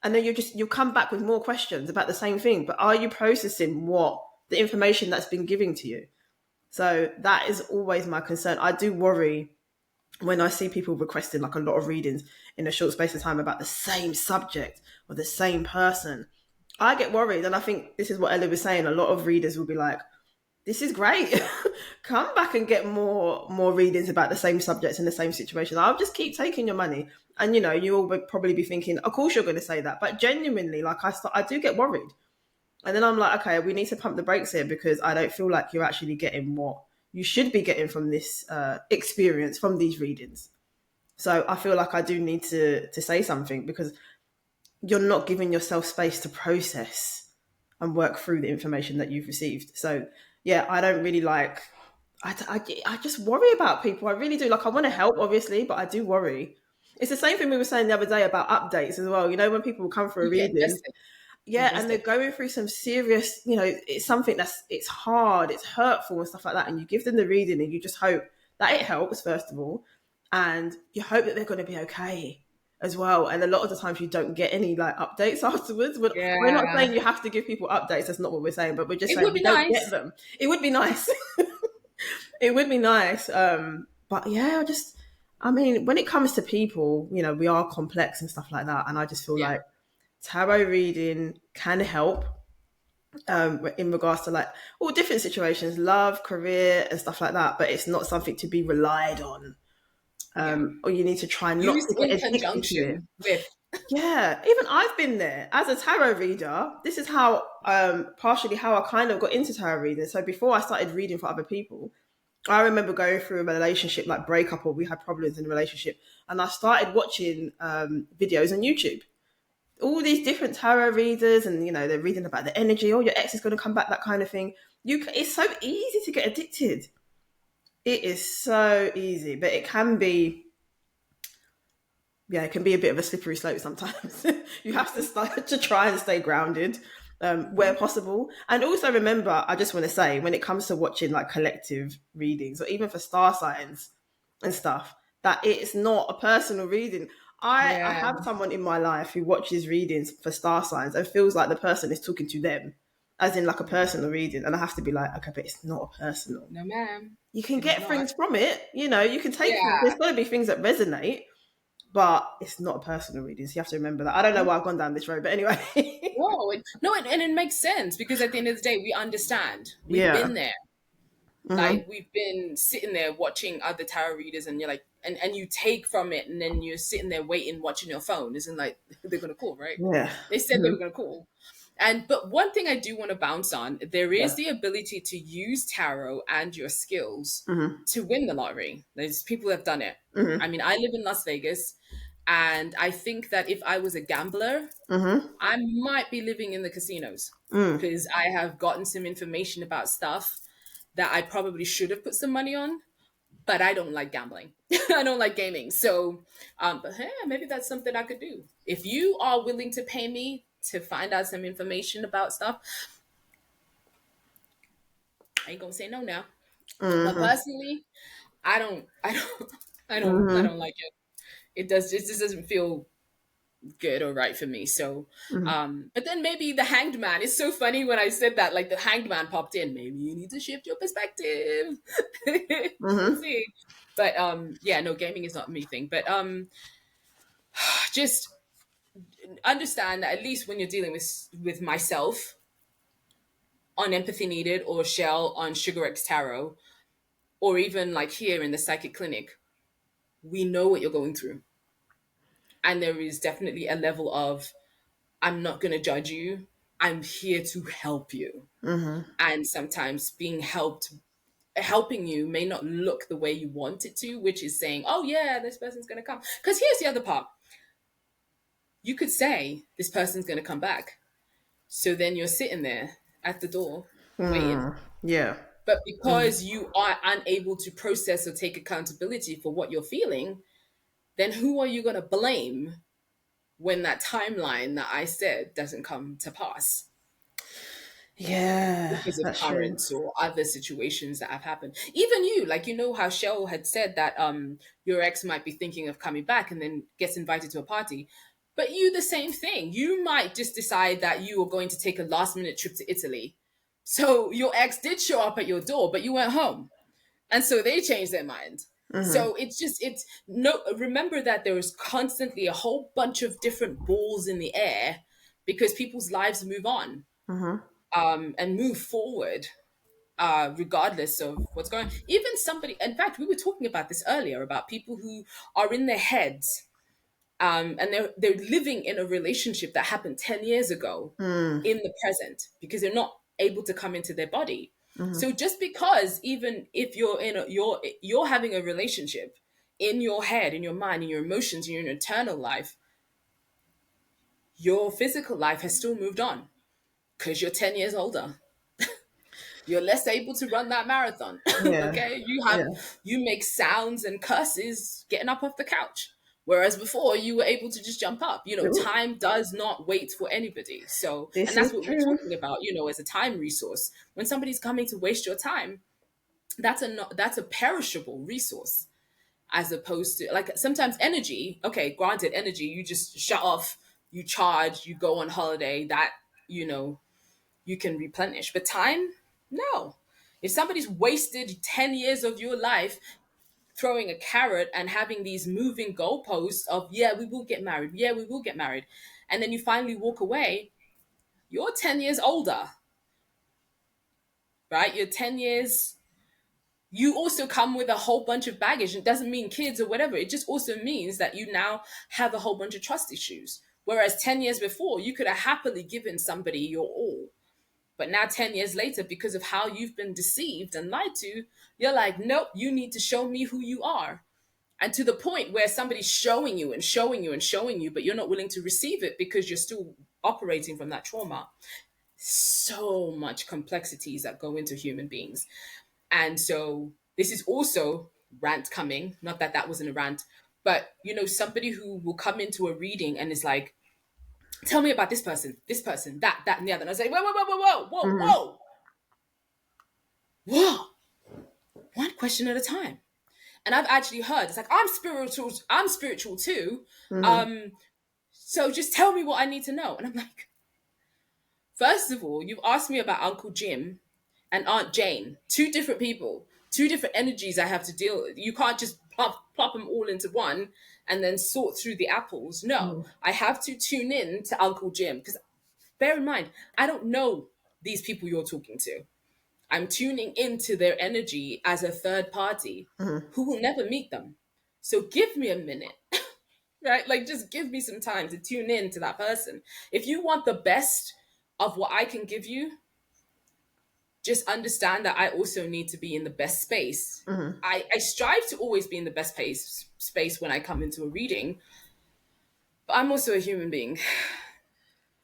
and then you'll come back with more questions about the same thing. But are you processing what the information that's been given to you? So that is always my concern. I do worry when I see people requesting like a lot of readings in a short space of time about the same subject or the same person. I get worried, and I think this is what Ella was saying. A lot of readers will be like, "This is great. Come back and get more readings about the same subjects in the same situation. I'll just keep taking your money." And you all would probably be thinking, "Of course you're going to say that," but genuinely, like I do get worried, and then I'm like, "Okay, we need to pump the brakes here because I don't feel like you're actually getting what you should be getting from this experience from these readings." So I feel like I do need to say something because you're not giving yourself space to process and work through the information that you've received. So yeah, I don't really like. I just worry about people. I really do. Like I want to help, obviously, but I do worry. It's the same thing we were saying the other day about updates as well. When people come for a You get reading, invested. yeah, and they're Invested. going through some serious, it's something it's hard, it's hurtful and stuff like that. And you give them the reading and you just hope that it helps, first of all. And you hope that they're going to be okay as well. And a lot of the times you don't get any like updates afterwards. We're not Yeah. saying you have to give people updates. That's not what we're saying, but we're just It saying would you be don't get nice. them. It would be nice. It would be nice. But yeah, I mean, when it comes to people, we are complex and stuff like that. And I just feel Yeah. like tarot reading can help in regards to like all different situations, love, career, and stuff like that. But it's not something to be relied on, Yeah. or you need to try not Used to get in addicted to it. conjunction with. Yeah, even I've been there as a tarot reader. This is how, partially how I kind of got into tarot reading. So before I started reading for other people, I remember going through a relationship like breakup or we had problems in the relationship, and I started watching videos on YouTube, all these different tarot readers, and they're reading about the energy. Oh, your ex is going to come back, that kind of thing. It's so easy to get addicted. It is so easy, but it can be, yeah, it can be a bit of a slippery slope sometimes. You have to start to try and stay grounded where Mhm. possible. And also remember, I just want to say, when it comes to watching like collective readings or even for star signs and stuff, that it's not a personal reading. I Yeah. have someone in my life who watches readings for star signs and feels like the person is talking to them, as in like a personal reading. And I have to be like, okay, but it's not a personal. No, ma'am. You can It is get not. things from it, you can take things. There's Yeah. got to be things that resonate, but it's not a personal reading. So you have to remember that. I don't know why I've gone down this road, but anyway. No, and it makes sense because at the end of the day, we understand. We've Yeah. been there. Hmm. Like we've been sitting there watching other tarot readers, and you're like, and you take from it, and then you're sitting there waiting, watching your phone. Isn't like they're gonna call, right? Yeah. They said they were gonna call. And but one thing I do want to bounce on, there Yeah. is the ability to use tarot and your skills Hmm. to win the lottery. There's people that have done it. I Hmm. mean, I live in Las Vegas, and I think that if I was a gambler, Hmm. I might be living in the casinos Mm. because I have gotten some information about stuff that I probably should have put some money on, but I don't like gambling. I don't like gaming. So, but hey, maybe that's something I could do. If you are willing to pay me to find out some information about stuff, I ain't gonna say no now. But Hmm. personally, I don't, I don't, I don't Hmm. like it. It just doesn't feel good or right for me. So, but then maybe the hanged man. It's so funny when I said that, like the hanged man popped in. Maybe you need to shift your perspective. We'll Mm-hmm. see. But yeah, no, gaming is not me thing. But just understand that at least when you're dealing with myself on empathy needed or Shell on Sugar X Tarot, or even like here in the psychic clinic, we know what you're going through, and there is definitely a level of I'm not going to judge you. I'm here to help you. And sometimes being helping you may not look the way you want it to, which is saying, oh, yeah, this person's going to come. Because here's the other part, you could say, this person's going to come back. So then you're sitting there at the door waiting. Yeah. But because you are unable to process or take accountability for what you're feeling, then who are you going to blame when that timeline that I said doesn't come to pass? Yeah, Because of that's true. currents or other situations that have happened. Even you, like how Shell had said that your ex might be thinking of coming back and then gets invited to a party. But you the same thing. You might just decide that you are going to take a last minute trip to Italy. So your ex did show up at your door, but you went home. And so they changed their mind. So it's no remember that there is constantly a whole bunch of different balls in the air because people's lives move on and move forward regardless of what's going on. Even somebody, in fact, we were talking about this earlier about people who are in their heads and they're living in a relationship that happened 10 years ago in the present because they're not able to come into their body. So just because even if you're having a relationship in your head, in your mind, in your emotions, in your internal life, your physical life has still moved on because you're 10 years older. You're less able to run that marathon. Yeah. Okay, Yeah. you make sounds and curses getting up off the couch, whereas before you were able to just jump up. Time does not wait for anybody. So, and This that's is what we're true. talking about, as a time resource. When somebody's coming to waste your time, that's a perishable resource, as opposed to, like, sometimes energy. Okay, granted, energy you just shut off, you charge, you go on holiday, that you know you can replenish. But time, no. If somebody's wasted 10 years of your life throwing a carrot and having these moving goalposts of, yeah, we will get married, yeah, we will get married, and then you finally walk away, you're 10 years older, right? You're 10 years. You also come with a whole bunch of baggage. It doesn't mean kids or whatever. It just also means that you now have a whole bunch of trust issues. Whereas 10 years before, you could have happily given somebody your all. But now, 10 years later, because of how you've been deceived and lied to, you're like, nope, you need to show me who you are. And to the point where somebody's showing you and showing you and showing you, but you're not willing to receive it because you're still operating from that trauma. So much complexities that go into human beings. And so this is also rant coming, not that that wasn't a rant, but somebody who will come into a reading and is like, tell me about this person, that, and the other. And I say, whoa, whoa, whoa, whoa, whoa, whoa, whoa, one question at a time. And I've actually heard it's like, I'm spiritual too. So just tell me what I need to know. And I'm like, first of all, you've asked me about Uncle Jim and Aunt Jane, two different people, two different energies I have to deal with. You can't just plop them all into one and then sort through the apples. No, I have to tune in to Uncle Jim because bear in mind, I don't know these people you're talking to. I'm tuning into their energy as a third party who will never meet them. So give me a minute, right? Like, just give me some time to tune in to that person. If you want the best of what I can give you, just understand that I also need to be in the best space. I strive to always be in the best space when I come into a reading, but I'm also a human being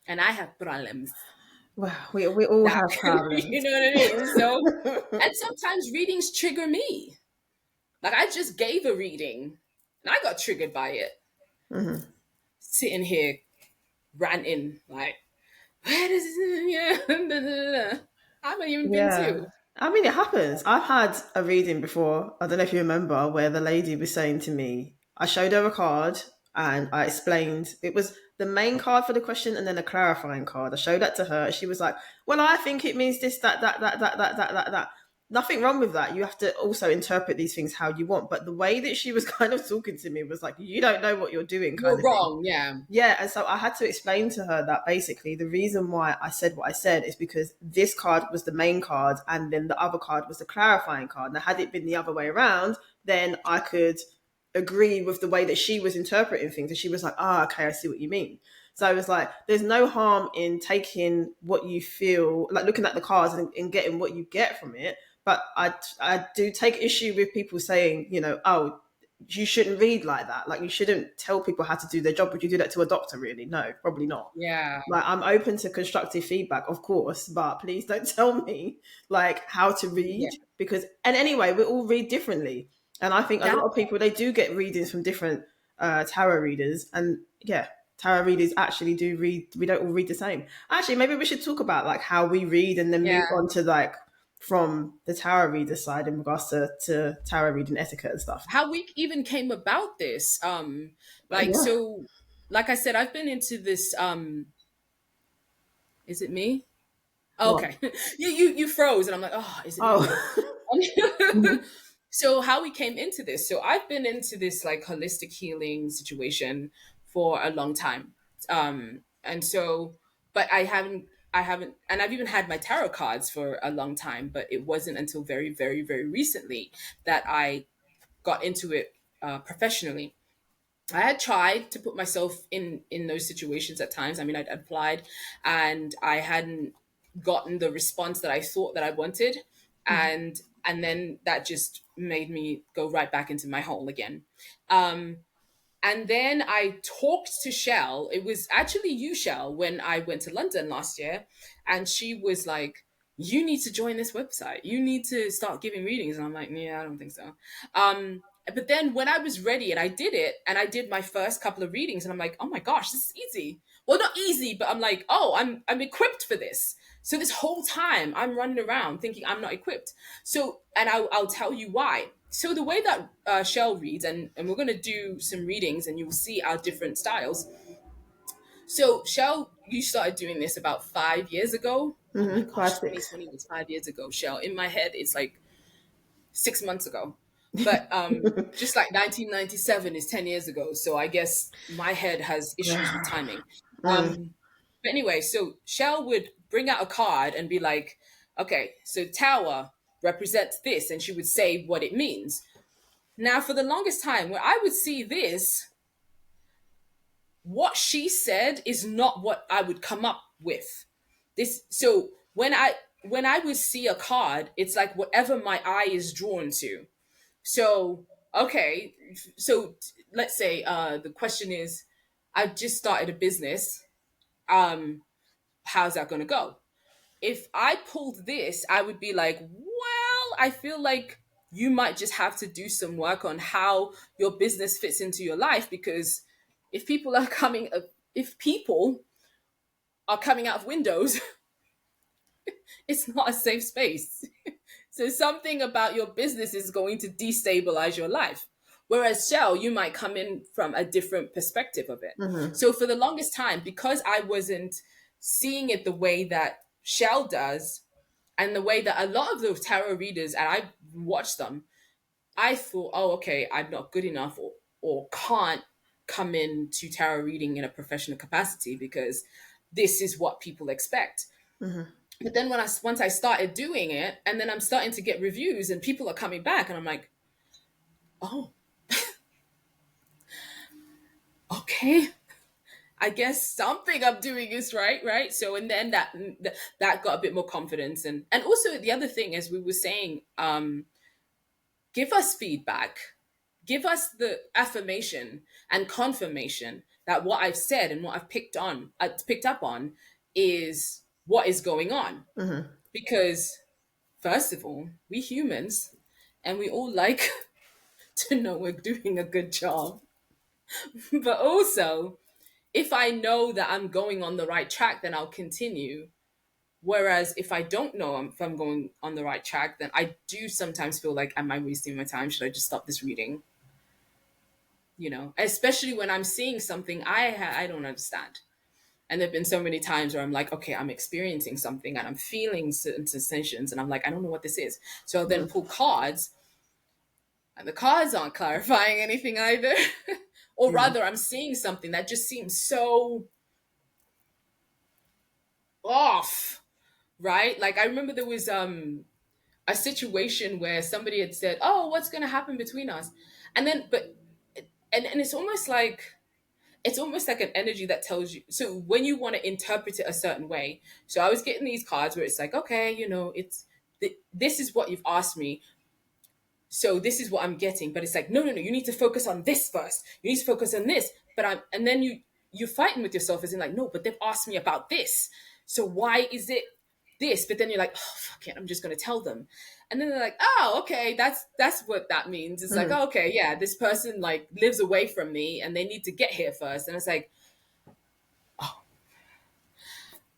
and I have problems. Wow, we all That have you problems. know what I mean? So, and sometimes readings trigger me. Like, I just gave a reading and I got triggered by it. Sitting here ranting, like, where does this, yeah, I'm a human being Yeah. too. I mean, it happens. I've had a reading before. I don't know if you remember where the lady was saying to me, I showed her a card and I explained it was the main card for the question and then a clarifying card. I showed that to her. She was like, "Well, I think it means this, that." Nothing wrong with that. You have to also interpret these things how you want. But the way that she was kind of talking to me was like, "You don't know what you're doing," kind You're of thing. wrong. Yeah. Yeah, and so I had to explain to her that basically the reason why I said what I said is because this card was the main card and then the other card was the clarifying card. Now, had it been the other way around, then I could agree with the way that she was interpreting things. And she was like, "Ah, okay, I see what you mean." So I was like, there's no harm in taking what you feel, like looking at the cards and getting what you get from it. But I do take issue with people saying, oh, you shouldn't read like that. Like you shouldn't tell people how to do their job. Would you do that to a doctor? Really? No, probably not. Yeah. Like I'm open to constructive feedback, of course, but please don't tell me like how to read Yeah. because and anyway, we all read differently. And I think a That lot of people they do get readings from different tarot readers and yeah, tarot readers actually do read we don't all read the same. Actually, maybe we should talk about like how we read and then yeah. move on to like from the tarot reader side in regards to tarot reading etiquette and stuff. How we even came about this. Like Yeah. so like I said, I've been into this is it me? Oh, What? okay. You froze and I'm like, oh, is it me? Okay. Oh. So how we came into this. So I've been into this like holistic healing situation for a long time. And so but I haven't and I've even had my tarot cards for a long time, but it wasn't until very, very, very recently that I got into it professionally. I had tried to put myself in those situations at times. I mean, I'd applied, and I hadn't gotten the response that I thought that I wanted, and then that just made me go right back into my hole again. Um, and then I talked to Shell. It was actually you, Shell, when I went to London last year. And she was like, "You need to join this website. You need to start giving readings." And I'm like, "Yeah, I don't think so." But then when I was ready and I did it and I did my first couple of readings and I'm like, "Oh my gosh, this is easy." Well, not easy, but I'm like, "Oh, I'm equipped for this." So this whole time I'm running around thinking I'm not equipped. So, and I'll tell you why. So the way that Shell reads, and we're going to do some readings and you will see our different styles. So Shell, you started doing this about 5 years ago. Oh my gosh, 5, 6. 2020 was 5 years ago, Shell. In my head, it's like 6 months ago. But just like 1997 is 10 years ago. So I guess my head has issues with timing. But anyway, so Shell would bring out a card and be like, okay, so tower represents this. And she would say what it means. Now, for the longest time, where I would see this, what she said is not what I would come up with. This so when I would see a card, it's like whatever my eye is drawn to. So okay, so let's say the question is, I've just started a business. How's that going to go? If I pulled this, I would be like, well, I feel like you might just have to do some work on how your business fits into your life because if people are coming, if people are coming out of windows, it's not a safe space. So something about your business is going to destabilize your life. Whereas Shell, you might come in from a different perspective of it. So for the longest time, because I wasn't seeing it the way that Shell does, and the way that a lot of the tarot readers, and I watched them, I thought, oh, okay, I'm not good enough or can't come into tarot reading in a professional capacity because this is what people expect. But then once I started doing it, and then I'm starting to get reviews, and people are coming back, and I'm like, oh, okay, I guess something I'm doing is right, right? So, and then that got a bit more confidence, and also the other thing, as we were saying, give us feedback, give us the affirmation and confirmation that what I've said and what I've picked up on is what is going on. Because first of all, we humans, and we all like to know we're doing a good job. But also, if I know that I'm going on the right track, then I'll continue. Whereas if I don't know if I'm going on the right track, then I do sometimes feel like, am I wasting my time? Should I just stop this reading? especially when I'm seeing something I don't understand. And there've been so many times where I'm like, okay, I'm experiencing something and I'm feeling certain sensations, and I'm like, I don't know what this is. So I'll then pull cards, and the cards aren't clarifying anything either. Or Yeah. rather, I'm seeing something that just seems so off, right? Like I remember there was a situation where somebody had said, "Oh, what's going to happen between us?" And then, but and it's almost like an energy that tells you. So when you want to interpret it a certain way, so I was getting these cards where it's like, okay, this is what you've asked me, so this is what I'm getting. But it's like, no, no, no, you need to focus on this first. You need to focus on this. And then you're fighting with yourself as in like, no, but they've asked me about this. So why is it this? But then you're like, oh fuck it, I'm just gonna tell them. And then they're like, oh, okay, that's what that means. It's like, Mm-hmm. oh, okay, yeah, this person like lives away from me and they need to get here first. And it's like,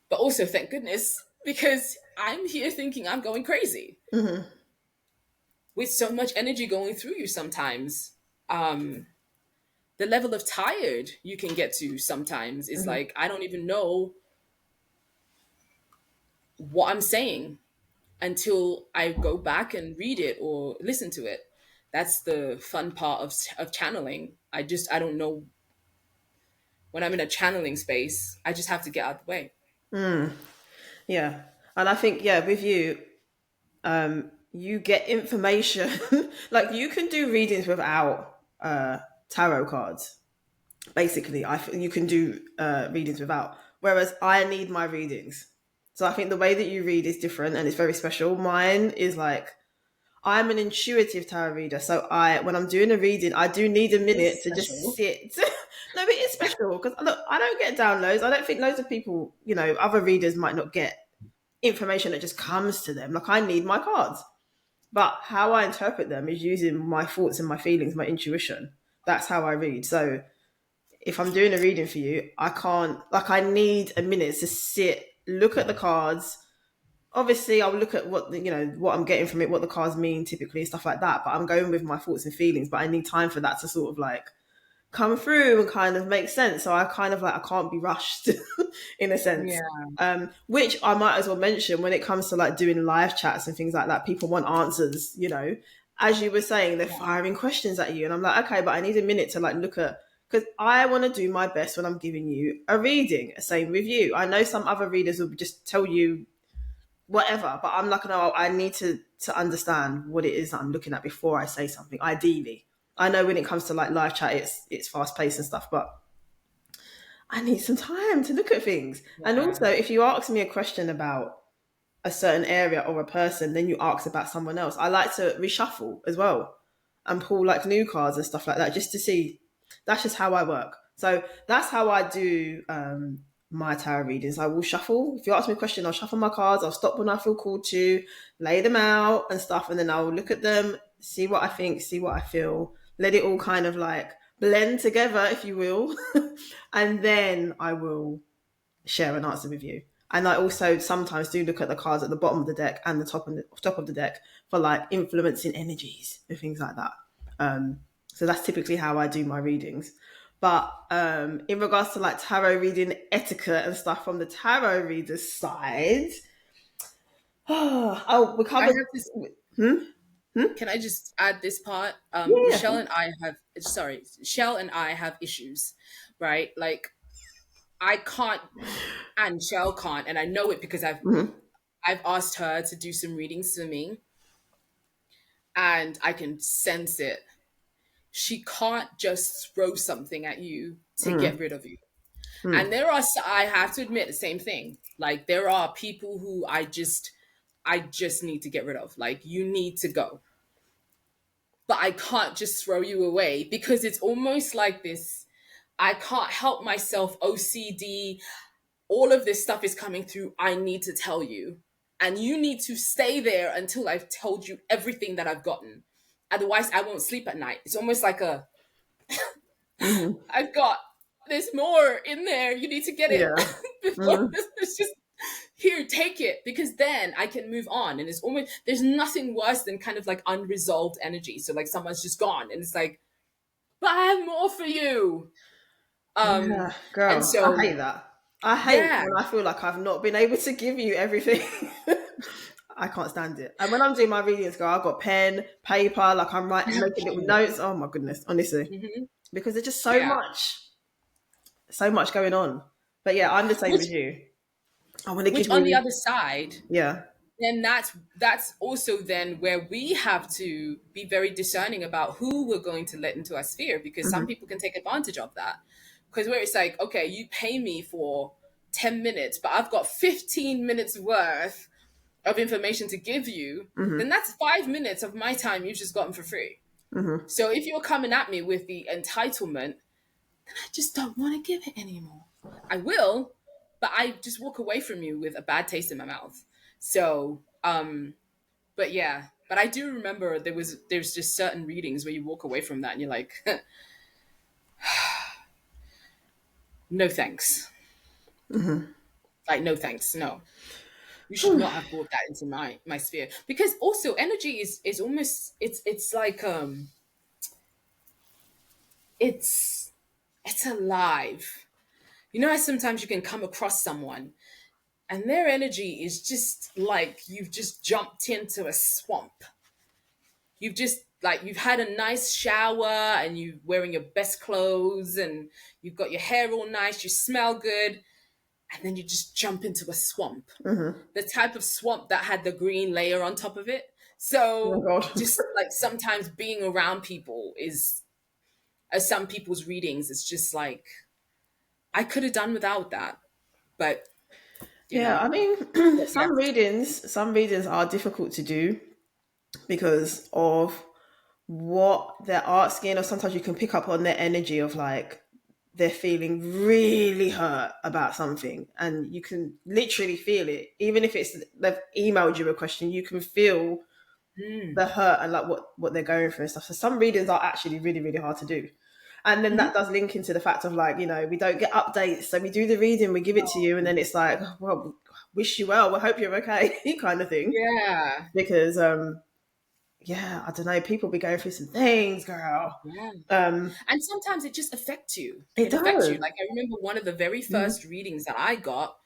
but also thank goodness, because I'm here thinking I'm going crazy Mm-hmm. with so much energy going through you sometimes. The level of tired you can get to sometimes is Mm-hmm. like, I don't even know what I'm saying until I go back and read it or listen to it. That's the fun part of channeling. I don't know, when I'm in a channeling space, I just have to get out of the way. Yeah. And I think, yeah, with you, you get information. Like you can do readings without tarot cards. Basically, you can do readings without. Whereas I need my readings. So I think the way that you read is different and it's very special. Mine is like I'm an intuitive tarot reader, so when I'm doing a reading, I do need a minute It's to just special. sit. No, but it's special because look, I don't get downloads. I don't think loads of people, other readers might not get information that just comes to them. Like I need my cards, but how I interpret them is using my thoughts and my feelings, my intuition. That's how I read. So if I'm doing a reading for you, I can't, like, I need a minute to sit, look at the cards. Obviously, I'll look at what I'm getting from it, what the cards mean typically, stuff like that. But I'm going with my thoughts and feelings. But I need time for that to sort of like come through and kind of make sense. So I kind of like, I can't be rushed in a sense. Yeah. Which I might as well mention when it comes to like doing live chats and things like that. People want answers, as you were saying, they're Yeah. firing questions at you. And I'm like, okay, but I need a minute to like look at, because I want to do my best when I'm giving you a reading. Same with you. I know some other readers will just tell you whatever, but I'm like, no, I need to understand what it is that I'm looking at before I say something. Ideally, I know when it comes to like live chat, it's fast paced and stuff, but I need some time to look at things. And Yeah. also, if you ask me a question about a certain area or a person, then you ask about someone else. I like to reshuffle as well and pull like new cards and stuff like that just to see. That's just how I work. So that's how I do my tarot readings. I will shuffle. If you ask me a question, I'll shuffle my cards. I'll stop when I feel called to, lay them out and stuff, and then I'll look at them, see what I think, see what I feel, let it all kind of like blend together, if you will, and then I will share an answer with you. And I also sometimes do look at the cards at the bottom of the deck and the top of the deck for like influencing energies and things like that. So that's typically how I do my readings. But in regards to like tarot reading etiquette and stuff from the tarot reader's side, oh, we I covered. have this. Hmm? Hmm? Can I just add this part? Yeah. Michelle and I have, sorry, Shell and I have issues, right? Like I can't, and Shell can't, and I know it because Mhm. I've asked her to do some readings for me, and I can sense it. She can't just throw something at you to get Mm. rid of you. And Mm. I have to admit the same thing. Like there are people who I just need to get rid of. Like you need to go. But I can't just throw you away because it's almost like this. I can't help myself, OCD, all of this stuff is coming through. I need to tell you. And you need to stay there until I've told you everything that I've gotten. Otherwise, I won't sleep at night. It's almost like Mhm. I've got, there's more in there. You need to get it Yeah. before Mm. it's just, here, take it, because then I can move on. And it's almost, there's nothing worse than kind of like unresolved energy. So like someone's just gone and it's like, but I have more for you. Yeah, And girl, I so hate that. I hate yeah. when I feel like I've not been able to give you everything. I can't stand it. And when I'm doing my readings, girl, I've got pen, paper, like I'm writing, making little notes. Oh my goodness, honestly, Mhm. because there's just Yeah. so much going on. But yeah, I'm the same Which as you. I want to give which on the you, other side, yeah, then that's also then where we have to be very discerning about who we're going to let into our sphere, because some hmm people can take advantage of that. Because where it's like, okay, you pay me for 10 minutes, but I've got 15 minutes worth of information to give you, then hmm that's 5 minutes of my time you've just gotten for free. hmm So if you're coming at me with the entitlement, I just don't want to give it anymore. I will, but I just walk away from you with a bad taste in my mouth. So, but yeah, but I do remember there's just certain readings where you walk away from that and you're like, no thanks, like no thanks, no. You should not have brought that into my sphere, because also energy is almost it's like it's it's alive. You know how sometimes you can come across someone and their energy is just like you've just jumped into a swamp. You've just like you've had a nice shower and you're wearing your best clothes and you've got your hair all nice, you smell good, and then you just jump into a swamp. hmm The type of swamp that had the green layer on top of it. Oh So God. just like sometimes being around people is, as some people's readings, it's just like I could have done without that. But you Yeah, know, I mean, but yeah. some readings are difficult to do because of what they're asking, or sometimes you can pick up on their energy of like they're feeling really hurt about something, and you can literally feel it. Even if it's they've emailed you a question, you can feel Mm. the hurt and like what they're going through and stuff. So some readings are actually really really hard to do. And then that Mhm. does link into the fact of like, we don't get updates. So we do the reading, we give it to you, and then it's like, well, wish you well, we hope you're okay, kind of thing. Yeah. Because yeah, I don't know, people be going through some things, girl. Yeah. Um, And sometimes it just affects you. it It affects you. does. Like I remember one of the very Mm-hmm. first readings that I got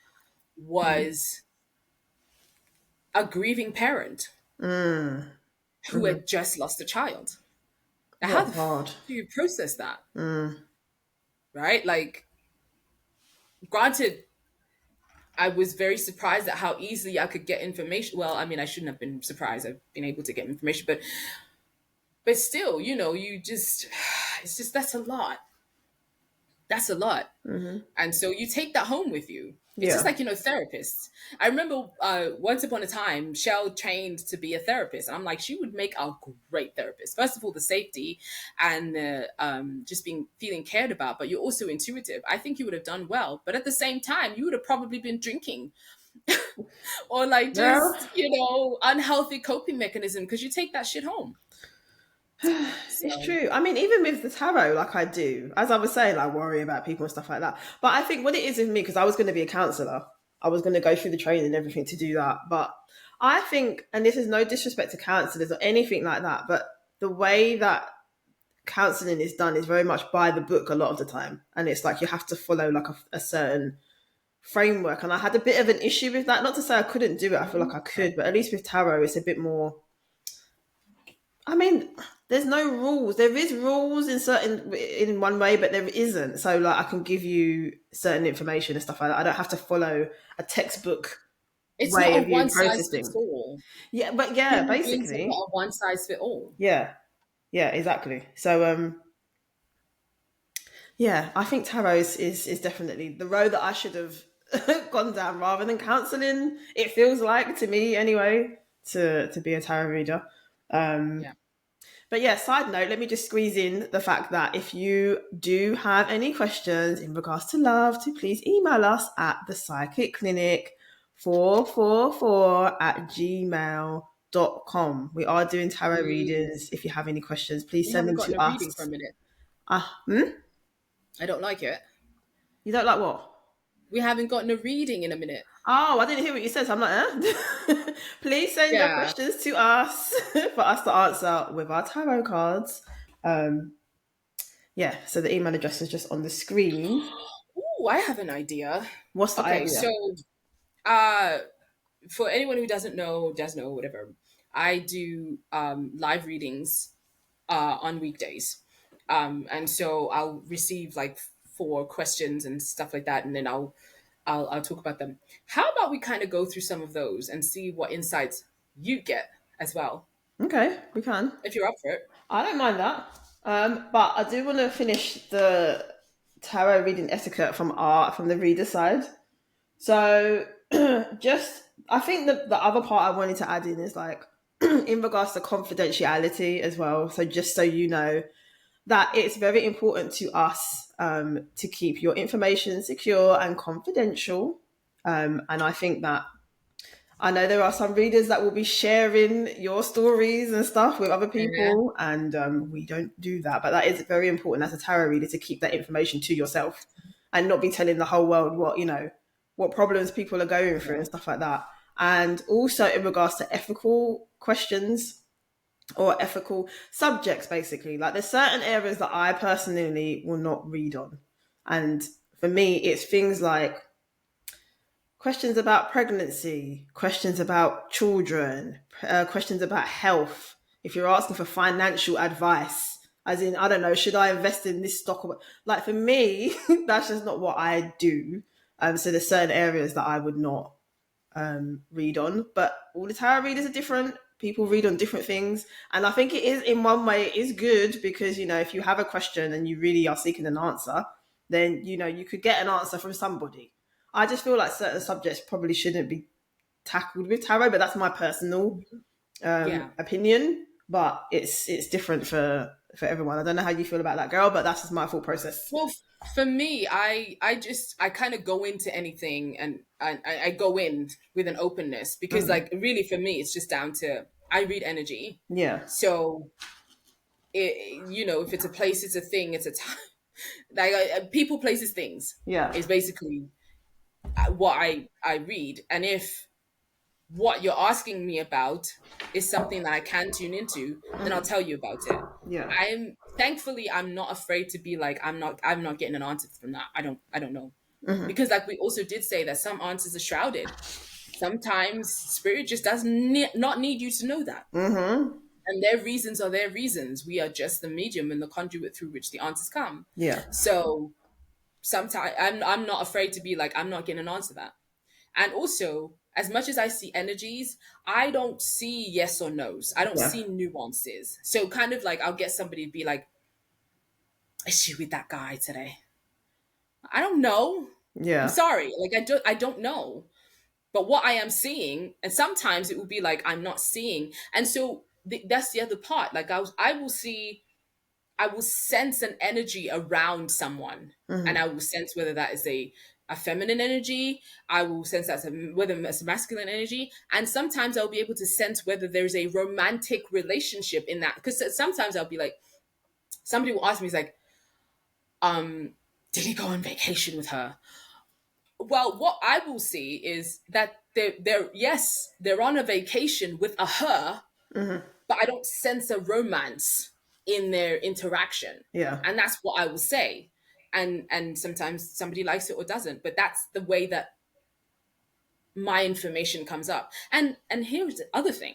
was a grieving parent Mm-hmm. who had just lost a child. Now, how What the hard? do you process that? Mm. Right? Like, granted, I was very surprised at how easily I could get information. Well, I mean, I shouldn't have been surprised. I've been able to get information, but still, you just it's just that's a lot. That's a lot. Mm-hmm. And so you take that home with you. It's just Yeah. like, therapists. I remember once upon a time, Shell trained to be a therapist. And I'm like, she would make a great therapist. First of all, the safety and just feeling cared about, but you're also intuitive. I think you would have done well. But at the same time, you would have probably been drinking or like Girl, just, unhealthy coping mechanism because you take that shit home. it's So, true. I mean, even with the tarot, like I do, as I was saying, I worry about people and stuff like that. But I think what it is with me, because I was going to be a counselor, I was going to go through the training and everything to do that. But I think, and this is no disrespect to counselors or anything like that, but the way that counseling is done is very much by the book a lot of the time. And it's like you have to follow like a certain framework. And I had a bit of an issue with that. Not to say I couldn't do it, I feel like mhm. I could, but at least with tarot, it's a bit more. I mean, there's no rules. There is rules in one way, but there isn't. So like, I can give you certain information and stuff like that. I don't have to follow a textbook It's not way a of you one size fits processing. all. Yeah, but yeah, Human beings are basically, not a one size fit all. yeah, yeah, exactly. So yeah, I think tarot is definitely the road that I should have gone down rather than counselling. It feels like to me anyway to be a tarot reader. Um, Yeah. But yeah, side note, let me just squeeze in the fact that if you do have any questions in regards to love, to please email us at the psychic clinic 444 at gmail.com. We are doing tarot readings. Please. If you have any questions, please We send haven't them gotten to a reading for a us. minute. Hmm? I don't like it. You don't like what? We haven't gotten a reading in a minute. Oh, I didn't hear what you said. So I'm like, please send your Yeah. questions to us for us to answer with our tarot cards. Um, Yeah, so the email address is just on the screen. Ooh, I have an idea. What's the Okay, idea? so uh for anyone who doesn't know, does know, whatever, I do live readings on weekdays. And so I'll receive like 4 questions and stuff like that, and then I'll talk about them. How about we kind of go through some of those and see what insights you get as well, Okay, we can. if you're up for it. I don't mind that. But I do want to finish the tarot reading etiquette from the reader side. So just I think the other part I wanted to add in is like in regards to confidentiality as well. So just so you know that it's very important to us to keep your information secure and confidential. And I think that I know there are some readers that will be sharing your stories and stuff with other Yeah, people, and we don't do that. But that is very important as a tarot reader to keep that information to yourself and not be telling the whole world what problems people are going through yeah, and stuff like that. And also in regards to ethical questions or ethical subjects, basically, like there's certain areas that I personally will not read on, and for me, it's things like questions about pregnancy, questions about children, questions about health. If you're asking for financial advice, as in, I don't know, should I invest in this stock? Or like for me, that's just not what I do. So there's certain areas that I would not read on, but all the tarot readers are different. People read on different things, and I think it is in one way it is good because if you have a question and you really are seeking an answer, then you could get an answer from somebody. I just feel like certain subjects probably shouldn't be tackled with tarot, but that's my personal yeah. opinion. But it's different for everyone. I don't know how you feel about that, girl, but that's just my thought process. Well, for me, I kind of go into anything, and I go in with an openness because, Mm. like, really for me, it's just down to I read energy. Yeah, So if it's a place, it's a thing, it's a time. Like people, places, things yeah, is basically what I read, and if what you're asking me about is something that I can tune into, then I'll tell you about it. yeah, I'm thankfully I'm not afraid to be like I'm not getting an answer from that. I don't know. Because like we also did say that some answers are shrouded. Sometimes spirit just does not need you to know that. And their reasons are their reasons. We are just the medium and the conduit through which the answers come. yeah, So sometimes I'm not afraid to be like I'm not getting an answer to that. And also, as much as I see energies, I don't see yes or no's. I don't yeah, see nuances. So kind of like I'll get somebody to be like, "Is she with that guy today?" I don't know. I'm yeah, sorry. Like I don't know. But what I am seeing, and sometimes it will be like I'm not seeing. And so that's the other part. Like I will sense an energy around someone, and I will sense whether that is a feminine energy. I will sense whether it's a masculine energy, and sometimes I'll be able to sense whether there's a romantic relationship in that. Because sometimes I'll be like, somebody will ask me, "He's like, did he go on vacation with her?" Well, what I will see is that they're yes, they're on a vacation with a her, but I don't sense a romance in their interaction. yeah, And that's what I will say. And sometimes somebody likes it or doesn't, but that's the way that my information comes up. And here's the other thing.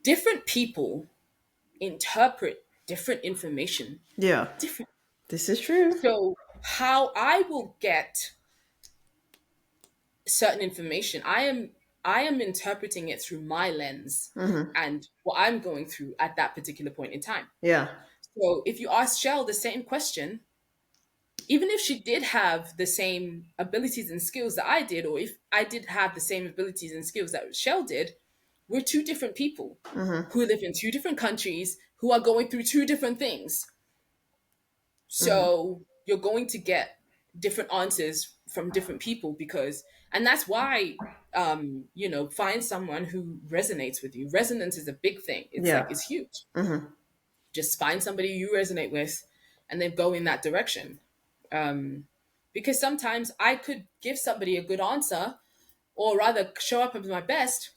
Different people interpret different information yeah. different. This is true. So how I will get certain information, I am interpreting it through my lens and what I'm going through at that particular point in time. Yeah. So if you ask Shell the same question, even if she did have the same abilities and skills that I did, or if I did have the same abilities and skills that Shell did, we're two different people who live in two different countries who are going through two different things. So you're going to get different answers from different people and that's why, find someone who resonates with you. Resonance is a big thing. It's like, Yeah. it's huge. Just find somebody you resonate with and then go in that direction. Because sometimes I could give somebody a good answer or rather show up as my best,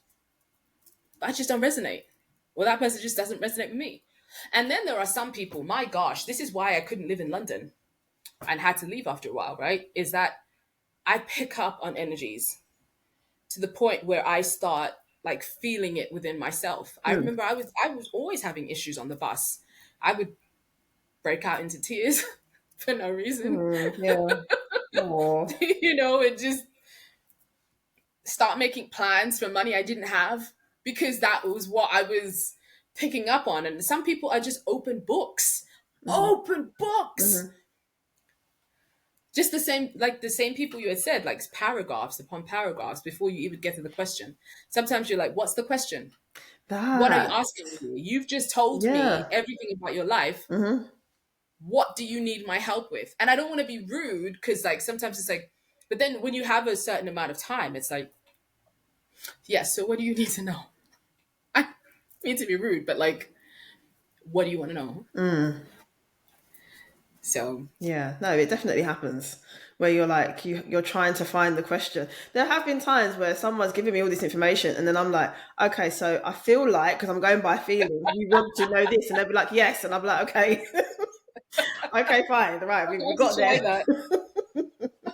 but I just don't resonate. Well, that person just doesn't resonate with me. And then there are some people, my gosh, this is why I couldn't live in London and had to leave after a while, right? Is that I pick up on energies to the point where I start like feeling it within myself. I Mm. remember I was always having issues on the bus. I would break out into tears for no reason. Mm, yeah. Oh. And just start making plans for money I didn't have because that was what I was picking up on. And some people are just open books. Mm-hmm. Open books. Mm-hmm. Just the same, like the same people you had said, like paragraphs upon paragraphs before you even get to the question. Sometimes you're like, what's the question? What are you That. asking me? You've just told me Yeah. everything about your life. Mm-hmm. What do you need my help with? And I don't want to be rude because, like, sometimes it's like, but then when you have a certain amount of time, it's like, yes, so what do you need to know? I mean to be rude, but like, what do you want to know? Mm. So, Yeah, no, it definitely happens where you're like you're trying to find the question. There have been times where someone's giving me all this information, and then I'm like, okay, so I feel like because I'm going by feeling, you want to know this, and they'll be like, yes, and I'm like, okay, okay, fine, right, I'm we going to got try there. that.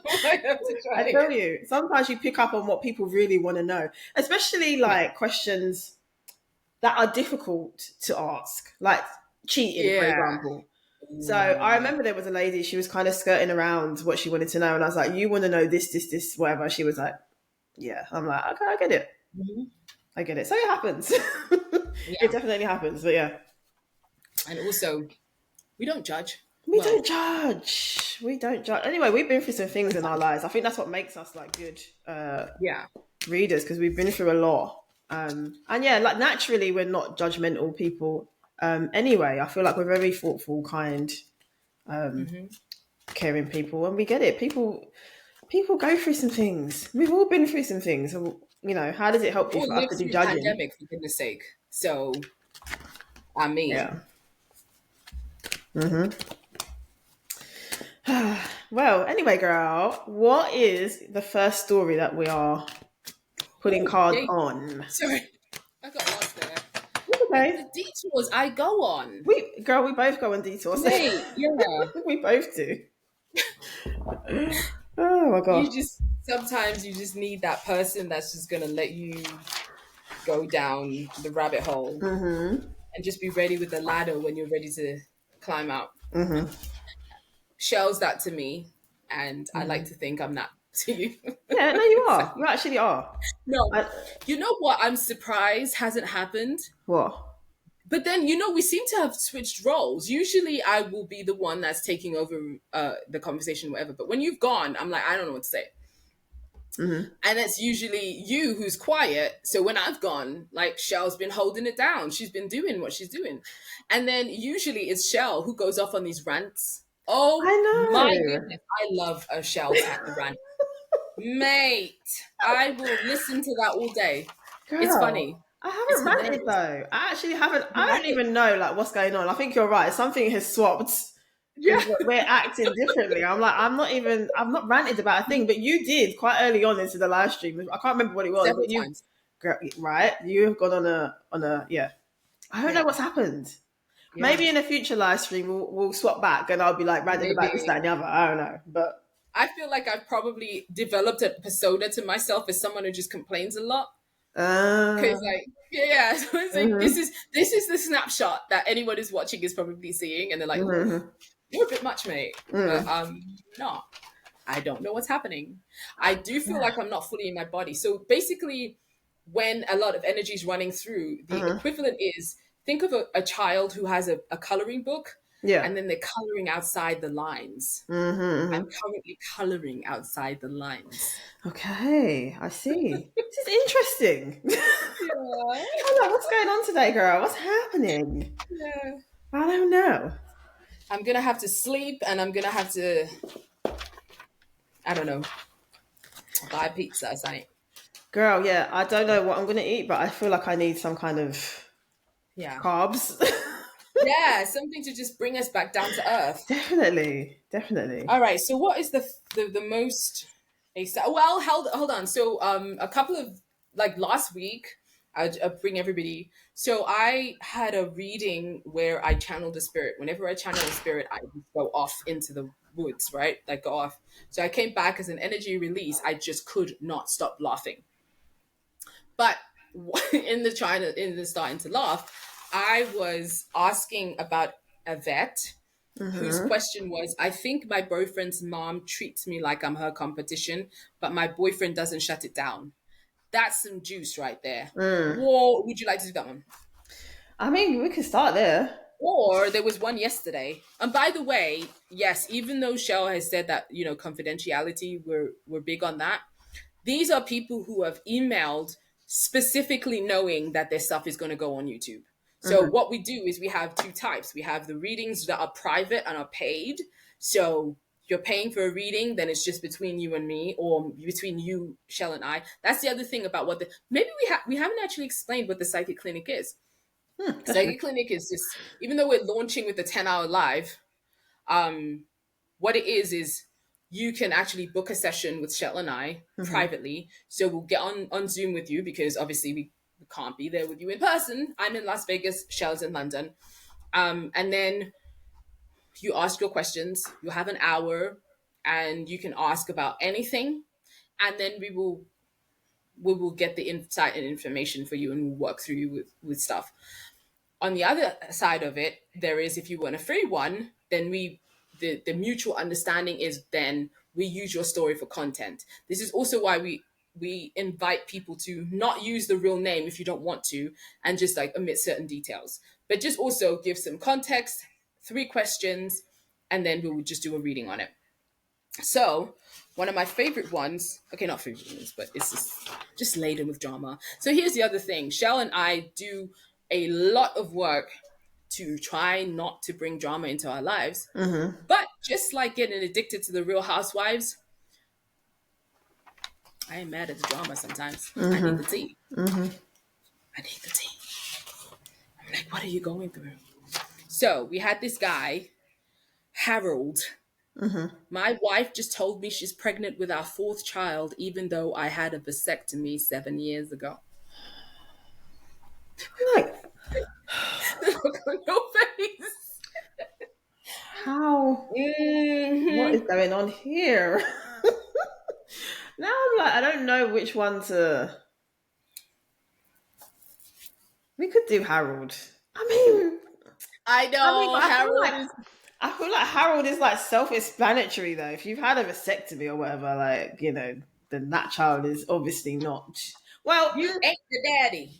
I might have to try I it. tell you, sometimes you pick up on what people really want to know, especially Yeah. like questions that are difficult to ask, like cheating, for Yeah. example. So I Ooh. remember there was a lady, she was kind of skirting around what she wanted to know. And I was like, you want to know this, whatever. She was like, yeah. I'm like, okay, I get it. Mhm. I get it. So it happens. It Yeah. definitely happens. But yeah, And also, we don't judge. we Well, don't judge. We don't judge. Anyway, we've been through some things in our lives. I think that's what makes us like good yeah. readers because we've been through a lot. And yeah, like naturally, we're not judgmental people. Anyway, I feel like we're very thoughtful, kind, Hmm. caring people, and we get it. People go through some things. We've all been through some things. So, how does it We've help you all for us lived to be through judging? pandemic, for goodness sake. So, I Yeah. mean, Well, anyway, girl, what is the first story that we are putting oh, cards yay. on? Sorry, I got lost there. It's The okay. detours I go on. We both go on detours. Mate, yeah. We both do. Oh my You gosh. just, sometimes you just need that person that's just going to let you go down the rabbit hole Mm-hmm. and just be ready with the ladder when you're ready to climb out. Mm-hmm. Shells that to me, and I like Mm-hmm. to think I'm that to you. Yeah, no, you So, are. You actually are. no, I, you know what? I'm surprised hasn't happened. what? But then, we seem to have switched roles. Usually, I will be the one that's taking over the conversation, whatever. But when you've gone, I'm like, I don't know what to say. Mm-hmm. And it's usually you who's quiet. So when I've gone, like Shell's been holding it down. She's been doing what she's doing. And then usually it's Shell who goes off on these rants. Oh I my know. goodness. I love a Shell rant. Mate, I will listen to that all day. It's Girl, funny. I It's haven't ranted hilarious. though. I actually haven't. You I don't haven't. even know like what's going on. I think you're right. Something has swapped Yeah. because we're acting differently. I'm like, I'm not even. I've not ranted about a thing, but you did quite early on into the live stream. I can't remember what it was, Several but you, times. right? You've gone on a yeah. I don't know Yeah. what's happened. Yeah. Maybe in a future live stream we'll swap back and I'll be like ranting about this, that, Maybe. and the other. I don't know, but I feel like I've probably developed a persona to myself as someone who just complains a lot. uh, Because like, yeah, so it's like this mhm, is this is the snapshot that anyone who's watching is probably seeing, and they're like, "Ooh, mhm, you're a bit much, mate." But mm, not. I don't know what's happening. I do feel yeah, like I'm not fully in my body. So basically, when a lot of energy is running through, the mhm, equivalent is think of a child who has a coloring book, yeah, and then they're coloring outside the lines. mhm, I'm mhm. currently coloring outside the lines. Okay, I see. This is interesting. Yeah, I'm like, what's going on today, girl? What's happening? yeah. I don't know. I'm gonna have to sleep, and I'm gonna have to, I don't know, buy pizza or something. Girl, yeah, I don't know what I'm going to eat, but I feel like I need some kind of Yeah, carbs. yeah, something to just bring us back down to earth. Definitely, definitely. All right. So, what is the most? Well, hold on. So, a couple of like last week, I'll bring everybody. So I had a reading where I channeled the spirit. Whenever I channel a spirit, I just go off into the woods, right? Like go off. So I came back as an energy release. I just could not stop laughing. But in the starting to laugh, I was asking about a vet whose Mm-hmm. question was, I think my boyfriend's mom treats me like I'm her competition, but my boyfriend doesn't shut it down. That's some juice right there. Mm. What would you like to do that one? I mean, we could start there. Or there was one yesterday. And by the way, yes, even though Shell has said that, confidentiality, we're big on that. These are people who have emailed specifically knowing that their stuff is going to go on YouTube. So Mm-hmm. what we do is we have two types. We have the readings that are private and are paid. So you're paying for a reading, then it's just between you and me, or between you, Shell, and I. That's the other thing about what the maybe we haven't actually explained what the psychic clinic is. That's Psychic clinic is just, even though we're launching with the 10-hour live, um, what it is you can actually book a session with Shell and I mm-hmm. privately. So we'll get on Zoom with you because obviously we can't be there with you in person. I'm in Las Vegas, Shell's in London. And then you ask your questions. You have an hour and you can ask about anything. And then we will get the insight and information for you and we'll work through you with stuff. On the other side of it, there is, if you want a free one, then the mutual understanding is then we use your story for content. This is also why we invite people to not use the real name if you don't want to, and just like omit certain details, but just also give some context, 3 questions, and then we will just do a reading on it. So one of my favorite ones, okay, not favorite ones, but it's just laden with drama. So here's the other thing. Shell and I do a lot of work to try not to bring drama into our lives. Mm-hmm. But just like getting addicted to the Real Housewives, I am mad at the drama sometimes. I need the Mm-hmm. tea. Mm-hmm. I need the tea. I'm like, what are you going through? So we had this guy, Harold. Mm-hmm. My wife just told me she's pregnant with our fourth child, even though I had a vasectomy 7 years ago. Like, No face. how? What is Mm-hmm. going on here? Now I'm like, I don't know which one to. We could do Harold. I mean, I know but I feel Harold like is. Harold is like self-explanatory though. If you've had a vasectomy or whatever, then that child is obviously not. Well, You ain't the daddy.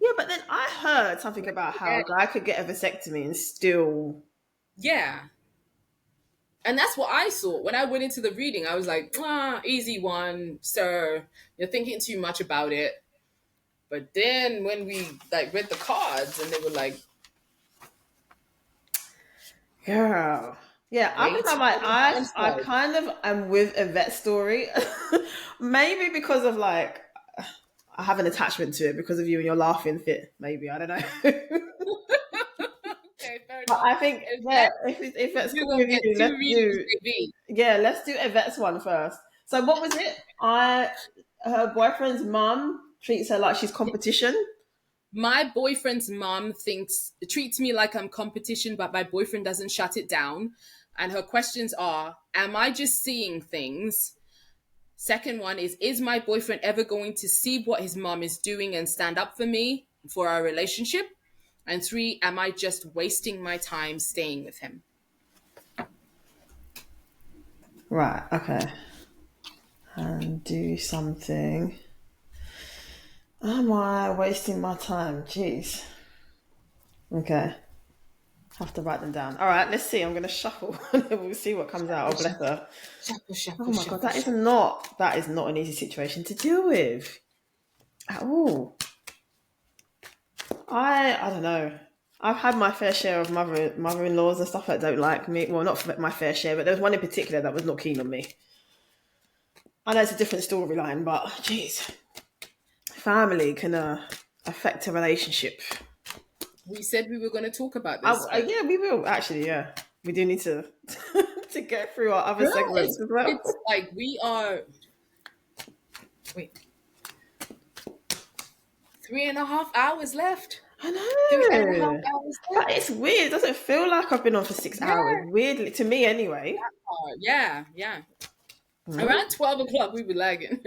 yeah, but then I heard something You ain't about the how a daddy. guy could get a vasectomy and still. Yeah, and that's what I saw when I went into the reading. I was like, easy one, sir. You're thinking too much about it. But then when we like read the cards and they were like, Girl. Yeah, I way think I'm too like on the I downside. kind of am with a vet story. Maybe because of like I have an attachment to it because of you and your laughing fit. Maybe I don't know. Okay, fair But enough. I think And yeah, that if that's you're cool gonna with get you, two readings, baby. let's do a vet's one first. So what was it? Her boyfriend's mum treats her like she's competition. My boyfriend's mom treats me like I'm competition, but my boyfriend doesn't shut it down. And her questions are, am I just seeing things? Second one is my boyfriend ever going to see what his mom is doing and stand up for me for our relationship? And 3, am I just wasting my time staying with him? Right. Okay. And do something. Am I wasting my time? Jeez. Okay. Have to write them down. All right. Let's see. I'm gonna shuffle. We'll see what comes out. Oh, bless her. Shuffle, Oh shuffle, my god, shuffle, shuffle. that is not an easy situation to deal with at all. I don't know. I've had my fair share of mother in laws and stuff that don't like me. Well, not my fair share, but there was one in particular that was not keen on me. I know it's a different storyline, but jeez, family can affect a relationship. We said we were going to talk about this, but Yeah, we will actually. Yeah, we do need to to get through our other girl, segments as well. it's like we are. Wait, 3.5 hours left. I 3.5 know. hours But left. it's weird. It doesn't feel like I've been on for 6 hours. Yeah. Weirdly, to me anyway. Yeah. Yeah. Mm-hmm. Around 12 o'clock, we were lagging.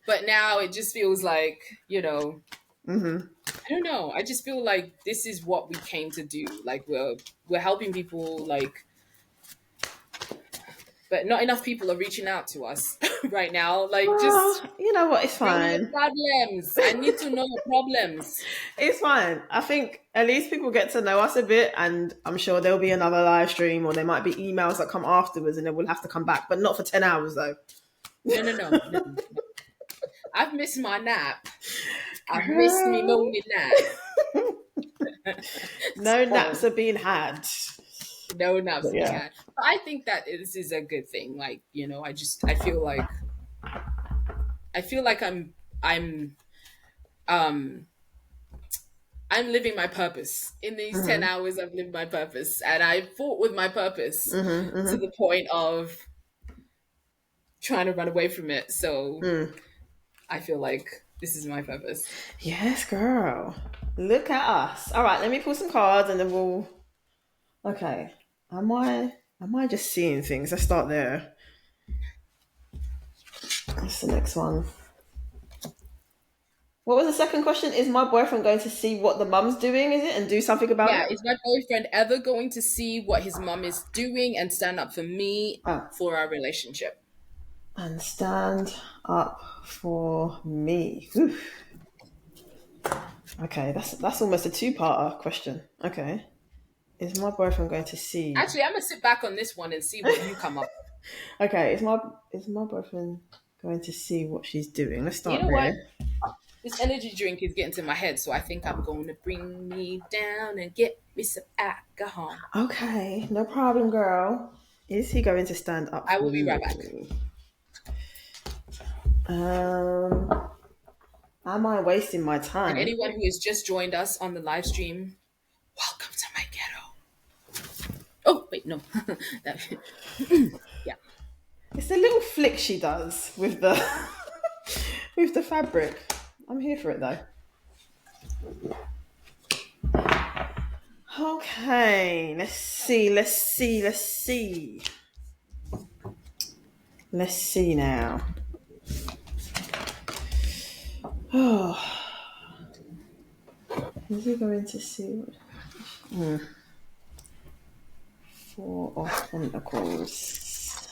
But now it just feels like, Mm-hmm. I don't know. I just feel like this is what we came to do. Like we're helping people, like, but not enough people are reaching out to us right now. Like, Well, just you know what? It's bring your fine. problems. I need to know your problems. It's fine. I think at least people get to know us a bit, and I'm sure there'll be another live stream, or there might be emails that come afterwards, and then we'll have to come back, but not for 10 hours though. No, no, no, no, no. I've missed my nap. I've missed me Girl, morning nap. no naps So are being had. no naps But being yeah. had. But I think that this is a good thing. Like, I feel like I'm um I'm living my purpose. In these 10 Mm-hmm. hours I've lived my purpose, and I fought with my purpose Mm-hmm. to Mm-hmm. the point of trying to run away from it. So Mm. I feel like this is my purpose. Yes, girl. Look at us. All right, let me pull some cards, and then we'll. Okay. Am I? Am I just seeing things? Let's start there. That's the next one. What was the second question? Is my boyfriend going to see what the mum's doing? Is it and do something about Yeah, it? is my boyfriend ever going to see what his mom is doing and stand up for me Oh, for our relationship? and stand up for me. Whew. Okay, that's almost a two-parter question. Okay, is my boyfriend going to see? Actually, I'm gonna sit back on this one and see what you come up with. Okay, is my boyfriend going to see what she's doing? Let's You start know what? there. This energy drink is getting to my head, so I think I'm going to bring me down and get me some alcohol. Okay, no problem, girl. Is he going to stand up I for will be right me? back. Um, am I wasting my And time? anyone who has just joined us on the live stream, welcome to my ghetto. Oh, wait, no. That- yeah. It's a little flick she does with the with the fabric. I'm here for it though. Okay, let's see, let's see, let's see. Let's see now. Oh, is he going to see? Four of Pentacles.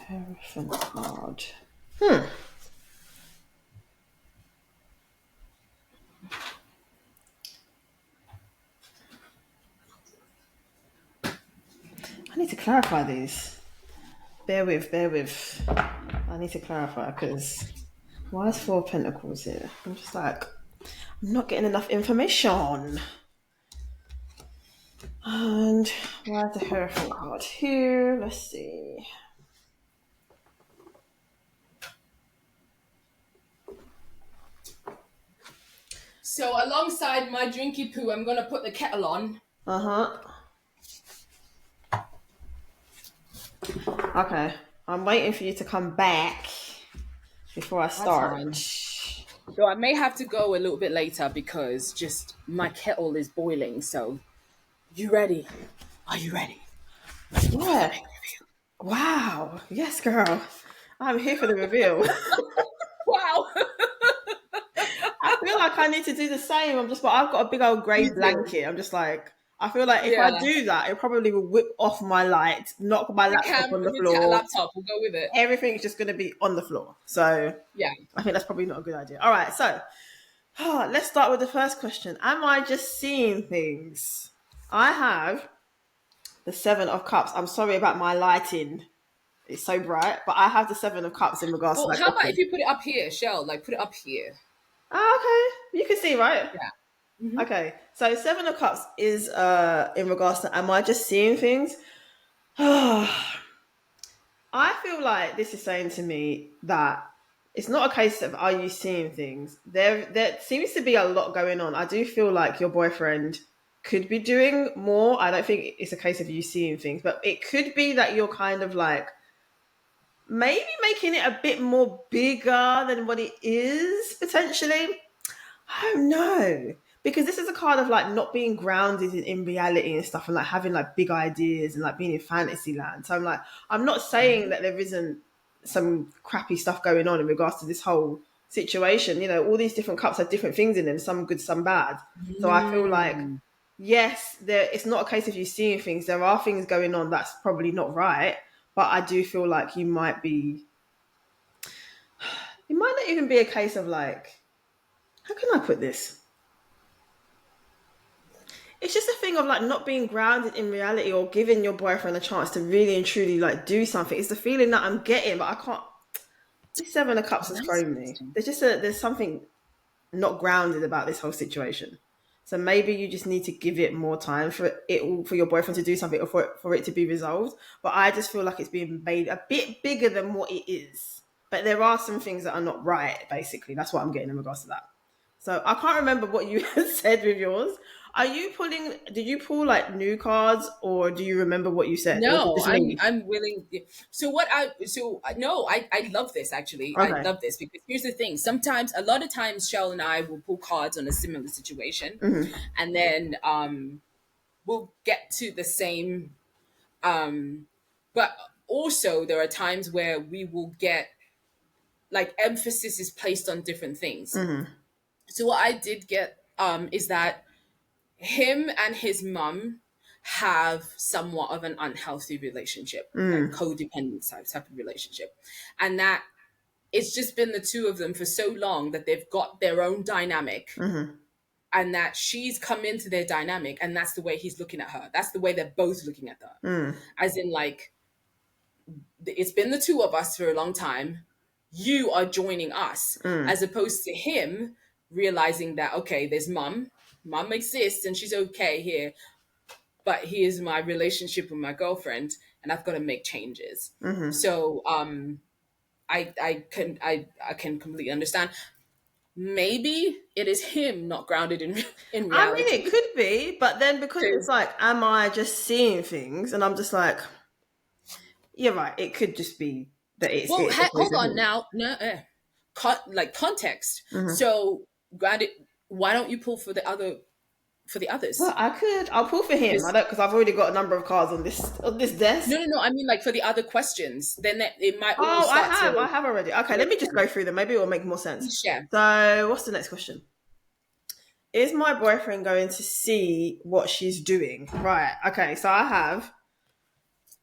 Hierophant card. I need to clarify these. Bear with, bear with. I need to clarify because why is Four of Pentacles here? I'm just like, I'm not getting enough information. And why is the Hierophant card here? Let's see. So alongside my drinky poo, I'm gonna put the kettle on. Uh huh. Okay. I'm waiting for you to come back before I That's start. fine. So I may have to go a little bit later because just my kettle is boiling. So you ready? Are you ready for the Yeah. big reveal? Wow. Yes, girl. I'm here for the reveal. Wow. I feel like I need to do the same. But I've got a big old grey You do. blanket. I'm just like, I feel like if I Yeah. do that, it probably will whip off my light, knock my laptop on the The floor. laptop will go with it. Everything's just going to be on the floor. So Yeah. I think that's probably not a good idea. All right. So let's start with the first question. Am I just seeing things? I have the Seven of Cups. I'm sorry about my lighting. It's so bright, but I have the Seven of Cups in regards to Well, like, how about okay. if you put it up here, Shell? Like put it up here. Okay. You can see, right? Yeah. Hmm. Okay. So Seven of Cups is in regards to am I just seeing things? I feel like this is saying to me that it's not a case of are you seeing things. There seems to be a lot going on. I do feel like your boyfriend could be doing more. I don't think it's a case of you seeing things, but it could be that you're kind of like maybe making it a bit more bigger than what it is potentially. I don't know. Because this is a card of like not being grounded in reality and stuff, and like having like big ideas and like being in fantasy land. So I'm like, I'm not saying that there isn't some crappy stuff going on in regards to this whole situation. You know, all these different cups have different things in them, some good, some bad. So I feel like, Mm. yes, there it's not a case of you seeing things. There are things going on that's probably not right. But I do feel like you might be, it might not even be a case of like, how can I put this? It's just a thing of like not being grounded in reality or giving your boyfriend a chance to really and truly like do something. It's the feeling that I'm getting, but I can't. This seven of cups Oh, has that's thrown me. interesting. There's something not grounded about this whole situation. So maybe you just need to give it more time for your boyfriend to do something or for it to be resolved. But I just feel like it's being made a bit bigger than what it is. But there are some things that are not right. Basically, that's what I'm getting in regards to that. So I can't remember what you said with yours. Are you pulling? Did you pull like new cards, or do you remember what you said, or is it No, just me? I'm willing. No, I love this actually. I Okay. love this because here's the thing. Sometimes, a lot of times, Shell and I will pull cards on a similar situation, Mm-hmm. and then we'll get to the same. But also, there are times where we will get like emphasis is placed on different things. Mm-hmm. So what I did get is that him and his mum have somewhat of an unhealthy relationship, like Mm-hmm. codependent type of relationship. And that it's just been the two of them for so long that they've got their own dynamic, Mm-hmm. and that she's come into their dynamic, and that's the way he's looking at her. That's the way they're both looking at her. As in, like, it's been the two of us for a long time. You are joining us, Mm-hmm. as opposed to him realizing that, okay, there's mum. Mum exists and she's okay here, but here's my relationship with my girlfriend, and I've got to make changes. Mm-hmm. So I can completely understand. Maybe it is him not grounded in I mean, it reality. could be, but then because it's 'Cause- like, am I just seeing things? And I'm just like, you're right. It could just be that well, it's a case hold of on him. now. No, like context. Mm-hmm. So grounded. Why don't you pull for the Well, others? I could. I'll pull for him. I Because don't because I've already got a number of cards on this desk. no, I mean like for the other questions. Then it might all Oh, start I to have already. Okay, let make me just go sense. through them. Maybe it will make more sense. Please share. So, what's the next question? Is my boyfriend going to see what she's doing? Right. Okay. So I have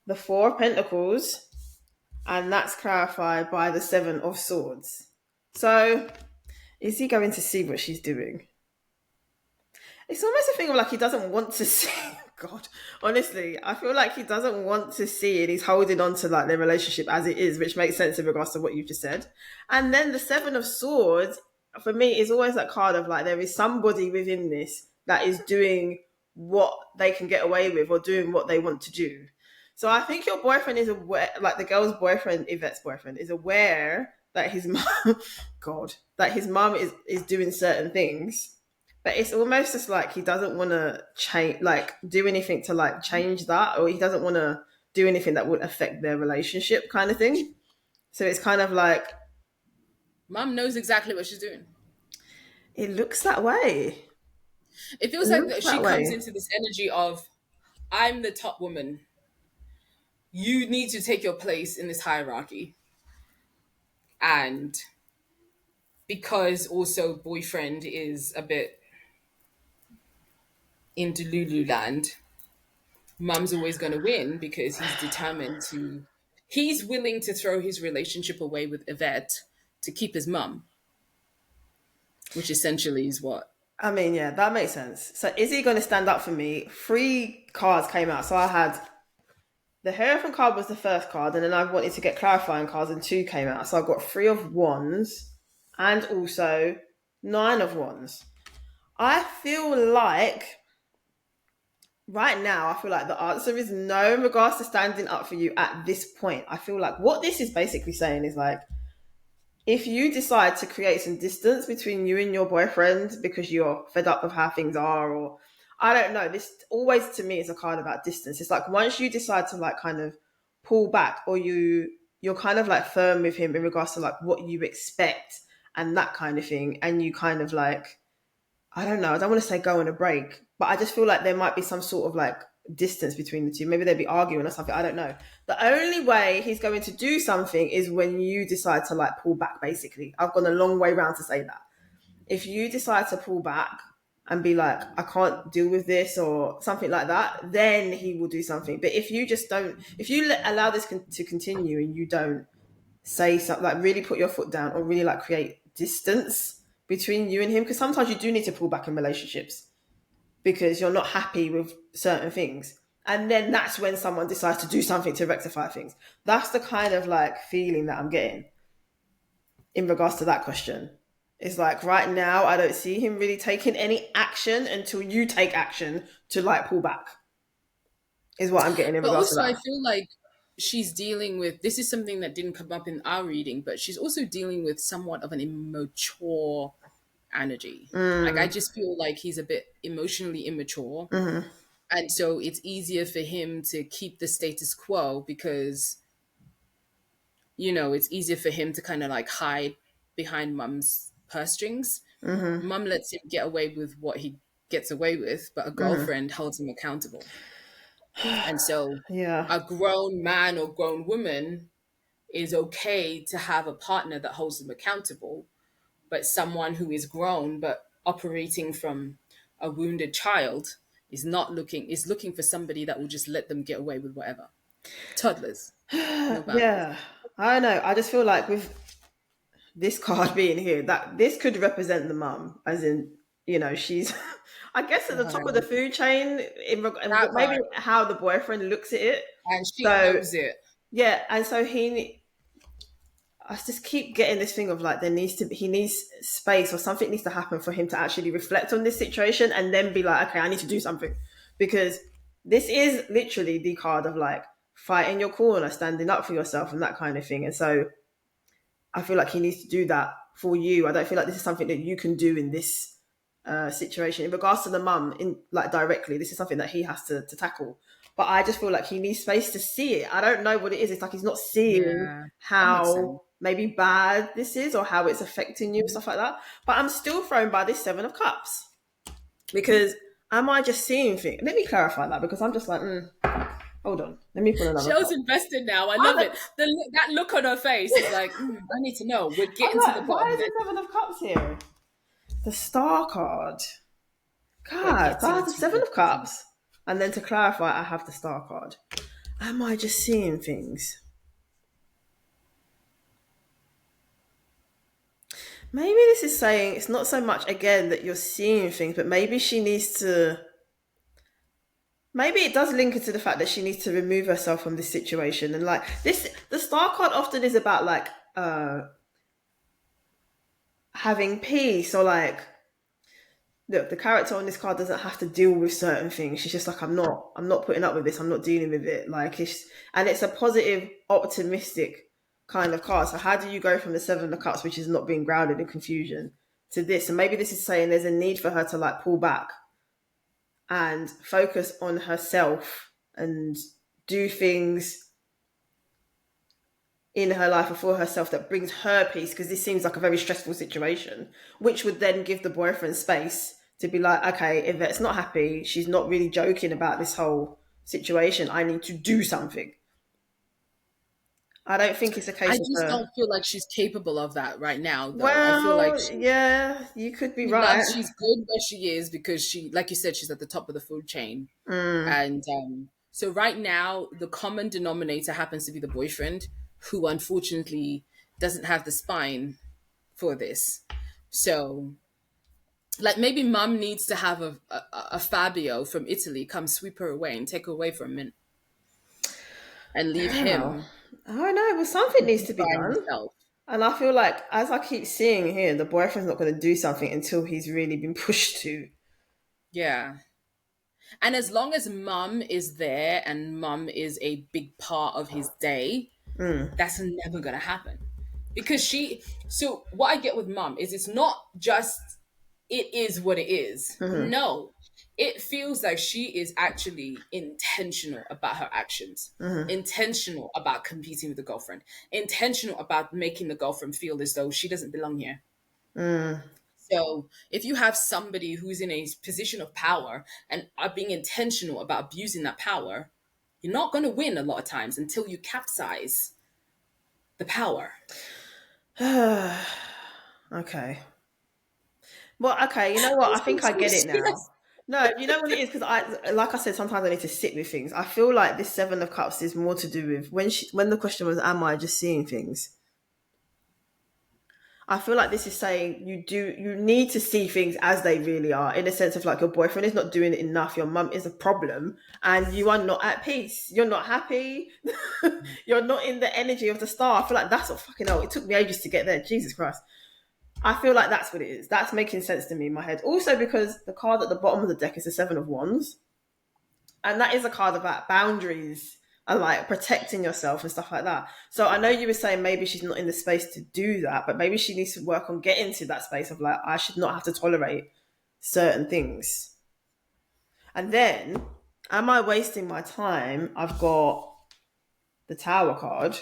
the Four of Pentacles, and that's clarified by the Seven of Swords. So, is he going to see what she's doing? It's almost a thing of like he doesn't want to see. God, honestly, I feel like he doesn't want to see it. He's holding on to like their relationship as it is, which makes sense in regards to what you've just said. And then the Seven of Swords, for me, is always that card of like there is somebody within this that is doing what they can get away with or doing what they want to do. So I think your boyfriend is aware, like the girl's boyfriend, Yvette's boyfriend, is aware that his mom, God, that his mom is doing certain things, but it's almost just like he doesn't want to change, like do anything to like change that, or he doesn't want to do anything that would affect their relationship, kind of thing. So it's kind of like Mom knows exactly what she's doing. it looks that way. It It feels like looks that she that comes way. into this energy of, I'm the top woman. You need to take your place in this hierarchy. And because also boyfriend is a bit into Lulu land, mum's always going to win because he's willing to throw his relationship away with Yvette to keep his mum, which essentially is what. I mean, yeah, that makes sense. So is he going to stand up for me? Three cards came out. So I had the Hierophant card was the first card, and then I wanted to get clarifying cards, and two came out. So I got Three of Wands and also Nine of Wands. I feel like right now, I feel like the answer is no in regards to standing up for you at this point. I feel like what this is basically saying is like, if you decide to create some distance between you and your boyfriend because you're fed up of how things are, or I don't know, this always to me is a card about distance. It's like once you decide to like kind of pull back, or you you're kind of like firm with him in regards to like what you expect and that kind of thing, and you kind of like, I don't know, I don't want to say go on a break, but I just feel like there might be some sort of like distance between the two. Maybe they'd be arguing or something. I don't know. The only way he's going to do something is when you decide to like pull back, basically. I've gone a long way round to say that. If you decide to pull back and be like, I can't deal with this or something like that, then he will do something. But if you just don't, if you allow this to continue and you don't say something, like really put your foot down or really like create distance between you and him, because sometimes you do need to pull back in relationships because you're not happy with certain things. And then that's when someone decides to do something to rectify things. That's the kind of like feeling that I'm getting in regards to that question. It's like right now, I don't see him really taking any action until you take action to like pull back, is what I'm getting in But regards to also, I that. feel like she's dealing with this is something that didn't come up in our reading, but she's also dealing with somewhat of an immature energy. Like, I just feel like he's a bit emotionally immature. And so it's easier for him to keep the status quo because, it's easier for him to kind of like hide behind mum's purse strings. Mum lets him get away with what he gets away with, but a girlfriend holds him accountable. And so Yeah. a grown man or grown woman is okay to have a partner that holds them accountable, but someone who is grown but operating from a wounded child is looking for somebody that will just let them get away with whatever. Toddlers, no boundaries. Yeah. I don't know. I just feel like with this card being here, that this could represent the mum, as in, she's, I guess, at the top of the Right. food chain, That maybe part. how the boyfriend looks at it. And she So, knows it. yeah. And so I just keep getting this thing of like, he needs space or something needs to happen for him to actually reflect on this situation and then be like, okay, I need to do something. Because this is literally the card of like fighting your corner, standing up for yourself and that kind of thing. And so I feel like he needs to do that for you. I don't feel like this is something that you can do in this situation. In regards to the mum, in like directly, this is something that he has to tackle. But I just feel like he needs space to see it. I don't know what it is. It's like he's not seeing Yeah, that makes sense. how maybe bad this is or how it's affecting you, stuff like that. But I'm still thrown by this Seven of Cups because am I just seeing things? Let me clarify that because I'm just like, hold on. Let me pull another Shell's card. invested now. I I'm love like, it. That look on her face is like, I need to know. We're I'm getting to the like, why bottom of is this. the Seven of Cups here? The Star card. We're God, I getting have the to Seven the of bottom. Cups. And then to clarify, I have the Star card. Am I just seeing things? Maybe this is saying it's not so much again that you're seeing things, but maybe she needs to. Maybe it does link into the fact that she needs to remove herself from this situation. And like this, the Star card often is about like having peace or like look, the character on this card doesn't have to deal with certain things. She's just like, I'm not putting up with this. I'm not dealing with it. Like it's a positive, optimistic kind of card. So how do you go from the Seven of Cups, which is not being grounded in confusion, to this? And maybe this is saying there's a need for her to like pull back and focus on herself and do things in her life or for herself that brings her peace because this seems like a very stressful situation, which would then give the boyfriend space to be like, okay, if it's not happy, she's not really joking about this whole situation. I need to do something. I don't think it's a I case of just her. don't feel like she's capable of that right now, though. I feel like Well, yeah, you could be right. she's good where she is because she, like you said, she's at the top of the food chain. And so right now, the common denominator happens to be the boyfriend, who unfortunately doesn't have the spine for this. So, like, maybe mum needs to have a Fabio from Italy come sweep her away and take her away for a minute and leave Wow. him I don't know. Well, something to needs be to be by done. himself. And I feel like, as I keep seeing here, the boyfriend's not going to do something until he's really been pushed to. Yeah. And as long as mum is there and mum is a big part of his day, that's never going to happen. Because so what I get with mum is it's not just, it is what it is. No, it feels like she is actually intentional about her actions, intentional about competing with the girlfriend, intentional about making the girlfriend feel as though she doesn't belong here. So if you have somebody who's in a position of power and are being intentional about abusing that power, you're not going to win a lot of times until you capsize the power. Okay. Well, okay, you know what? I It's think I get it now. yes. No, you know what it is? Because like I said, sometimes I need to sit with things. I feel like this Seven of Cups is more to do with when the question was, "Am I just seeing things?" I feel like this is saying you need to see things as they really are, in a sense of like your boyfriend is not doing it enough, your mum is a problem, and you are not at peace. You're not happy. You're not in the energy of the star. I feel like that's what fucking hell. It took me ages to get there. Jesus Christ. I feel like that's what it is. That's making sense to me in my head. Also, because the card at the bottom of the deck is the Seven of Wands, and that is a card about boundaries and like protecting yourself and stuff like that. So I know you were saying maybe she's not in the space to do that, but maybe she needs to work on getting to that space of like, I should not have to tolerate certain things. And then, am I wasting my time? I've got the Tower card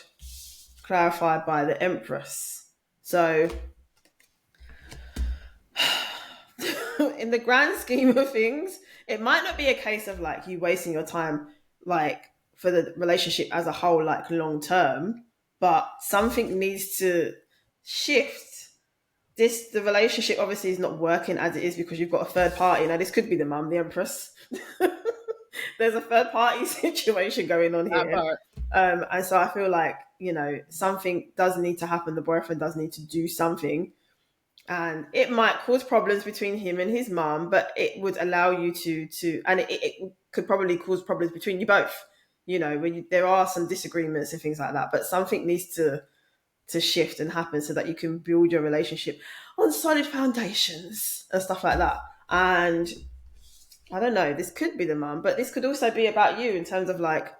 clarified by the Empress. So in the grand scheme of things, it might not be a case of like you wasting your time like for the relationship as a whole, like long term, but something needs to shift. The relationship obviously is not working as it is because you've got a third party. Now this could be the mum, the Empress. There's a third party situation going on That here. part. And so I feel like, something does need to happen. The boyfriend does need to do something, and it might cause problems between him and his mom, but it would allow you and it could probably cause problems between you both. When there are some disagreements and things like that, but something needs to shift and happen so that you can build your relationship on solid foundations and stuff like that. And I don't know, this could be the mom, but this could also be about you in terms of like,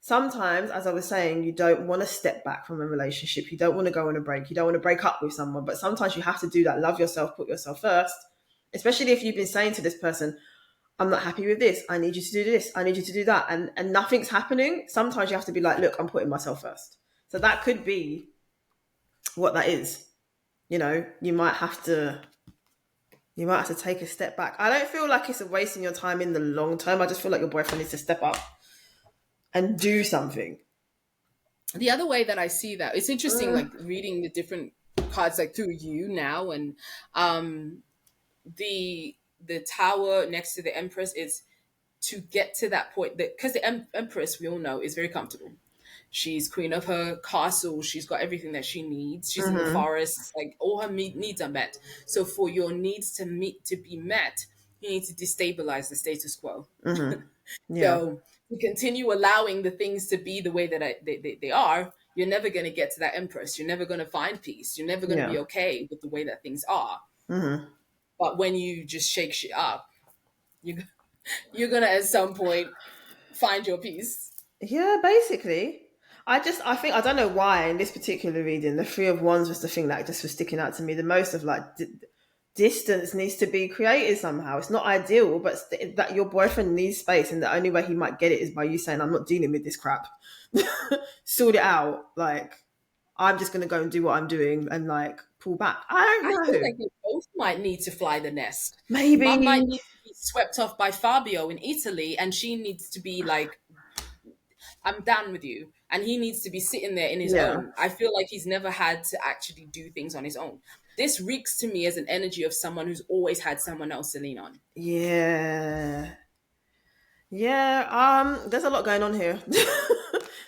sometimes, as I was saying, you don't want to step back from a relationship. You don't want to go on a break. You don't want to break up with someone. But sometimes you have to do that. Love yourself, put yourself first. Especially if you've been saying to this person, I'm not happy with this. I need you to do this. I need you to do that. And nothing's happening. Sometimes you have to be like, look, I'm putting myself first. So that could be what that is. You might have to take a step back. I don't feel like it's a wasting your time in the long term. I just feel like your boyfriend needs to step up and do something. The other way that I see that, it's interesting, like reading the different cards like through you now, and the Tower next to the Empress is to get to that point, that because the Empress, we all know, is very comfortable. She's queen of her castle. She's got everything that she needs. She's in the forest. Like all her needs are met. So for your needs to be met, you need to destabilize the status quo. Yeah. So to continue allowing the things to be the way that they are, you're never going to get to that Empress. You're never going to find peace. You're never going to Yeah. be okay with the way that things are. But when you just shake shit up, you you're gonna at some point find your peace. Yeah, basically. I think, I don't know why in this particular reading, the Three of Wands was the thing that just was sticking out to me the most of like, distance needs to be created somehow. It's not ideal, but that your boyfriend needs space, and the only way he might get it is by you saying, I'm not dealing with this crap. Sort it out. Like, I'm just going to go and do what I'm doing and like pull back. I I don't feel know. like they both might need to fly the nest. Mum Maybe. might need to be swept off by Fabio in Italy, and she needs to be like, I'm down with you. And he needs to be sitting there in his Yeah. own. I feel like he's never had to actually do things on his own. This reeks to me as an energy of someone who's always had someone else to lean on. Yeah. Yeah. There's a lot going on here.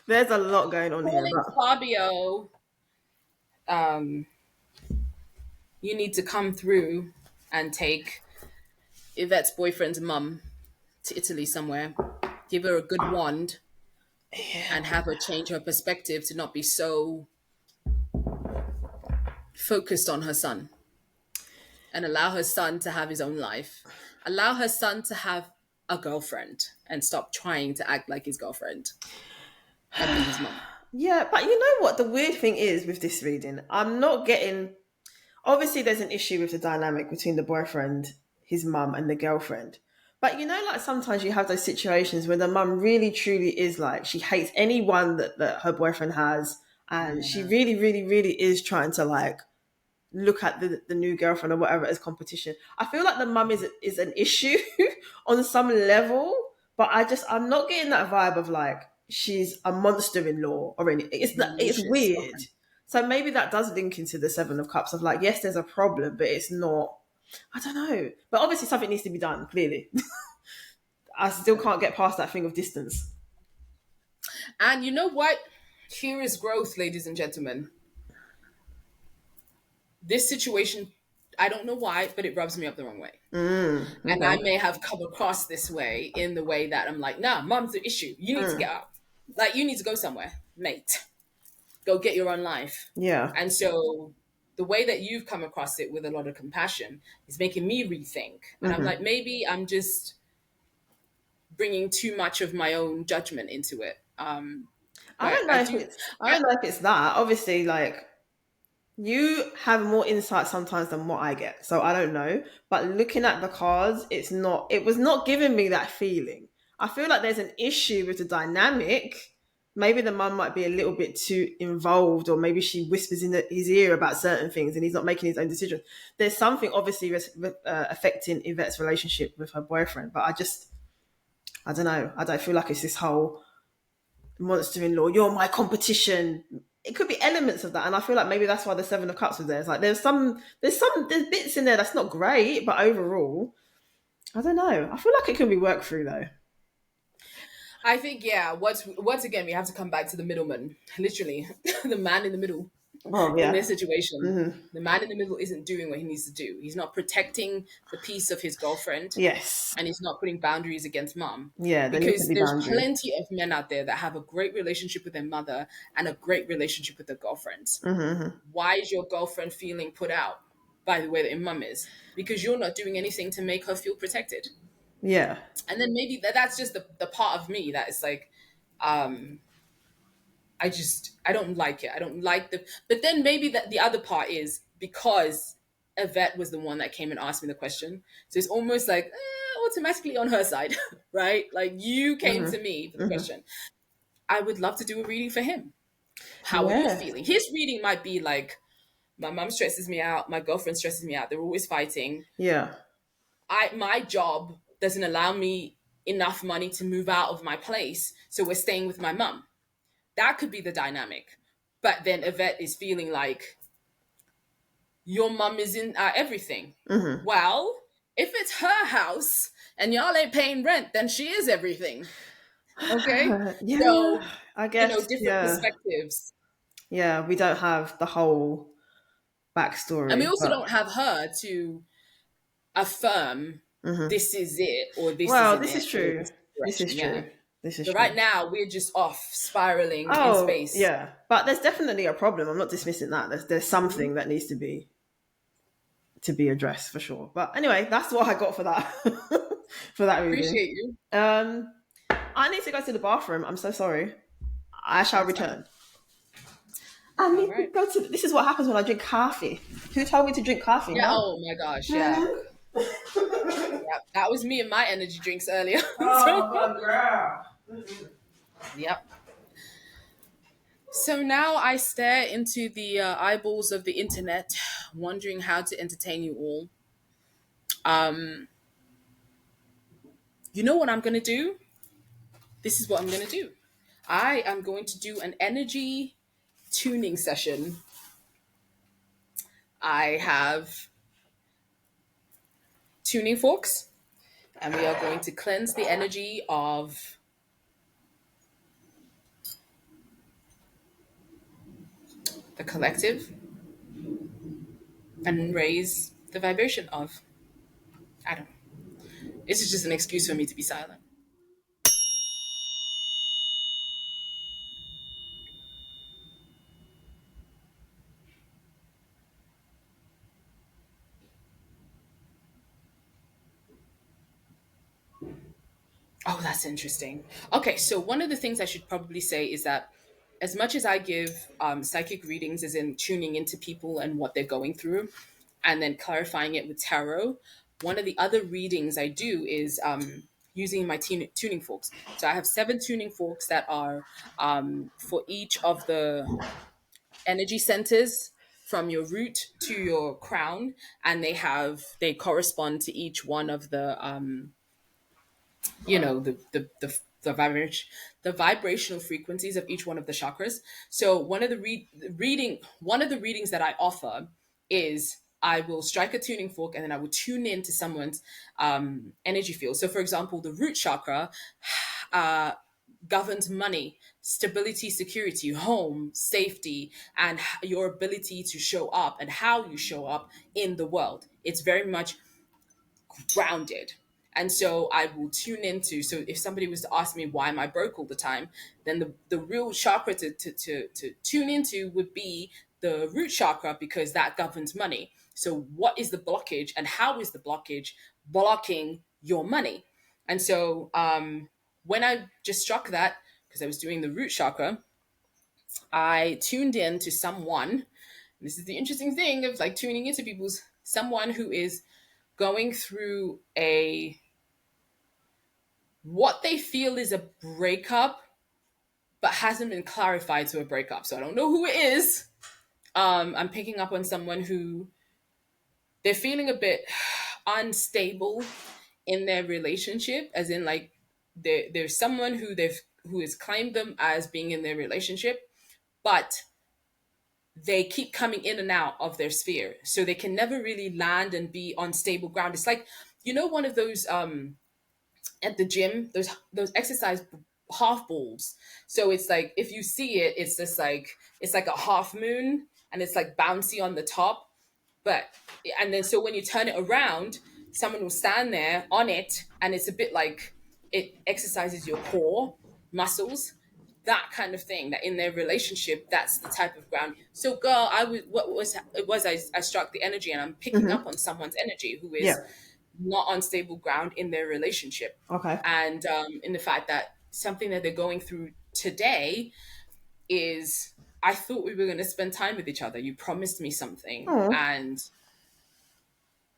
There's a lot going on here, Calling but Fabio, um, you need to come through and take Yvette's boyfriend's mum to Italy somewhere. Give her a good wand and have her change her perspective to not be so focused on her son, and allow her son to have his own life. Allow her son to have a girlfriend and stop trying to act like his girlfriend and be his mom. yeah, but you know what the weird thing is with this reading? I'm not getting, obviously there's an issue with the dynamic between the boyfriend, his mum, and the girlfriend. But you know, like sometimes you have those situations where the mum really truly is like she hates anyone that her boyfriend has, and she Yeah. really, really, really is trying to like look at the new girlfriend or whatever as competition. I feel like the mum is an issue on some level, but I'm not getting that vibe of like she's a monster in law or anything. It's Malicious. weird. Okay. So maybe that does link into the Seven of Cups of like, yes, there's a problem, but it's not. I don't know. But obviously something needs to be done, clearly. I still Okay. can't get past that thing of distance. And you know what? Here is growth, ladies and gentlemen. This situation, I don't know why, but it rubs me up the wrong way. And I Okay. may have come across this way in the way that I'm like, nah, mom's the issue. You need to get out. Like, you need to go somewhere, mate. Go get your own life. Yeah. And so the way that you've come across it with a lot of compassion is making me rethink. And I'm like, maybe I'm just bringing too much of my own judgment into it. I But don't know I if do, it's I don't know if it's that. Obviously, like you have more insight sometimes than what I get. So I don't know. But looking at the cards, it was not giving me that feeling. I feel like there's an issue with the dynamic. Maybe the mum might be a little bit too involved, or maybe she whispers in his ear about certain things and he's not making his own decisions. There's something obviously affecting Yvette's relationship with her boyfriend, but I don't know. I don't feel like it's this whole monster in law, you're my competition. It could be elements of that, and I feel like maybe that's why the Seven of Cups was there. It's like there's bits in there that's not great, but overall, I don't know. I feel like it can be worked through though. I think, yeah, once again, we have to come back to the middleman, literally, the man in the middle Well, in yeah, this situation. The man in the middle isn't doing what he needs to do. He's not protecting the peace of his girlfriend, yes, and he's not putting boundaries against mom. yeah. There needs to Because be there's boundaries. plenty of men out there that have a great relationship with their mother and a great relationship with their girlfriends. Why is your girlfriend feeling put out by the way that your mum is? Because you're not doing anything to make her feel protected. Yeah, And then maybe that's just the part of me that is like, um, I don't like it. I don't like but then maybe that the other part is because Yvette was the one that came and asked me the question. So it's almost like automatically on her side, right? Like you came to me for the question. I would love to do a reading for him. How are you yeah, feeling? His reading might be like, my mom stresses me out, my girlfriend stresses me out. They're always fighting. yeah, My job doesn't allow me enough money to move out of my place, so we're staying with my mum. That could be the dynamic. But then Yvette is feeling like your mum is in everything. Well, if it's her house and y'all ain't paying rent, then she is everything. Okay? yeah. So, I guess, different yeah, perspectives. yeah. We don't have the whole And we backstory, also but don't have her to affirm this is it or this well, isn't this is it or true. this This is direction. Yeah. true. This is So right true. now we're just off spiraling in Oh, space. yeah. But there's definitely a problem. I'm not dismissing that. There's something that needs to be addressed for sure. But anyway, that's what I got for that for that reading. Appreciate you. Um I need to go to the bathroom. I'm so sorry. I shall That's fine. return. I All need to right. go to this is what happens when I drink coffee. Who told me to drink coffee, Yeah. huh? Oh my gosh. Yeah. Yeah. That was me and my energy drinks earlier. Oh So, my god. yep. So now I stare into the eyeballs of the internet, wondering how to entertain you all. Um, you know what I'm going to do? This is what I'm going to do. I am going to do an energy tuning session. I have tuning forks, and we are going to cleanse the energy of the collective and raise the vibration of, I don't know. This is just an excuse for me to be silent. Oh, that's interesting. Okay, so one of the things I should probably say is that as much as I give psychic readings, as in tuning into people and what they're going through, and then clarifying it with tarot, one of the other readings I do is using my tuning forks. So I have 7 tuning forks that are for each of the energy centers from your root to your crown, and they correspond to each one of the the vibrational frequencies of each one of the chakras. So one of the readings that I offer is I will strike a tuning fork and then I will tune in to someone's energy field. So for example, the root chakra uh, governs money, stability, security, home, safety, and your ability to show up and how you show up in the world. It's very much grounded. And so I will tune into, so if somebody was to ask me why am I broke all the time, then the real chakra to tune into would be the root chakra, because that governs money. So what is the blockage and how is the blockage blocking your money? And so when I just struck that, because I was doing the root chakra, I tuned in to someone. This is the interesting thing of like tuning into people's someone who is going through a what they feel is a breakup but hasn't been clarified to a breakup. So I don't know who it is. I'm picking up on someone who they're feeling a bit unstable in their relationship, as in like there's someone who has claimed them as being in their relationship, but they keep coming in and out of their sphere, so they can never really land and be on stable ground. It's like, one of those at the gym, those exercise half balls. So it's like if you see it, it's just like it's like a half moon and it's like bouncy on the top. But and then so when you turn it around, someone will stand there on it and it's a bit like it exercises your core muscles, that kind of thing. That in their relationship, that's the type of ground. So girl, I was what was it was I struck the energy, and I'm picking up on someone's energy who is Yeah. not on stable ground in their relationship. Okay. And in the fact that something that they're going through today is, I thought we were going to spend time with each other. You promised me something, Oh. and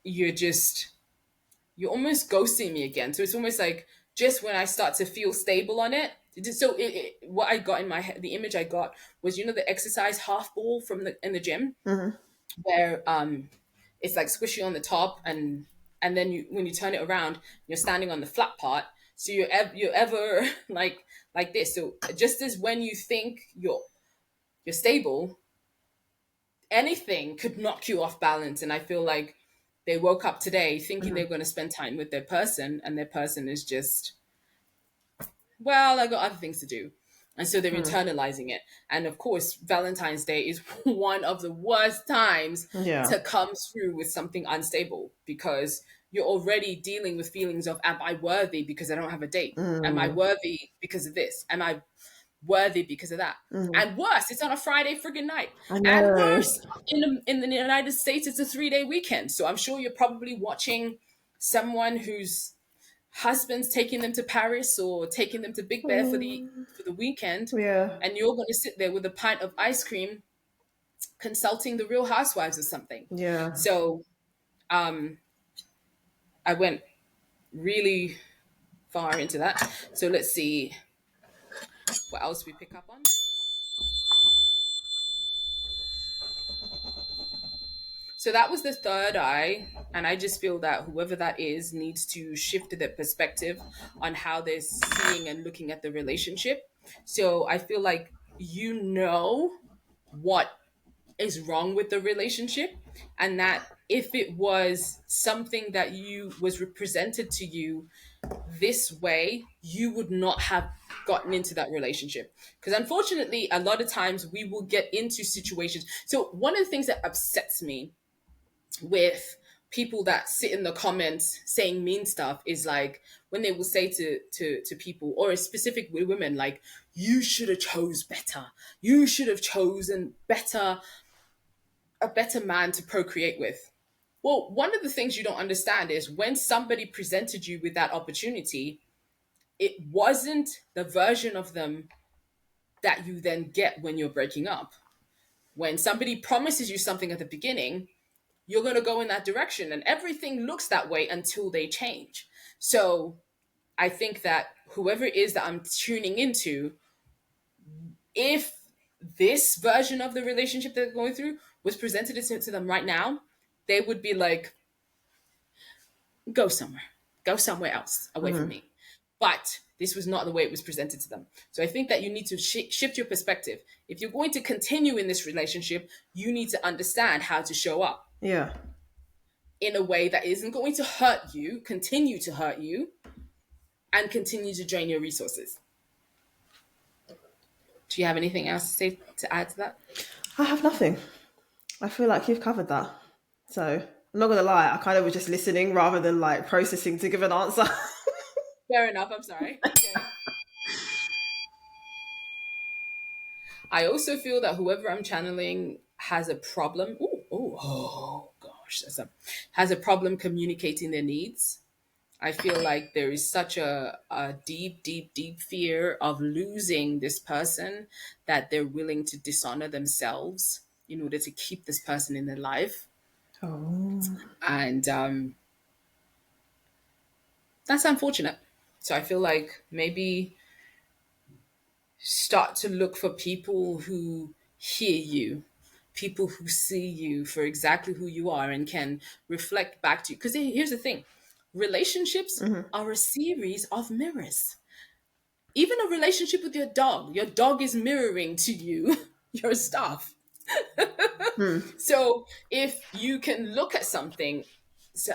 you're just, you're almost ghosting me again. So it's almost like just when I start to feel stable on it. So what I got in my head, the image I got was, the exercise half ball from in the gym, Mm-hmm. where it's like squishy on the top, and then when you turn it around, you're standing on the flat part. So you're ever like this. So just as when you think you're stable, anything could knock you off balance. And I feel like they woke up today thinking they're going to spend time with their person, and their person is just, well, I got other things to do. And so they're internalizing it. And of course, Valentine's Day is one of the worst times Yeah. to come through with something unstable, because you're already dealing with feelings of, am I worthy because I don't have a date? Am I Mm. worthy because of this? Am I worthy because of that? Mm. And worse, it's on a Friday friggin' night. I And know. worse, in the United States, it's a 3-day weekend. So I'm sure you're probably watching someone whose husband's taking them to Paris or taking them to Big Bear Mm. for the weekend, Yeah. and you're going to sit there with a pint of ice cream consulting the Real Housewives or something. Yeah. So I went really far into that. So let's see what else we pick up on. So that was the third eye. And I just feel that whoever that is needs to shift their perspective on how they're seeing and looking at the relationship. So I feel like what is wrong with the relationship, and that if it was something that you was represented to you this way, you would not have gotten into that relationship. Because unfortunately, a lot of times we will get into situations. So one of the things that upsets me with people that sit in the comments saying mean stuff is like when they will say to people, or specific women, like, you should have chose better, you should have chosen a better man to procreate with. Well, one of the things you don't understand is when somebody presented you with that opportunity, it wasn't the version of them that you then get when you're breaking up. When somebody promises you something at the beginning, you're going to go in that direction. And everything looks that way until they change. So I think that whoever it is that I'm tuning into, if this version of the relationship they're going through was presented to them right now, they would be like, go somewhere, go somewhere else away from me. But this was not the way it was presented to them. So I think that you need to shift your perspective. If you're going to continue in this relationship, you need to understand how to show up Yeah. in a way that isn't going to hurt you, continue to hurt you, and continue to drain your resources. Do you have anything else to say to add to that? I have nothing. I feel like you've covered that. So I'm not gonna lie, I kind of was just listening rather than like processing to give an answer. Fair enough. I'm sorry. Okay. I also feel that whoever I'm channeling has a problem. Oh gosh, has a problem communicating their needs. I feel like there is such a deep, deep, deep fear of losing this person that they're willing to dishonor themselves in order to keep this person in their life. Oh. And that's unfortunate. So I feel like maybe start to look for people who hear you, people who see you for exactly who you are and can reflect back to you. Because here's the thing, relationships are a series of mirrors. Even a relationship with your dog is mirroring to you your stuff. So if you can look at something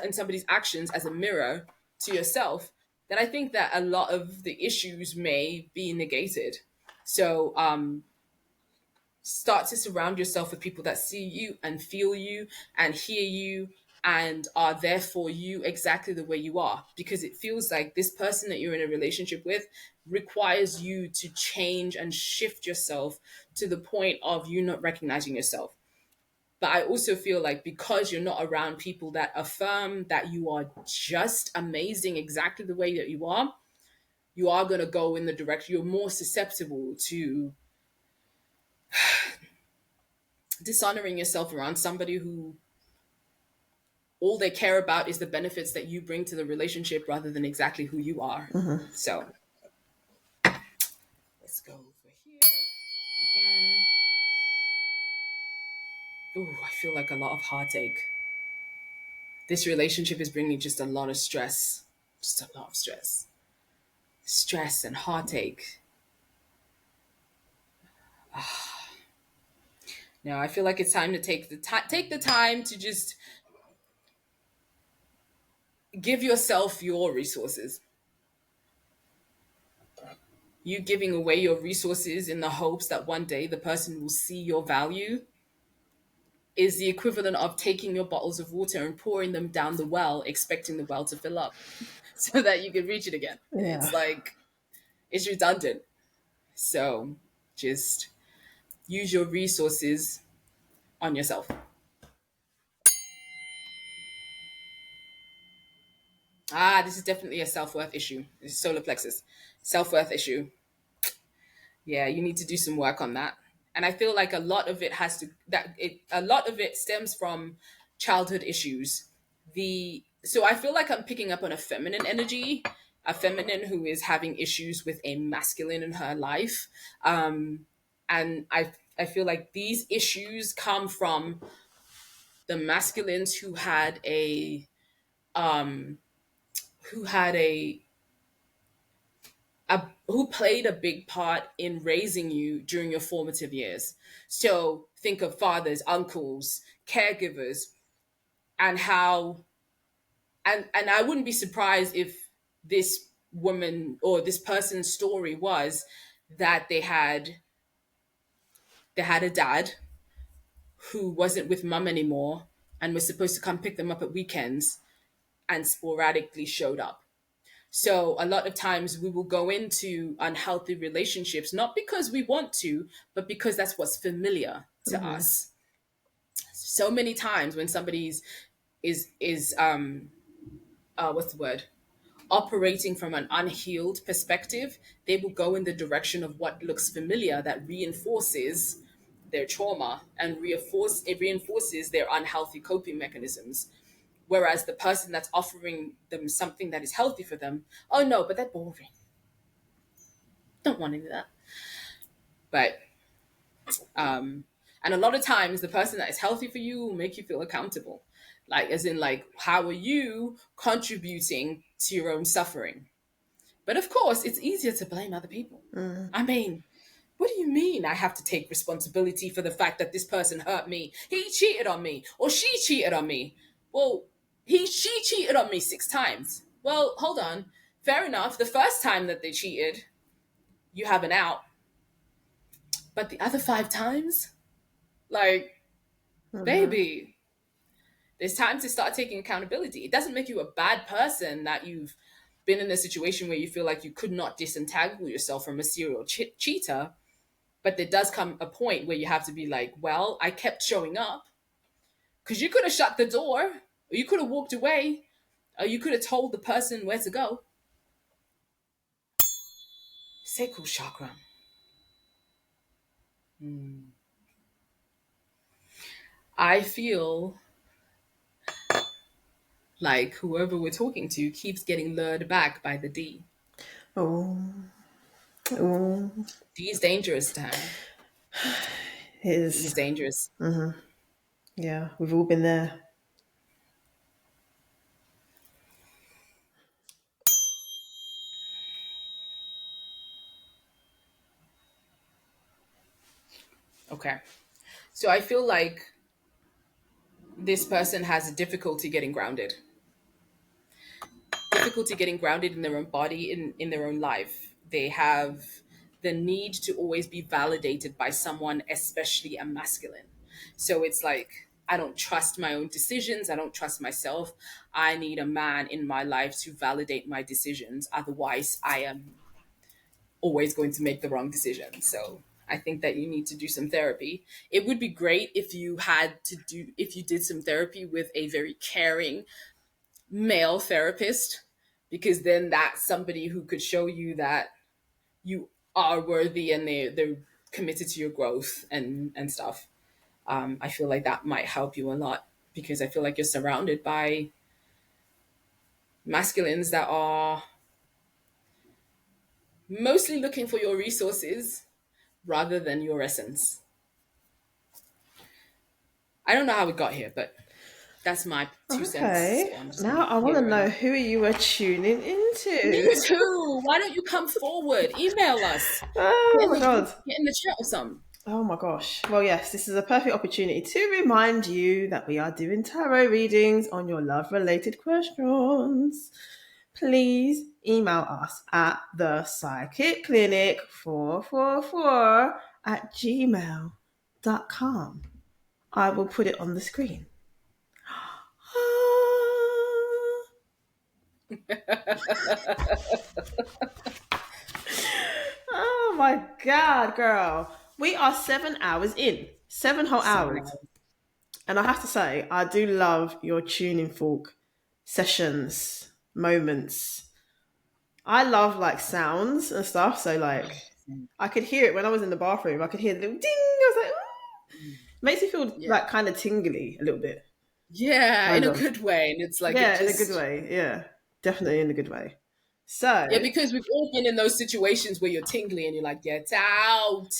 and somebody's actions as a mirror to yourself, then I think that a lot of the issues may be negated. So start to surround yourself with people that see you and feel you and hear you and are there for you exactly the way you are, because it feels like this person that you're in a relationship with requires you to change and shift yourself to the point of you not recognizing yourself. But I also feel like because you're not around people that affirm that you are just amazing exactly the way that you are going to go in the direction, you're more susceptible to dishonoring yourself around somebody who all they care about is the benefits that you bring to the relationship rather than exactly who you are. So let's go over here again. Ooh, I feel like a lot of heartache. This relationship is bringing just a lot of stress. Just a lot of stress. Stress and heartache. Now I feel like it's time to take the time to just give yourself your resources. You giving away your resources in the hopes that one day the person will see your value is the equivalent of taking your bottles of water and pouring them down the well, expecting the well to fill up so that you can reach it again. Yeah. It's like, it's redundant. So just use your resources on yourself. Ah, this is definitely a self worth issue. This is solar plexus. Self worth issue. Yeah, you need to do some work on that. And I feel like a lot of it stems from childhood issues. The So I feel like I'm picking up on a feminine energy, a feminine who is having issues with a masculine in her life. And I feel like these issues come from the masculines who had who played a big part in raising you during your formative years. So think of fathers, uncles, caregivers, and how and I wouldn't be surprised if this woman or this person's story was that they had a dad who wasn't with mum anymore and was supposed to come pick them up at weekends and sporadically showed up. So a lot of times we will go into unhealthy relationships not because we want to, but because that's what's familiar to us. So many times when somebody's is what's the word, operating from an unhealed perspective, they will go in the direction of what looks familiar that reinforces their trauma and reinforces their unhealthy coping mechanisms. Whereas the person that's offering them something that is healthy for them, oh no, but they're boring. Don't want any of that. But and a lot of times the person that is healthy for you will make you feel accountable. Like as in like how are you contributing to your own suffering? But of course, it's easier to blame other people. I mean, what do you mean I have to take responsibility for the fact that this person hurt me? He cheated on me or she cheated on me. Well, she cheated on me 6 times. Well, hold on. Fair enough. The first time that they cheated, you have an out. But the other 5 times, like, baby, there's time to start taking accountability. It doesn't make you a bad person that you've been in a situation where you feel like you could not disentangle yourself from a serial cheater. But there does come a point where you have to be like, well, I kept showing up because you could have shut the door, or you could have walked away, or you could have told the person where to go. Sacral chakra. I feel like whoever we're talking to keeps getting lured back by the D. Oh, oh, D is dangerous, Tam. D is his. dangerous. Yeah, we've all been there. Okay. So I feel like this person has a difficulty getting grounded. Difficulty getting grounded in their own body, in their own life. They have the need to always be validated by someone, especially a masculine. So it's like, I don't trust my own decisions. I don't trust myself. I need a man in my life to validate my decisions. Otherwise, I am always going to make the wrong decision. So I think that you need to do some therapy. It would be great if you did some therapy with a very caring male therapist, because then that's somebody who could show you that you are worthy and they're committed to your growth and stuff. I feel like that might help you a lot because I feel like you're surrounded by masculines that are mostly looking for your resources rather than your essence. I don't know how we got here, but that's my 2 cents. So Okay, I'm just going now to I want to clear it know up. who you are tuning Me into. too. Why don't you come forward? Email us. Oh my god. Get in the chat or something. Oh my gosh. Well, yes, this is a perfect opportunity to remind you that we are doing tarot readings on your love related questions. Please email us at the psychic clinic 444 at gmail.com. I will put it on the screen. Oh my god, girl. We are 7 hours in. 7 whole hours. 7 hours. And I have to say, I do love your tuning fork sessions, moments. I love like sounds and stuff. So like I could hear it when I was in the bathroom. I could hear the little ding. I was like, "Ooh." Makes me feel Yeah. like kind of tingly a little bit. Yeah, in Kind a of. good way. And it's like it Yeah, in a good just way. Yeah. Definitely in a good way. So yeah, because we've all been in those situations where you're tingly and you're like, get out,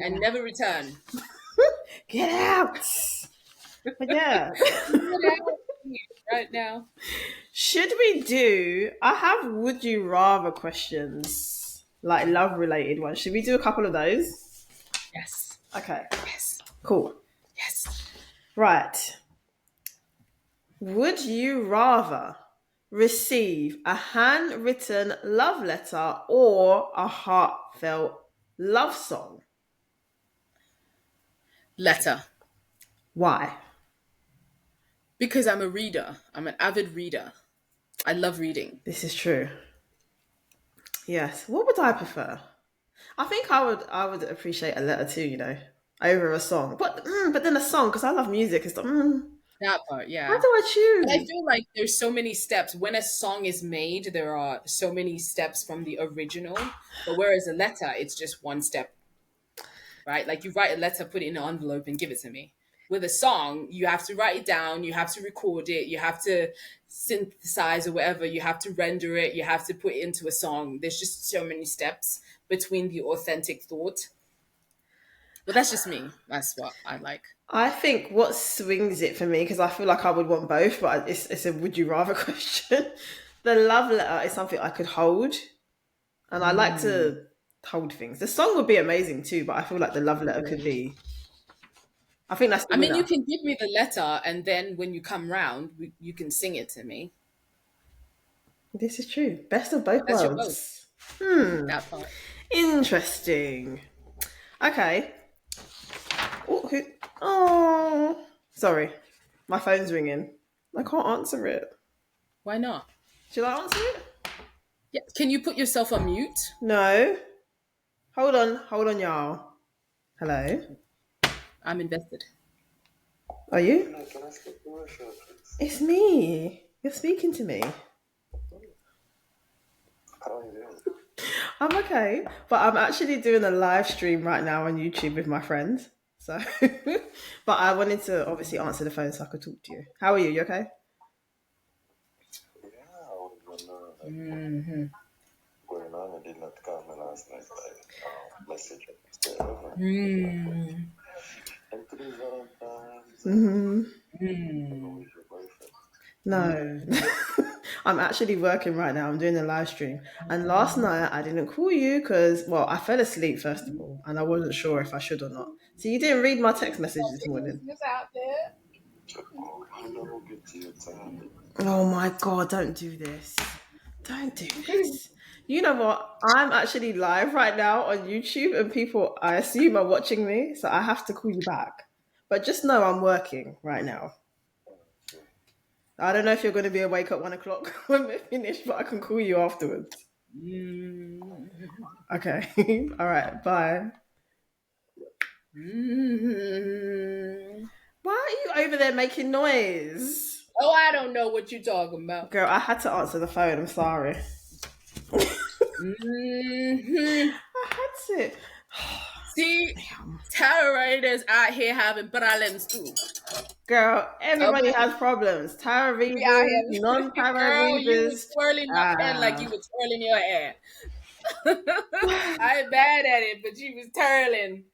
and never return. get out. But yeah. Get out right now. Should we do? I have would you rather questions, like love related ones. Should we do a couple of those? Yes, Okay, yes, cool. yes. Right. Would you rather receive a handwritten love letter or a heartfelt love song? Letter. Why? Because I'm a reader. I'm an avid reader. I love reading. This is true. Yes. What would I prefer? I think I would appreciate a letter too, over a song. But then a song because I love music and stuff. That part, How yeah. do I But I choose? feel like there's so many steps. When a song is made, there are so many steps from the original. But whereas a letter, it's just one step. right? Like you write a letter, put it in an envelope, and give it to me. With a song, you have to write it down, you have to record it, you have to synthesize or whatever, you have to render it, you have to put it into a song. There's just so many steps between the authentic thought. But that's just me. That's what I like. I think what swings it for me, because I feel like I would want both, but it's a would you rather question. The love letter is something I could hold, and I like Mm. to hold things. The song would be amazing too, but I feel like the love letter could be. I think that's the I mean, you winner. can give me the letter, and then when you come round, you can sing it to me. This is true. Best of both That's your vote. worlds. Hmm. That part. Interesting. Okay. Oh, oh, sorry. My phone's ringing. I can't answer it. Why not? Should I answer it? Yeah. Can you put yourself on mute? No. Hold on, y'all. Hello. I'm invested. Are you? It's me. You're speaking to me. I'm okay, but I'm actually doing a live stream right now on YouTube with my friends. So, but I wanted to obviously answer the phone so I could talk to you. How are you? You okay? Mm-hmm. Going on, I did not call me last night. Message. Mm. And today's Valentine's. Hmm. Mm. With your boyfriend. No, I'm actually working right now. I'm doing a live stream, and last night I didn't call you because, well, I fell asleep first of all, and I wasn't sure if I should or not. So you didn't read my text message this morning. Out there. Oh, you know, get to your time. Oh my god! Don't do this. Don't do this. You know what? I'm actually live right now on YouTube, and people, I assume, are watching me, so I have to call you back. But just know I'm working right now. I don't know if you're going to be awake at 1 o'clock when we're finished, but I can call you afterwards. Mm. Okay. All right. Bye. Mm. Why are you over there making noise? Oh, I don't know what you're talking about. Girl, I had to answer the phone. I'm sorry. Mm-hmm. I had to. See, Damn. terror raiders out here having problems too. Girl, everybody Okay, has problems. Tarot we out readers, here, non-tarot girl. You was readers. twirling your pen like you Ah. were twirling your hair. I ain't bad at it, but she was twirling.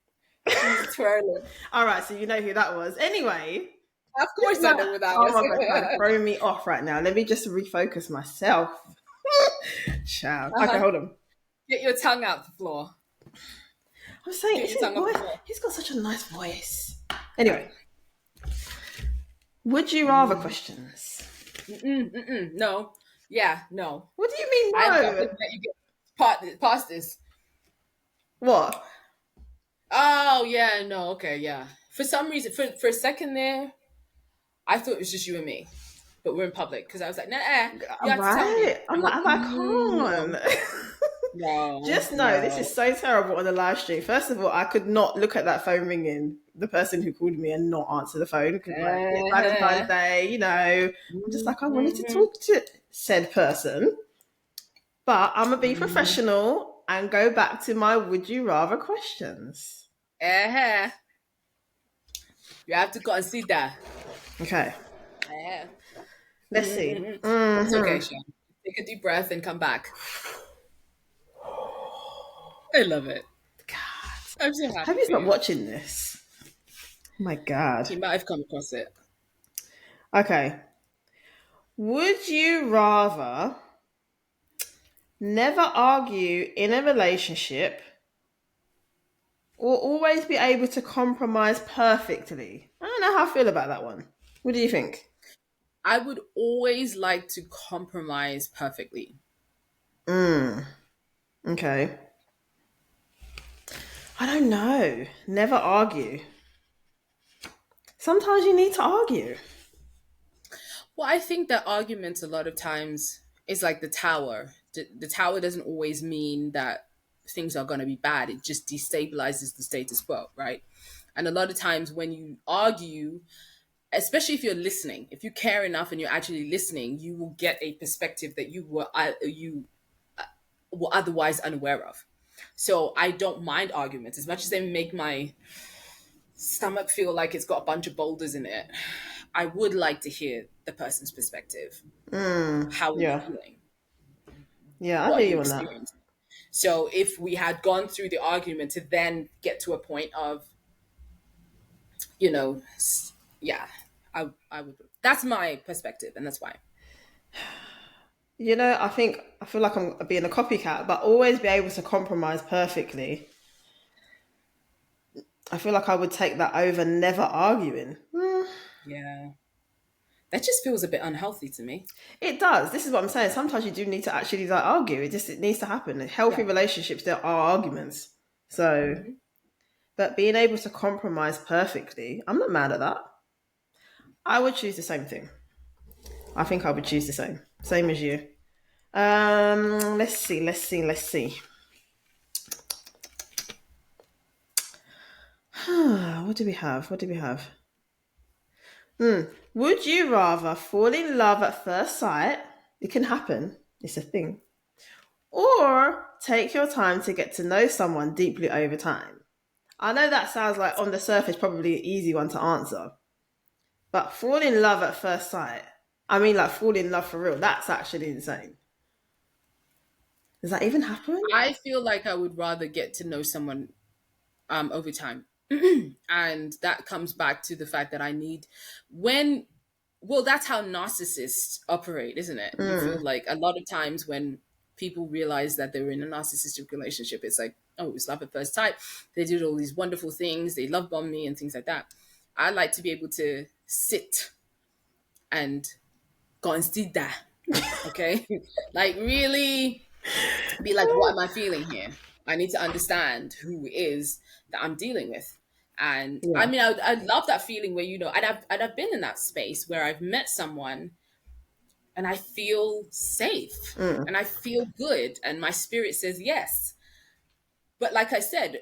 She was twirling. All right, so you know who that was. Anyway, Of this course, I man, know who that oh was. my god, trying to throw me off right now. Let me just refocus myself. Child. Okay, Uh-huh. hold on. Get your tongue out the floor. I'm saying, Get it's your his tongue off the voice. floor. He's got such a nice voice. Anyway, would you rather questions? No. Yeah, no. What do you mean I'm not no? gonna let you get past this. What? Oh yeah, no, okay, yeah. For some reason, for a second there, I thought it was just you and me, but we're in public because I was like, nah, you have to tell me. Right? I'm I'm like, like, I can't. no, Just know this no. is so terrible on the live stream. First of all, I could not look at that phone ringing, the person who called me, and not answer the phone because, like, it's Uh-huh. Valentine's Day, you know. I'm just like, I wanted to Mhm. talk to said person, but I'm gonna be Mhm. professional and go back to my would you rather questions. Uh-huh. You have to consider. Okay, Uh-huh. let's see. It's okay, Hmm. Sean. Take a deep breath and come back. I love it. God, I'm so I happy hope he's for not you. watching this. Oh my God. He might have come across it. Okay. Would you rather never argue in a relationship or always be able to compromise perfectly? I don't know how I feel about that one. What do you think? I would always like to compromise perfectly. Mm, okay. I don't know. Never argue. Sometimes you need to argue. Well, I think that arguments a lot of times is like the tower. The tower doesn't always mean that things are going to be bad. It just destabilizes the status quo, right? And a lot of times when you argue, especially if you're listening, if you care enough and you're actually listening, you will get a perspective that you were otherwise unaware of. So I don't mind arguments as much as they make my stomach feel like it's got a bunch of boulders in it. I would like to hear the person's perspective. How are you Yeah. feeling? Yeah, I What are hear you you on that. experiencing? So if we had gone through the argument to then get to a point of, you know, yeah, I would. That's my perspective, and that's why. I feel like I'm being a copycat, but always be able to compromise perfectly. I feel like I would take that over never arguing. Yeah, that just feels a bit unhealthy to me. It does. This is what I'm saying. Sometimes you do need to actually like argue. It needs to happen. In healthy Yeah. relationships, there are arguments. So, Hmm. but being able to compromise perfectly, I'm not mad at that. I would choose the same thing. I think I would choose the same as you. Let's see. What do we have? What do we have? Would you rather fall in love at first sight? It can happen. It's a thing. Or take your time to get to know someone deeply over time. I know that sounds like on the surface probably an easy one to answer, but fall in love at first sight. I mean, like fall in love for real. That's actually insane. Does that even happen? I feel like I would rather get to know someone over time. And that comes back to the fact that I need when well, that's how narcissists operate, isn't it? You feel like a lot of times when people realize that they're in a narcissistic relationship, it's like, oh, it's love at first sight. They did all these wonderful things, they love bomb me and things like that. I like to be able to sit and consider, okay? Like really be like, what am I feeling here? I need to understand who it is that I'm dealing with. And I Yeah. mean, I love that feeling where, I'd have been in that space where I've met someone and I feel safe and I feel good and my spirit says yes. But like I said,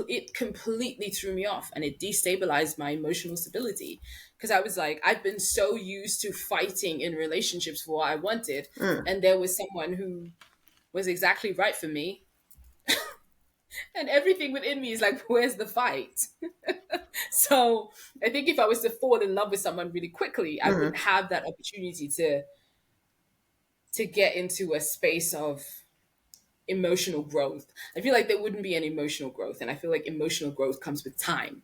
it completely threw me off and it destabilized my emotional stability because I was like, I've been so used to fighting in relationships for what I wanted, and there was someone who was exactly right for me, and everything within me is like, where's the fight? So I think if I was to fall in love with someone really quickly, I wouldn't have that opportunity to get into a space of emotional growth. I feel like there wouldn't be any emotional growth, and I feel like emotional growth comes with time.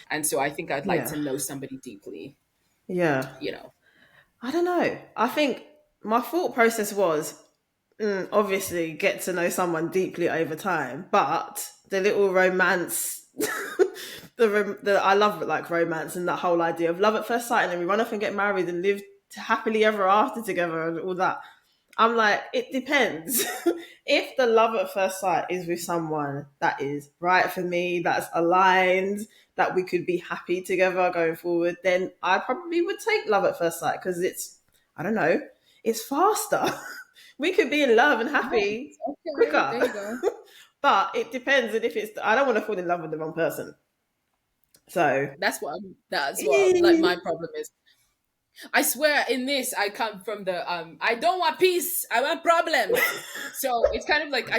And so I think I'd like Yeah. to know somebody deeply, Yeah. you know. I don't know. I think my thought process was obviously get to know someone deeply over time, but the little romance, I love like romance and that whole idea of love at first sight, and then we run off and get married and live happily ever after together and all that. I'm like, it depends. If the love at first sight is with someone that is right for me, that's aligned, that we could be happy together going forward, then I probably would take love at first sight because I don't know, it's faster. We could be in love and happy Okay, quicker. there you go. But it depends. And if I don't want to fall in love with the wrong person. So, That's what like my problem is. I swear in this I come from the I don't want peace, I want problems. So it's kind of like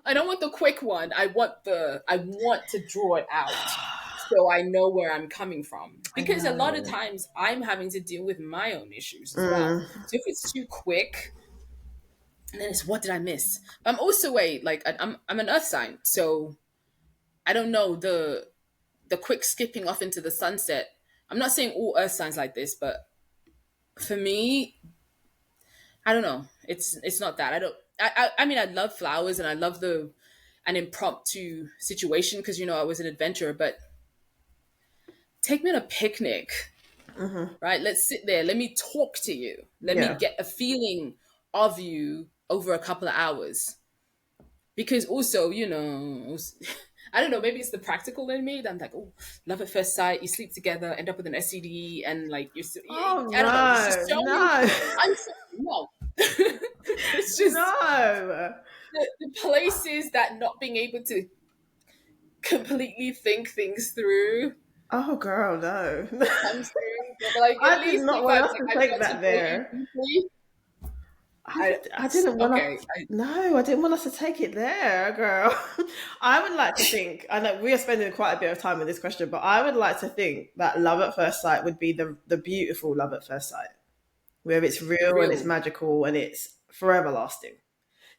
I don't want the quick one. I want to draw it out so I know where I'm coming from. I Because a lot of know. times I'm having to deal with my own issues as well. So if it's too quick, and then it's what did I miss? I'm also I'm an earth sign, so I don't know the quick skipping off into the sunset. I'm not saying all earth signs like this, but for me, I don't know. It's not that. I don't. I mean, I love flowers and I love an impromptu situation because I was an adventurer. But take me on a picnic, right? Let's sit there. Let me talk to you. Let me Yeah. get a feeling of you over a couple of hours. Because also, I don't know. Maybe it's the practical in me that I'm like, oh, love at first sight. You sleep together, end up with an STD, and like Oh I don't know. There's just no, so no, I'm so, no. It's just no. the places that not being able to completely think things through Oh girl, no. comes through. But like at I did least not if want I'm us like to I've take got to that know you there. deeply, I didn't want Okay. to. No, I didn't want us to take it there, girl. I would like to think. I know we are spending quite a bit of time with this question, but I would like to think that love at first sight would be the beautiful love at first sight, where it's The real and it's real. magical and it's forever lasting.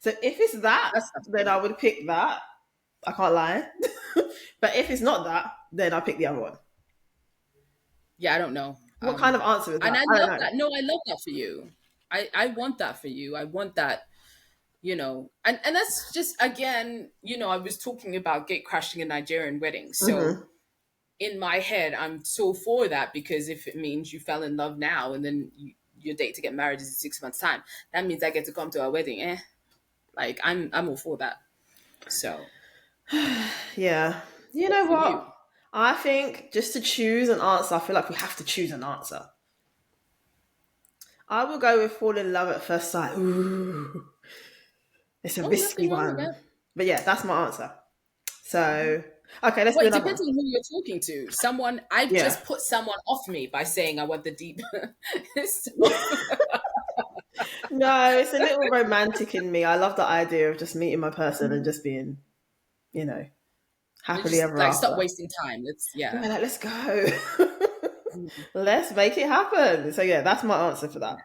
So if it's that, That's then I would pick that. I can't lie. But if it's not that, then I'll pick the other one. Yeah, I don't know. What kind of answer is And that? I I don't love know. that. No, I love that for you. I want that for you. I want that, and that's just, again, I was talking about gate crashing a Nigerian wedding. So Mm-hmm. in my head, I'm so for that, because if it means you fell in love now and then your date to get married is in 6 months' time, that means I get to come to our wedding. Like, I'm all for that. So Yeah. You good know for you. what? I think just to choose an answer, I feel like we have to choose an answer. I will go with fall in love at first sight. Ooh, it's a Oh, risky nothing wrong with one. that. But yeah, that's my answer. So, okay, let's Well, do it another. depends on who you're talking to. I've Yeah. just put someone off me by saying I want the deep stuff. No, it's a little romantic in me. I love the idea of just meeting my person and just being, you know, It's happily just ever like, stop after. wasting time. Yeah, Yeah. like, let's go. Mhm. Let's make it happen. So yeah, that's my answer for that.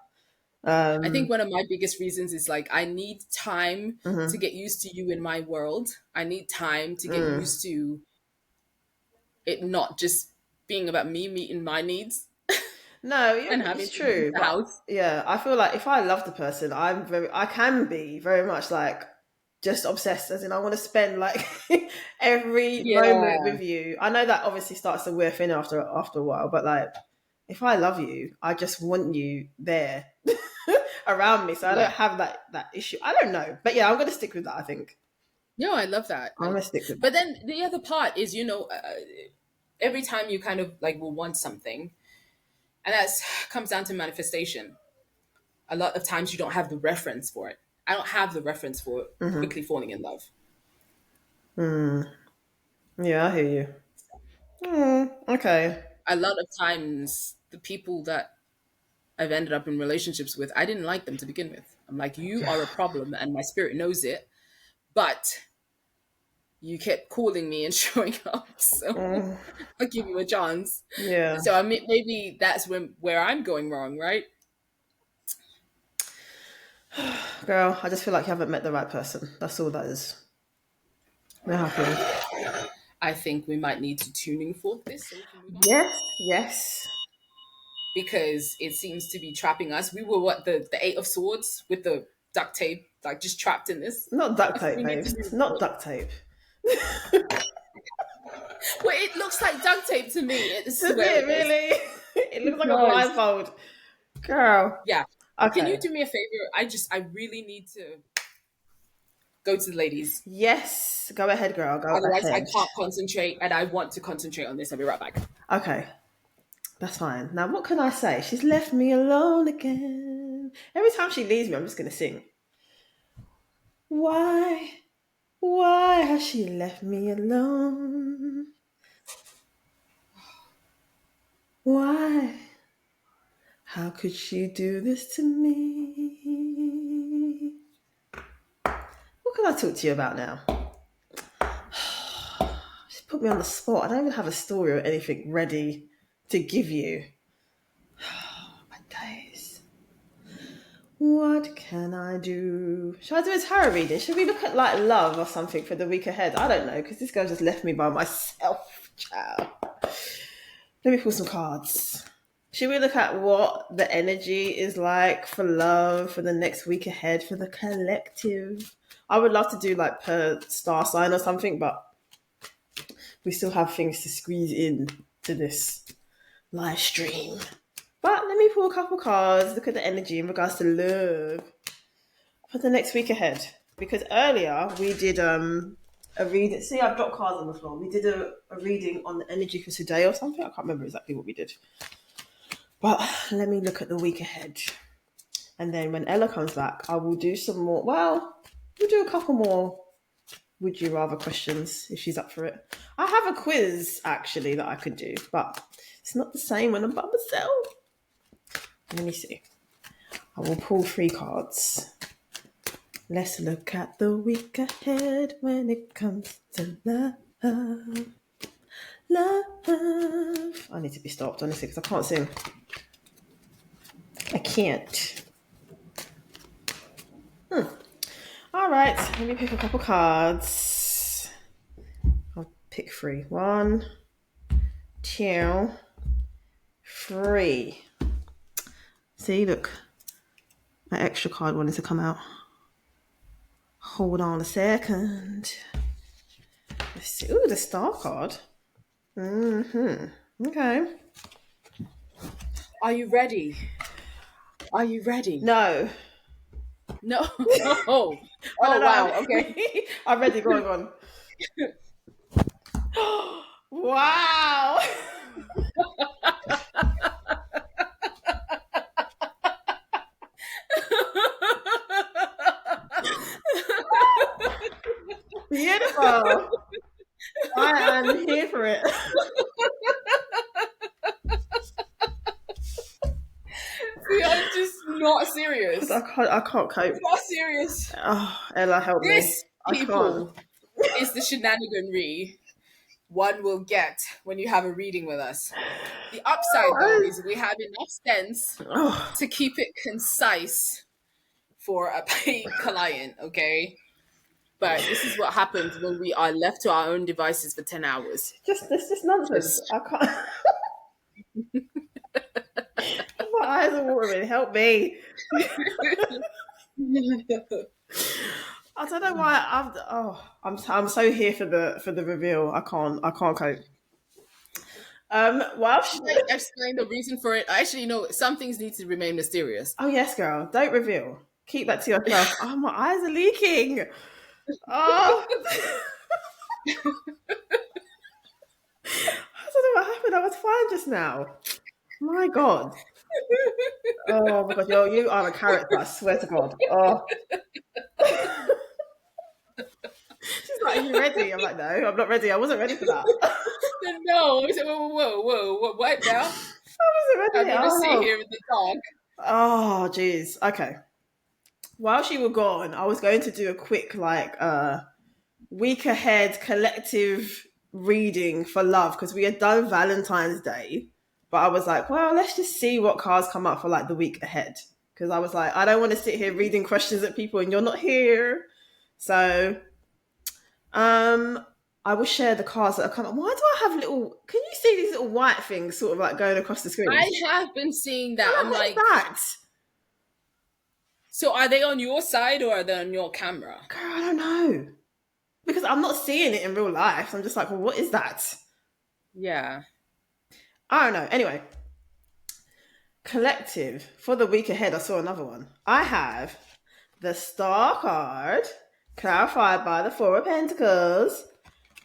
I think Um, one of my biggest reasons is, like, I need time to mhm. get used to you in my world. I need time to get Mm. used to it not just being about me meeting my needs No, and it's having to leave true, the but house. yeah, I feel like if I love the person, I can be very much like just obsessed, as in I want to spend like every moment Yeah. with you. I know that obviously starts to wear thin after a while, but like if I love you, I just want you there around me, so I Yeah. don't have that issue. I don't know, but yeah, I'm gonna stick with that. I think No, I love that. I'm gonna stick with that. But then the other part is, every time you kind of like will want something, and that comes down to manifestation. A lot of times you don't have the reference for it. I don't have the reference for Hmm. quickly falling in love. Mm. Yeah, I hear you. Okay. A lot of times, the people that I've ended up in relationships with, I didn't like them to begin with. I'm like, you Yeah. are a problem, and my spirit knows it, but you kept calling me and showing up, so Mm. I'll give you a chance. Yeah. So I mean, maybe that's where I'm going wrong, right? Girl, I just feel like you haven't met the right person. That's all that is. It happens. I think we might need to tuning fork this so we can move on, Yes, yes. because it seems to be trapping us. We were, what, the Eight of Swords with the duct tape, like, just trapped in this. Not duct tape, We need to babes. move Not forward. duct tape. Well, it looks like duct tape to me. I Does swear it it does. really? It looks It like a does. blindfold. Girl. Yeah. Can you Okay. do me a favor? I really need to go to the ladies. Yes. Go ahead, girl. Go Otherwise, I ahead. can't concentrate, and I want to concentrate on this. I'll be right back. Okay. That's fine. Now, what can I say? She's left me alone again. Every time she leaves me, I'm just going to sing. Why? Why has she left me alone? Why? How could she do this to me? What can I talk to you about now? She's put me on the spot. I don't even have a story or anything ready to give you. My days. What can I do? Should I do a tarot reading? Should we look at like love or something for the week ahead? I don't know, because this girl just left me by myself. Child. Let me pull some cards. Should we look at what the energy is like for love for the next week ahead for the collective? I would love to do like per star sign or something, but we still have things to squeeze in to this live stream. But let me pull a couple cards, look at the energy in regards to love for the next week ahead. Because earlier we did a reading. See, I've dropped cards on the floor. We did a reading on the energy for today or something. I can't remember exactly what we did. But let me look at the week ahead. And then when Ella comes back, I will do some more. Well, we'll do a couple more would you rather questions if she's up for it. I have a quiz actually that I could do, but it's not the same when I'm by myself. Let me see. I will pull 3 cards. Let's look at the week ahead when it comes to love. Love. I need to be stopped, honestly, because I can't sing. I can't. All right, let me pick a couple cards. I'll pick 3. 1, 2, 3. See, look. My extra card wanted to come out. Hold on a second. Let's see. Ooh, the star card. Okay. Are you ready? Are you ready? No. No. Oh, I don't know. wow. Okay. I'm ready. Go on. Wow. Beautiful. I am here for it. We are just not serious. I can't cope. Not serious. Oh, Ella, help me. This, I can't. people, is the shenaniganry one will get when you have a reading with us. The upside, though, is we have enough sense Oh, to keep it concise for a paid client, okay? But this is what happens when we are left to our own devices for 10 hours. this is nonsense. I can't. My eyes are watering. Help me. I don't know why I'm so here for the reveal. I can't cope. Well, I explain the reason for it. Actually, no, some things need to remain mysterious. oh yes, girl, don't reveal. Keep that to yourself. Oh, my eyes are leaking. Oh, I don't know what happened. I was fine just now. My God. Oh my God, you are a character. I swear to God. Oh. She's like, "Are you ready?" I'm like, "No, I'm not ready. I wasn't ready for that." No, I said, whoa, what now? I wasn't ready. I'm gonna sit here with the dog. Oh, jeez. Okay. While she was gone, I was going to do a quick week ahead collective reading for love because we had done Valentine's Day, but I was like, well, let's just see what cards come up for like the week ahead because I was like, I don't want to sit here reading questions at people and you're not here. So, I will share the cards that are coming. Why do I have little? Can you see these little white things sort of like going across the screen? I have been seeing that. I'm What is like, that? so are they on your side or are they on your camera? Girl, I don't know. Because I'm not seeing it in real life. I'm just like, well, what is that? Yeah. I don't know. Anyway, collective for the week ahead. I saw another one. I have the Star card, clarified by the Four of Pentacles,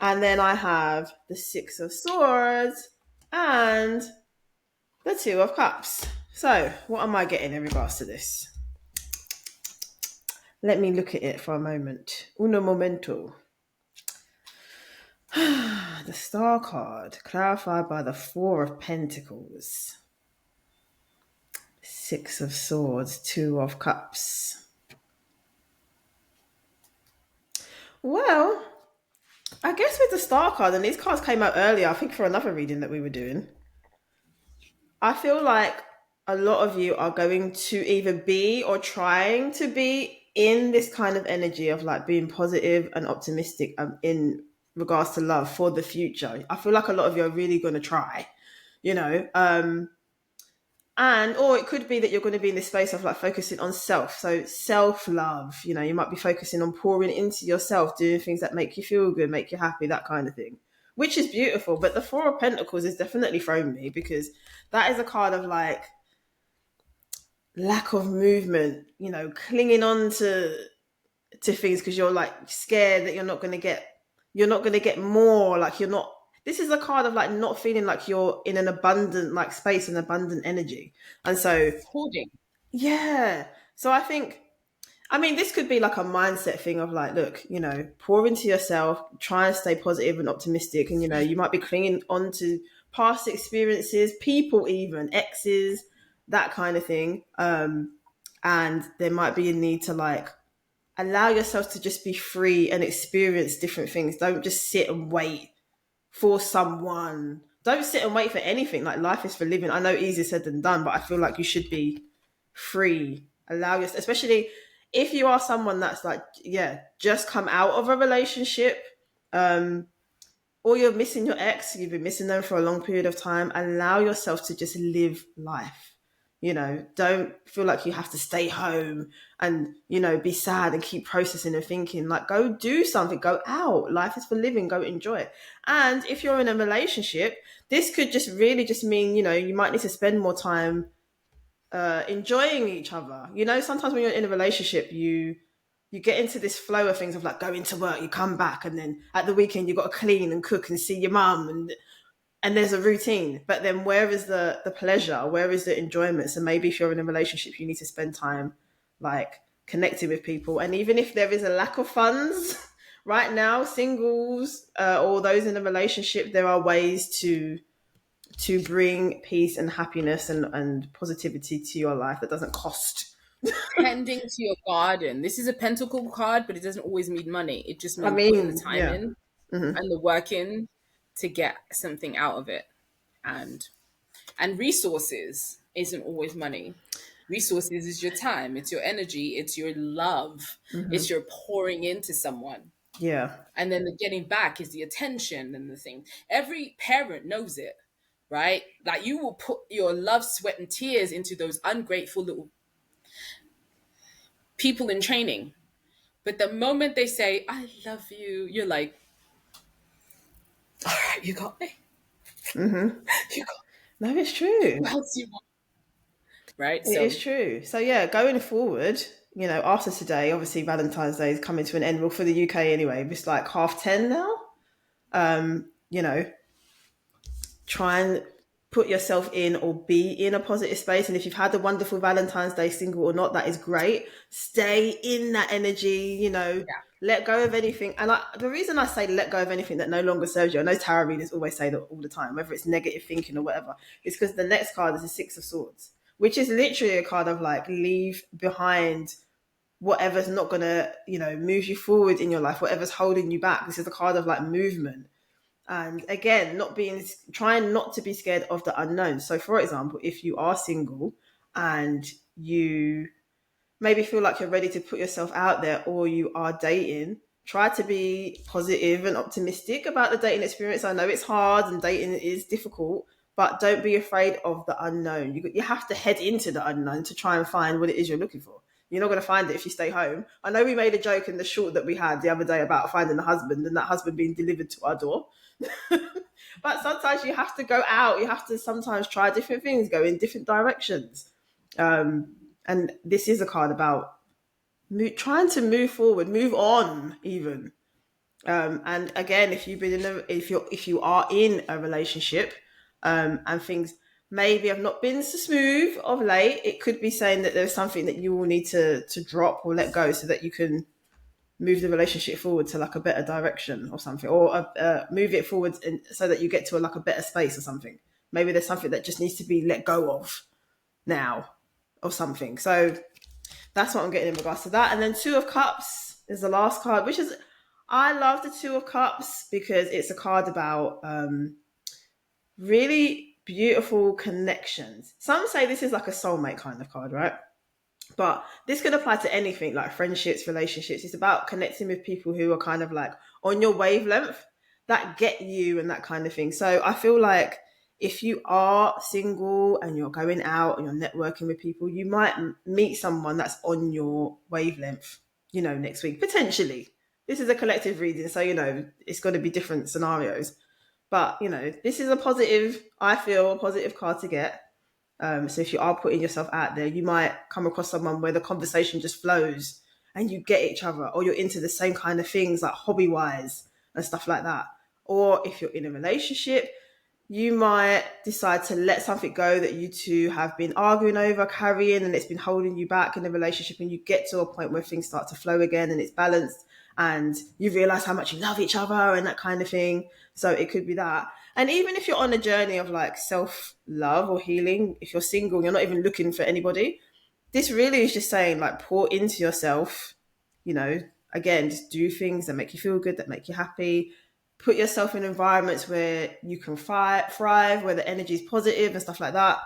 and then I have the Six of Swords and the Two of Cups. So, what am I getting in regards to this? Let me look at it for a moment. Uno momento. The Star card, clarified by the Four of Pentacles. Six of Swords, Two of Cups. Well, I guess with the Star card, and these cards came out earlier, I think for another reading that we were doing, I feel like a lot of you are going to either be or trying to be in this kind of energy of like being positive and optimistic in regards to love for the future. I feel like a lot of you are really going to try, and or it could be that you're going to be in this space of like focusing on self. So self-love, you might be focusing on pouring into yourself, doing things that make you feel good, make you happy, that kind of thing, which is beautiful. But the Four of Pentacles is definitely thrown me because that is a card of like lack of movement, clinging on to things because you're like scared that you're not going to get more, like you're not. This is a card of like not feeling like you're in an abundant like space and abundant energy. And so Holding. Yeah. So this could be like a mindset thing of like, look, pour into yourself, try and stay positive and optimistic. And, you might be clinging on to past experiences, people, even exes, that kind of thing. and there might be a need to like allow yourself to just be free and experience different things. Don't just sit and wait for someone. Don't sit and wait for anything. Like, life is for living. I know easier said than done, but I feel like you should be free. Allow yourself, especially if you are someone that's like, yeah, just come out of a relationship, or you're missing your ex, you've been missing them for a long period of time. Allow yourself to just live life. Don't feel like you have to stay home and, be sad and keep processing and thinking. Like, go do something, go out. Life is for living, go enjoy it. And if you're in a relationship, this could just really just mean, you might need to spend more time enjoying each other. Sometimes when you're in a relationship, you get into this flow of things of like going to work, you come back, and then at the weekend you've got to clean and cook and see your mum, and there's a routine. But then where is the pleasure? Where is the enjoyment? So maybe if you're in a relationship, you need to spend time like connecting with people. And even if there is a lack of funds right now, singles or those in a relationship, there are ways to bring peace and happiness and positivity to your life that doesn't cost. Tending to your garden. This is a pentacle card, but it doesn't always mean money. It just I means putting the mean, time yeah. in and the work in to get something out of it. And resources isn't always money. Resources is your time, it's your energy, it's your love, it's your pouring into someone. Yeah. And then the getting back is the attention and the thing. Every parent knows it, right? Like, you will put your love, sweat, and tears into those ungrateful little people in training. But the moment they say, I love you, you're like, all right, you got me. You got No, it's true. What else do you want? Right? It is true. So yeah, going forward, after today, obviously Valentine's Day is coming to an end. Well, for the UK anyway, it's like 10:30 now. Try and put yourself in or be in a positive space. And if you've had a wonderful Valentine's Day, single or not, that is great. Stay in that energy, let go of anything. And the reason I say let go of anything that no longer serves you, I know tarot readers always say that all the time, whether it's negative thinking or whatever, is because the next card is the Six of Swords, which is literally a card of like, leave behind whatever's not going to, move you forward in your life, whatever's holding you back. This is a card of like movement. And again, trying not to be scared of the unknown. So for example, if you are single and you maybe feel like you're ready to put yourself out there, or you are dating, try to be positive and optimistic about the dating experience. I know it's hard and dating is difficult, but don't be afraid of the unknown. You have to head into the unknown to try and find what it is you're looking for. You're not going to find it if you stay home. I know we made a joke in the short that we had the other day about finding a husband and that husband being delivered to our door. But sometimes you have to go out. You have to sometimes try different things, go in different directions. And this is a card about trying to move forward, move on, even. And again, if you are in a relationship, and things maybe have not been so smooth of late, it could be saying that there's something that you will need to drop or let go so that you can move the relationship forward to like a better direction or something, or move it forward so that you get to like a better space or something. Maybe there's something that just needs to be let go of now or something. So that's what I'm getting in regards to that. And then Two of Cups is the last card, which is, I love the Two of Cups because it's a card about really beautiful connections. Some say this is like a soulmate kind of card, right? But this can apply to anything, like friendships, relationships. It's about connecting with people who are kind of like on your wavelength, that get you and that kind of thing. So I feel like if you are single and you're going out and you're networking with people, you might meet someone that's on your wavelength, next week, potentially. This is a collective reading, so, it's going to be different scenarios. But, this is I feel a positive card to get. So if you are putting yourself out there, you might come across someone where the conversation just flows and you get each other, or you're into the same kind of things, like hobby-wise and stuff like that. Or if you're in a relationship, you might decide to let something go that you two have been arguing over, carrying, and it's been holding you back in the relationship, and you get to a point where things start to flow again and it's balanced and you realize how much you love each other and that kind of thing. So it could be that. And even if you're on a journey of like self-love or healing, if you're single, you're not even looking for anybody, this really is just saying like pour into yourself, you know, again, just do things that make you feel good, that make you happy. Put yourself in environments where you can thrive, where the energy is positive and stuff like that.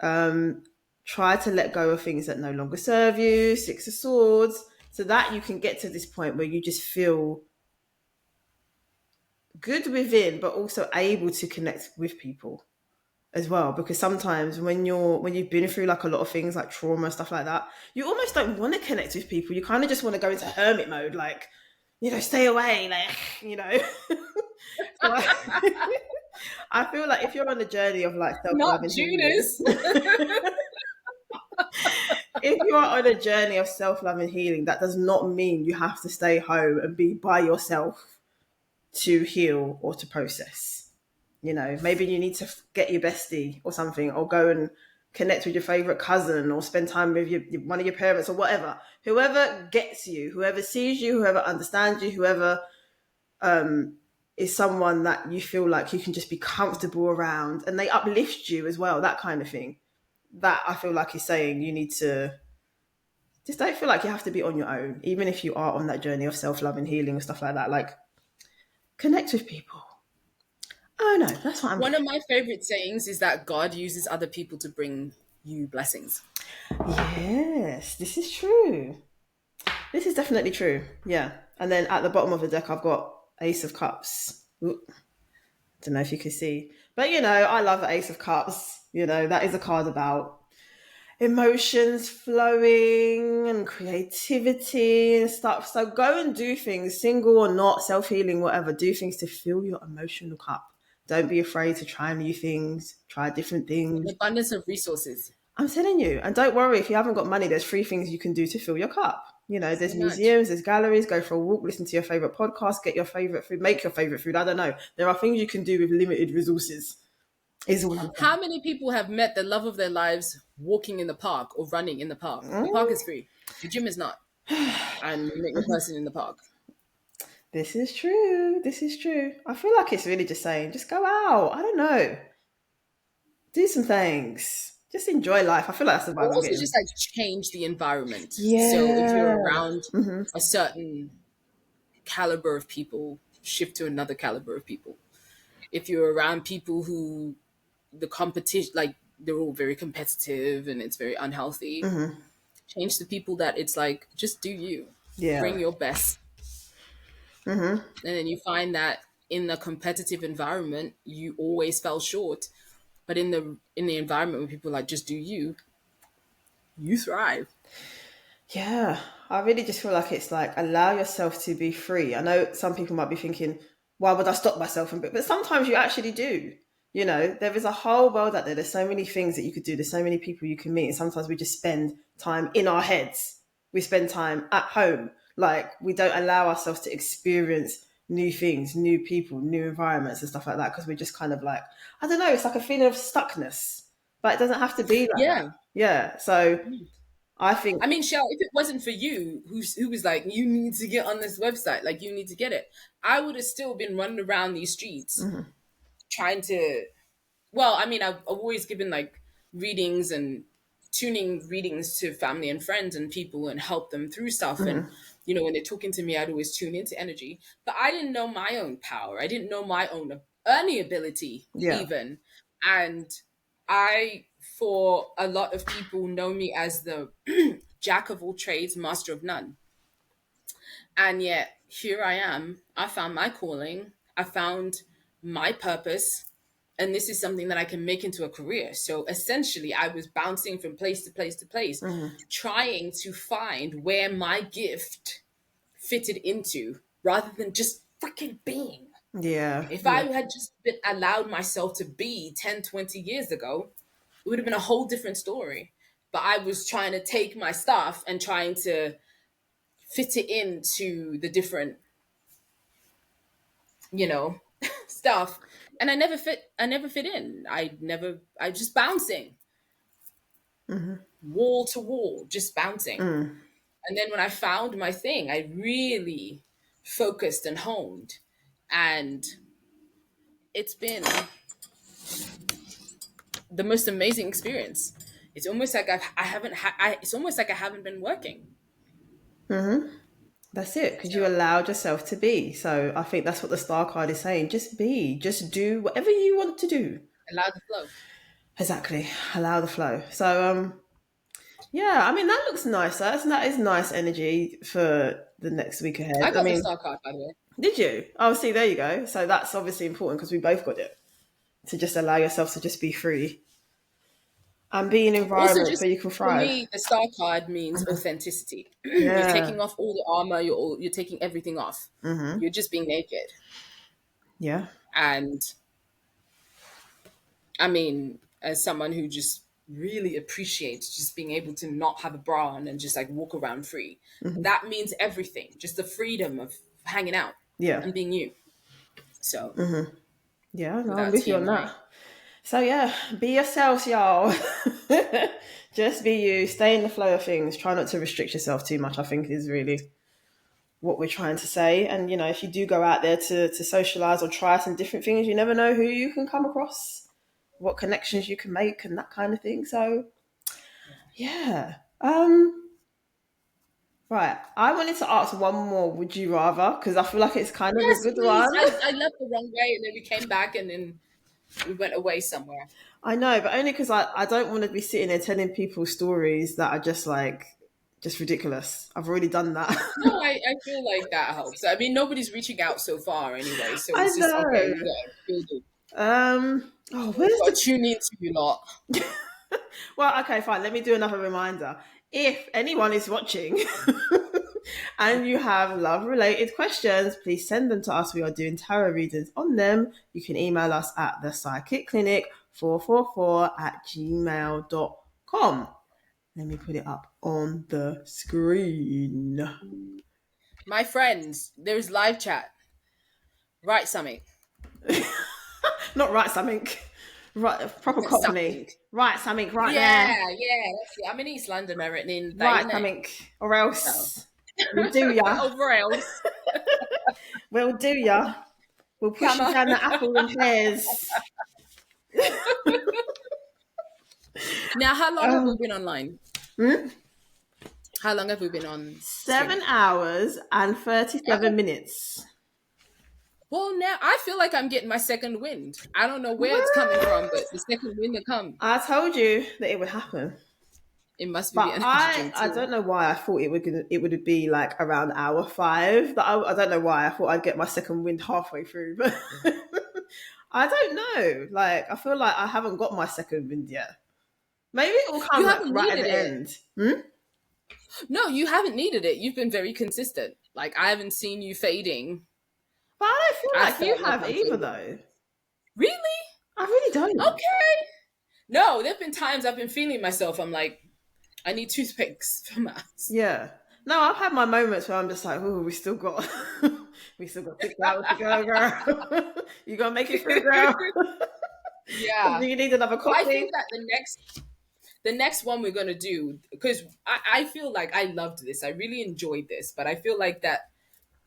Um, Try to let go of things that no longer serve you, Six of Swords, so that you can get to this point where you just feel good within, but also able to connect with people as well. Because sometimes when you've been through like a lot of things like trauma and stuff like that, you almost don't want to connect with people. You kind of just want to go into hermit mode, like, you know, stay away, like, you know. So I feel like if you're on the journey of like self-love Not and healing, Judas. if you are on a journey of self-love and healing, that does not mean you have to stay home and be by yourself to heal or to process. You know, maybe you need to get your bestie or something, or go and connect with your favorite cousin, or spend time with one of your parents, or whatever. Whoever gets you, whoever sees you, whoever understands you, whoever is someone that you feel like you can just be comfortable around, and they uplift you as well, that kind of thing. That I feel like is saying you need to just don't feel like you have to be on your own, even if you are on that journey of self-love and healing and stuff like that. Like, connect with people. Oh no, that's what I'm One of getting. my favorite sayings is that God uses other people to bring you blessings. Yes, this is true. This is definitely true. Yeah. And then at the bottom of the deck, I've got Ace of Cups. Ooh, don't know if you can see, but you know, I love the Ace of Cups. You know, that is a card about emotions flowing and creativity and stuff. So go and do things, single or not, self healing, whatever. Do things to fill your emotional cup. Don't be afraid to try new things, try different An things. abundance of resources. I'm telling you. And don't worry, if you haven't got money, there's free things you can do to fill your cup. You know, So there's much. museums, there's galleries, go for a walk, listen to your favorite podcast, get your favorite food, make your favorite food. I don't know. There are things you can do with limited resources, is all I'm saying. How many people have met the love of their lives walking in the park or running in the park? The park Mm, is free. The gym is not. And you meet the person in the park. this is true. This is true. I feel like it's really just saying, just go out. I don't know. Do some things. Just enjoy life. I feel like that's the Or vibe I'm also getting. just like change the environment. So if Yeah. you're around Hmm. a certain caliber of people, shift to another caliber of people. If you're around people who the competition, like they're all very competitive and it's very unhealthy, Hmm. change the people that it's like, just do you, Yeah. bring your best. Hmm. And then you find that in the competitive environment, you always fell short. But in the environment where people are like, just do you, you thrive. Yeah, I really just feel like it's like allow yourself to be free. I know some people might be thinking, why would I stop myself? But sometimes you actually do. You know, there is a whole world out there. There's so many things that you could do. There's so many people you can meet. And sometimes we just spend time in our heads. We spend time at home. Like we don't allow ourselves to experience new things, new people, new environments and stuff like that. Because we're just kind of like, I don't know, it's like a feeling of stuckness. But it doesn't have to be like that. Yeah. Yeah. So I think. I mean, Shell, if it wasn't for you, who was like, you need to get on this website, like you need to get it, I would have still been running around these streets Mhm. trying to. Well, I mean, I've always given like readings and tuning readings to family and friends and people and help them through stuff. And Mhm. when they're talking to me, I'd always tune into energy. But I didn't know my own power. I didn't know my own earning ability Yeah. even. And for a lot of people, know me as the jack of all trades, master of none. And yet, here I am. I found my calling. I found my purpose. And this is something that I can make into a career. So essentially, I was bouncing from place to place to place, Mhm. trying to find where my gift fitted into rather than just freaking being. Yeah. If I Yeah. had just been allowed myself to be 10, 20 years ago, it would have been a whole different story. But I was trying to take my stuff and trying to fit it into the different, you know, stuff. And I never fit in. I just bouncing Mhm. wall to wall, just bouncing. Mm. And then when I found my thing, I really focused and honed. And it's been the most amazing experience. It's almost like I haven't it's almost like I haven't been working. That's it, because you So allowed yourself to be. So I think that's what the star card is saying. Just be, just do whatever you want to do. allow the flow. Exactly. Allow the flow. So yeah, I mean that looks nice. That is nice energy for the next week I ahead. I got the mean, star card, by the way. did you? Oh, see, there you go. So that's obviously important because we both got it. To just allow yourself to just be free and be in Also, environments where just you can for thrive. me, the star card means authenticity. You're Yeah. taking off all the armor. You're taking everything off. You're just being naked. Yeah. And I mean, as someone who just really appreciates just being able to not have a bra on and just like walk around free, that means everything. Just the freedom of hanging out Yeah. and being you. So, Yeah. No, I'm without with you on TMI. that. So yeah, be yourselves, y'all. Just be you. Stay in the flow of things. Try not to restrict yourself too much. I think is really what we're trying to say. And you know, if you do go out there to socialize or try some different things, you never know who you can come across, what connections you can make, and that kind of thing. So yeah. Right. I wanted to ask one more. Would you rather? Because I feel like it's kind of a Yes, good please. one. I left the wrong way and then we came back and then we went away somewhere. I know, but only because I don't want to be sitting there telling people stories that are just like just ridiculous. I've already done that. No, I feel like that helps. I mean, nobody's reaching out so far anyway, so I it's just okay. know. We got feel good. Where's Got the? to tune into you lot. Well, okay, fine. Let me do another reminder. If anyone is watching and you have love-related questions, please send them to us. We are doing tarot readings on them. You can email us at the psychic clinic 444@gmail.com. Let me put it up on the screen. My friends, there's live chat. Write something. Not write something. Right, proper Something. cockney. Write something right Yeah, there. yeah. That's it. I'm in East London, I reckon, in Write that, something, or so. else we'll do ya. Over else. We'll do ya. We'll push Come you on. down the apple and pears. Now, how long have we been online? Hmm? How long have we been on stream? 7 hours and Okay. 37 minutes. Well, now I feel like I'm getting my second wind. I don't know where it's coming from, What? but the second wind to come. I told you that it would happen. It must be the But energy I, drink I too. don't know why I thought it would be like around hour 5. That I don't know why I thought I'd get my second wind halfway through, but I don't know. Like I feel like I haven't got my second wind yet. Maybe it will You come like haven't right at needed the it. end. Hmm? No, you haven't needed it. You've been very consistent. Like I haven't seen you fading. But I don't I feel like you felt like have I'm either, fading. though. Really? I really don't. Okay. No, there've been times I've been feeling myself. I'm like, I need toothpicks for my eyes. Yeah. No, I've had my moments where I'm just like, oh, we still got, we still got 6 hours to go, girl. You gonna make it through, girl? Yeah. Do you need another Well, I think coffee? that the next one we're gonna do, because I feel like I loved this. I really enjoyed this, but I feel like that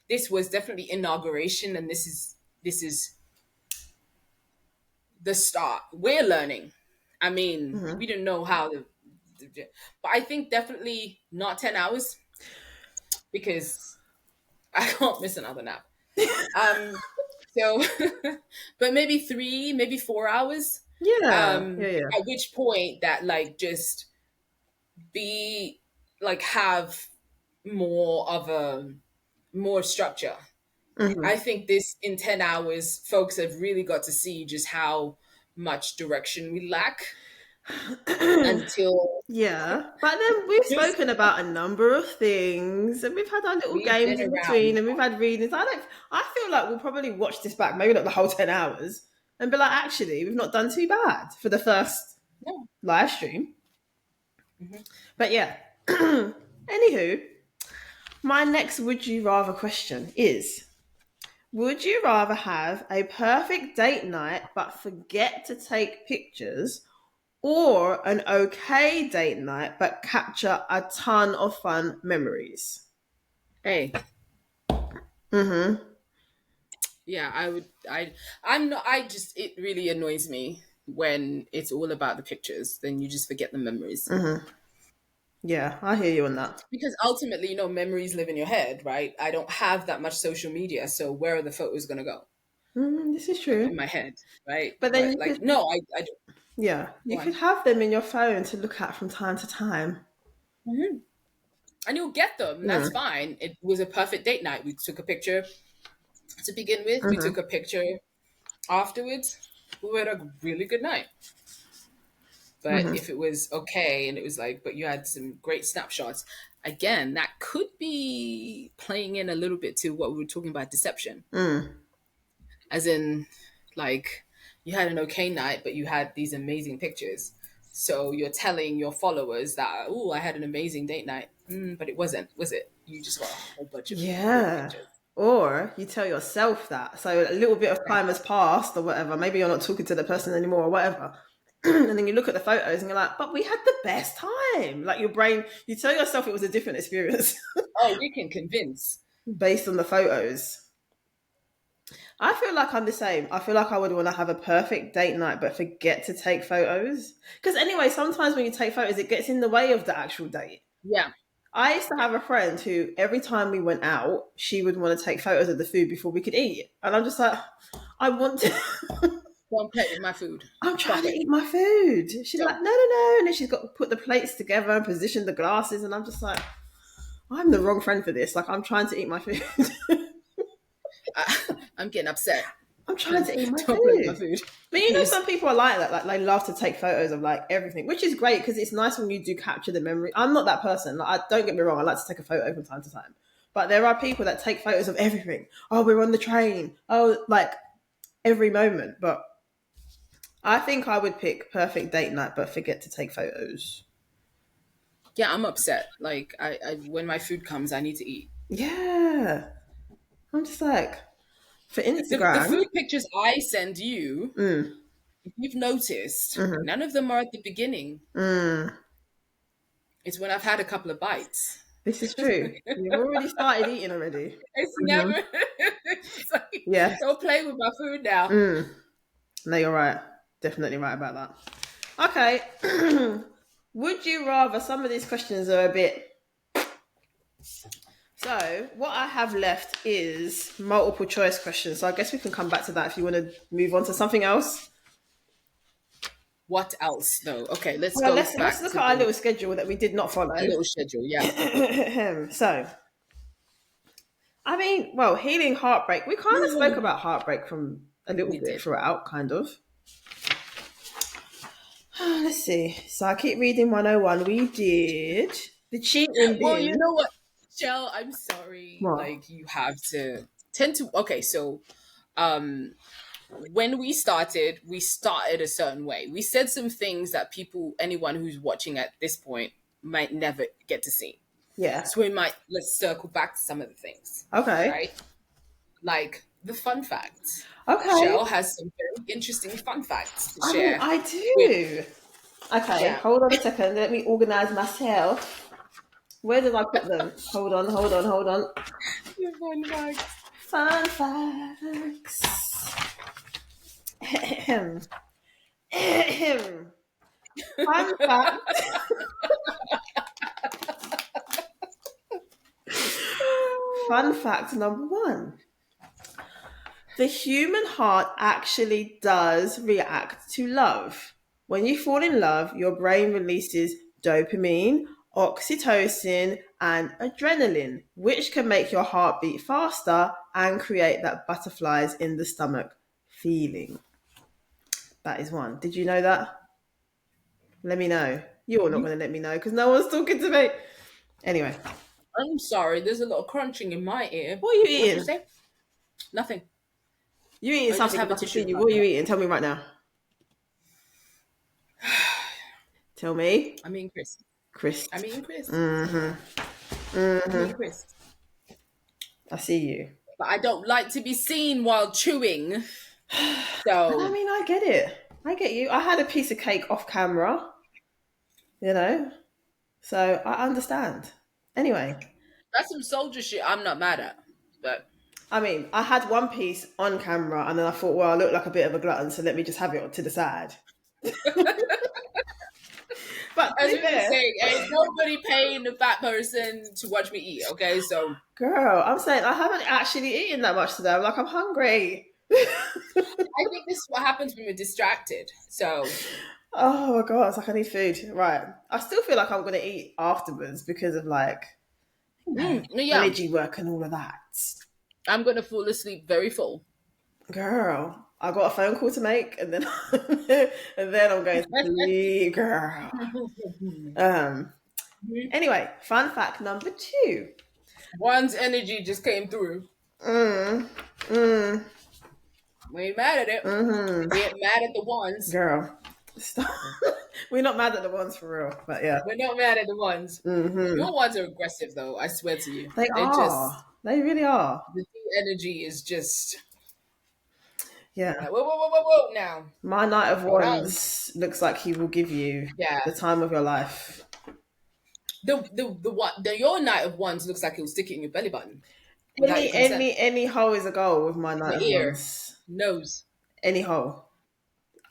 this was definitely inauguration, and this is the start. We're learning. I mean, we didn't know how but I think definitely not 10 hours because I can't miss another nap. So, but maybe 3, maybe 4 hours. Yeah, yeah, yeah. At which point that like just be like have more of a more structure. Hmm. I think this in 10 hours, folks have really got to see just how much direction we lack until Yeah, but then we've spoken about a number of things, and we've had our little we've games been in around. between, and we've had readings. I feel like we'll probably watch this back, maybe not the whole 10 hours, and be like, actually, we've not done too bad for the first No. live stream. Mhm. But yeah, anywho, my next would you rather question is: would you rather have a perfect date night but forget to take pictures, or an okay date night but capture a ton of fun memories? Hey, Mm-hmm. yeah, I would. I'm not. I just. It really annoys me when it's all about the pictures, then you just forget the memories. Yeah, I hear you on that. Because ultimately, memories live in your head, right? I don't have that much social media, so where are the photos going to go? This is true. In my head, right? But then But you like, could, no, I don't. yeah, Go you on. could have them in your phone to look at from time to time. And you'll get them. That's Mm. fine. It was a perfect date night. We took a picture to begin with. We took a picture afterwards. We had a really good night. But if it was okay and it was like, but you had some great snapshots, again, that could be playing in a little bit to what we were talking about deception. As in, like, you had an okay night, but you had these amazing pictures. So you're telling your followers that, oh, I had an amazing date night. But it wasn't, was it? You just got a whole bunch of poor Yeah. pictures. Or you tell yourself that. So a little bit of time has passed or whatever. Maybe you're not talking to the person anymore or whatever. And then you look at the photos and you're like, but we had the best time. Like your brain, you tell yourself it was a different experience Oh, you can convince. based on the photos. I feel like I'm the same. I feel like I would want to have a perfect date night, but forget to take photos. Because anyway, sometimes when you take photos, it gets in the way of the actual date. Yeah. I used to have a friend who, every time we went out, she would want to take photos of the food before we could eat. And I'm just like, I want to. Don't play with my food. I'm trying Stop to it. eat my food. She's like, Don't. no, no, no. And then she's got to put the plates together and position the glasses. And I'm just like, I'm the wrong friend for this. Like, I'm trying to eat my food. I'm getting upset. I'm trying to eat my Don't play with my food. food. But you know, Please. some people are like that. Like, they love to take photos of like everything, which is great because it's nice when you do capture the memory. I'm not that person. Like, don't get me wrong. I like to take a photo from time to time. But there are people that take photos of everything. Oh, we're on the train. Oh, like every moment. But I think I would pick perfect date night, but forget to take photos. Yeah, I'm upset. Like, I when my food comes, I need to eat. Yeah. I'm just like, for The Instagram. food pictures I send you, if you've noticed, none of them are at the beginning. It's when I've had a couple of bites. This is true. You've already started eating already. It's never. It's like, Yes. don't play with my food now. No, you're right. Definitely right about that. Okay. Would you rather? Some of these questions are a bit. So, what I have left is multiple choice questions. So, I guess we can come back to that if you want to move on to something else. What else, though? Okay, let's Well, go let's back look to at our little schedule that we did not follow. a little schedule. Yeah. So, I mean, well, healing heartbreak. We kind of spoke about heartbreak from a little We bit did. throughout, kind of. Let's see. So I keep reading 101. We did the cheating Well, you bin. know what, Shell? I'm sorry. What? Like, you have to tend to. Okay, so when we started a certain way. We said some things that anyone who's watching at this point might never get to see. Yeah. So let's circle back to some of the things, Okay. right? Like the fun facts. Okay. Shell has some very interesting fun facts to I mean, share. I do. Okay, Yeah. hold on a second. Let me organize myself. Where did I put them? Hold on. The fun facts. Fun facts. Ahem. Ahem. Fun fact. Fun fact number 1. The human heart actually does react to love. When you fall in love, your brain releases dopamine, oxytocin, and adrenaline, which can make your heart beat faster and create that butterflies in the stomach feeling. That is one. Did you know that? Let me know. You're not going to let me know because no one's talking to me. Anyway, I'm sorry, there's a lot of crunching in my ear. what are you What did you eating? say? Nothing. You eating I just something? have a I can tissue see in you. my What are you mouth. eating? Tell me right now. Tell me. I'm eating crisps. Chris. I'm eating crisps. Mm-hmm. I'm eating crisps. I see you. But I don't like to be seen while chewing. I So mean, I get it. I get you. I had a piece of cake off camera, you know, so I understand. Anyway, that's some soldier shit I'm not mad at. But I mean, I had one piece on camera and then I thought, well, I look like a bit of a glutton, so let me just have it to the side. But to As be we've been fair, saying, ain't nobody paying the fat person to watch me eat. Okay, so girl, I'm saying I haven't actually eaten that much today. I'm like, I'm hungry. I think this is what happens when we're distracted. So Oh my god, it's like I need food. Right. I still feel like I'm gonna eat afterwards because of like yeah, energy work and all of that. I'm gonna fall asleep very full. Girl, I got a phone call to make and then and then I'm going to sleep, girl. Um anyway, fun fact number 2. One's energy just came through. Mm, mm, We ain't mad at it. mm-hmm. We ain't mad at the ones. Girl. Stop. We're not mad at the ones for real, but yeah. We're not mad at the ones. Mm-hmm. Your ones are aggressive, though. I swear to you, They they're just are. They really are. the energy is just Yeah. like whoa now. My Knight of Hold on. Wands looks like he will give you Yeah. the time of your life. The your Knight of Wands looks like he'll stick it in your belly button without your consent. Any hole is a goal with my Knight The of ear, Wands. nose. Any hole.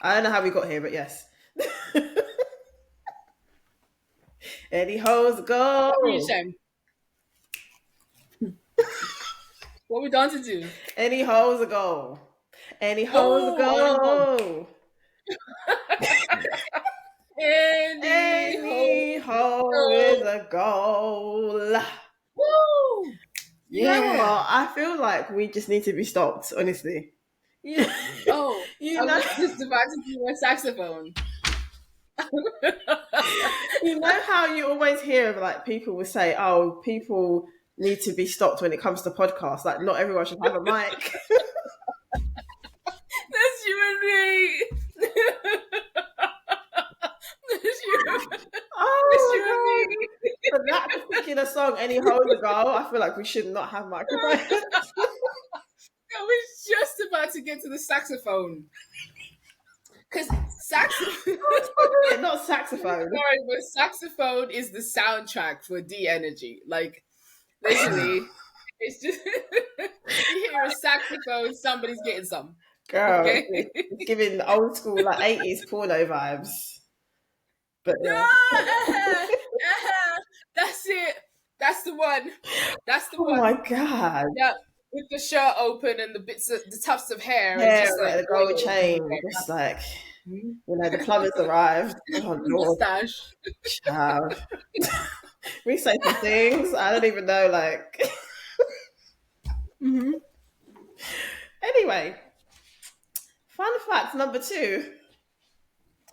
I don't know how we got here, but yes. Any hole's a What were you goal. saying? What we dancing to? Any hole's a goal. Any hole's a Oh, on the goal. Any Any hole is a goal. Woo! You know Yeah. what? I feel like we just need to be stopped, honestly. You, Oh, you I know, was just about to do a saxophone. you know how you always hear of like people will say, "Oh, people need to be stopped when it comes to podcasts. Like, not everyone should have a mic." That's you and me. That's you. That's Oh you and my me. god! For that particular song, "Any Holes a Go," I feel like we should not have microphones. I was just about to get to the saxophone. Because saxophone. Not saxophone. Sorry, but saxophone is the soundtrack for D Energy. Like, literally, it's just you hear a saxophone, somebody's getting some. Girl, Okay. it's giving old school like 80s porno vibes. But yeah. That's it. That's the one. That's the Oh one. my god. Yeah, with the shirt open and the bits of the tufts of hair, and Yeah, just like like the gold oil. chain, just like, you know, the plumbers arrived. Oh lord, Mustache. child. We say some things I don't even know. Like, anyway, fun fact number 2: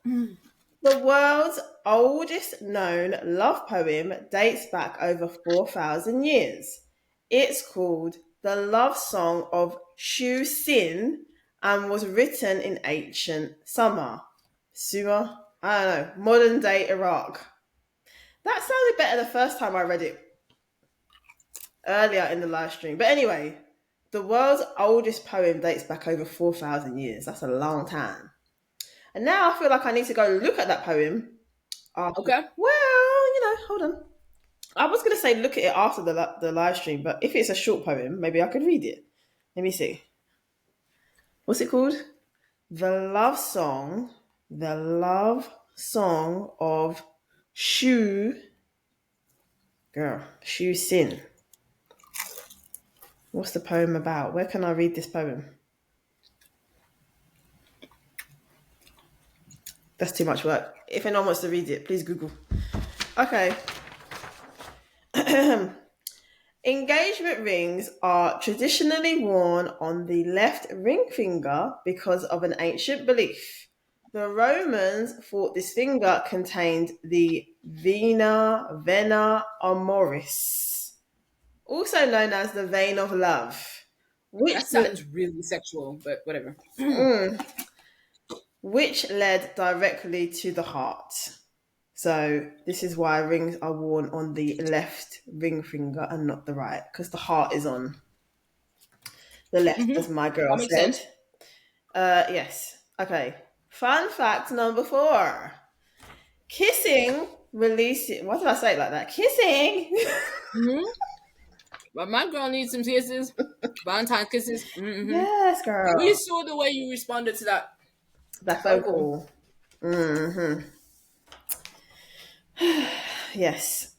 the world's oldest known love poem dates back over 4,000 years. It's called The Love Song of Shu Sin and was written in ancient Sumer, I don't know, modern day Iraq. That sounded better the first time I read it earlier in the live stream. But anyway, the world's oldest poem dates back over 4,000 years. That's a long time. And now I feel like I need to go look at that poem. Okay. Well, hold on. I was going to say look at it after the live stream, but if it's a short poem, maybe I could read it. Let me see. What's it called? The Love Song. The Love Song of Shu. Shu Sin. What's the poem about? Where can I read this poem? That's too much work. If anyone wants to read it, please Google. Okay. Engagement rings are traditionally worn on the left ring finger because of an ancient belief. The Romans thought this finger contained the vena amoris, also known as the vein of love, That sounds really sexual, but whatever. which led directly to the heart. So this is why rings are worn on the left ring finger and not the right, because the heart is on the left, as my girl That makes said. sense. Yes. Okay. Fun fact number 4. Kissing releases... Why did I say it like that? Kissing! But my girl needs some kisses. Valentine kisses. Yes, girl. We saw the way you responded to that. That phone call. Yes.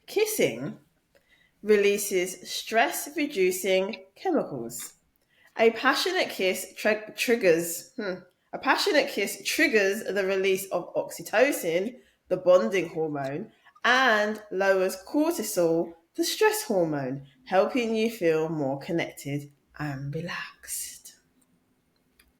Kissing releases stress reducing chemicals. A passionate kiss triggers a passionate kiss triggers the release of oxytocin, the bonding hormone, and lowers cortisol, the stress hormone, helping you feel more connected and relaxed.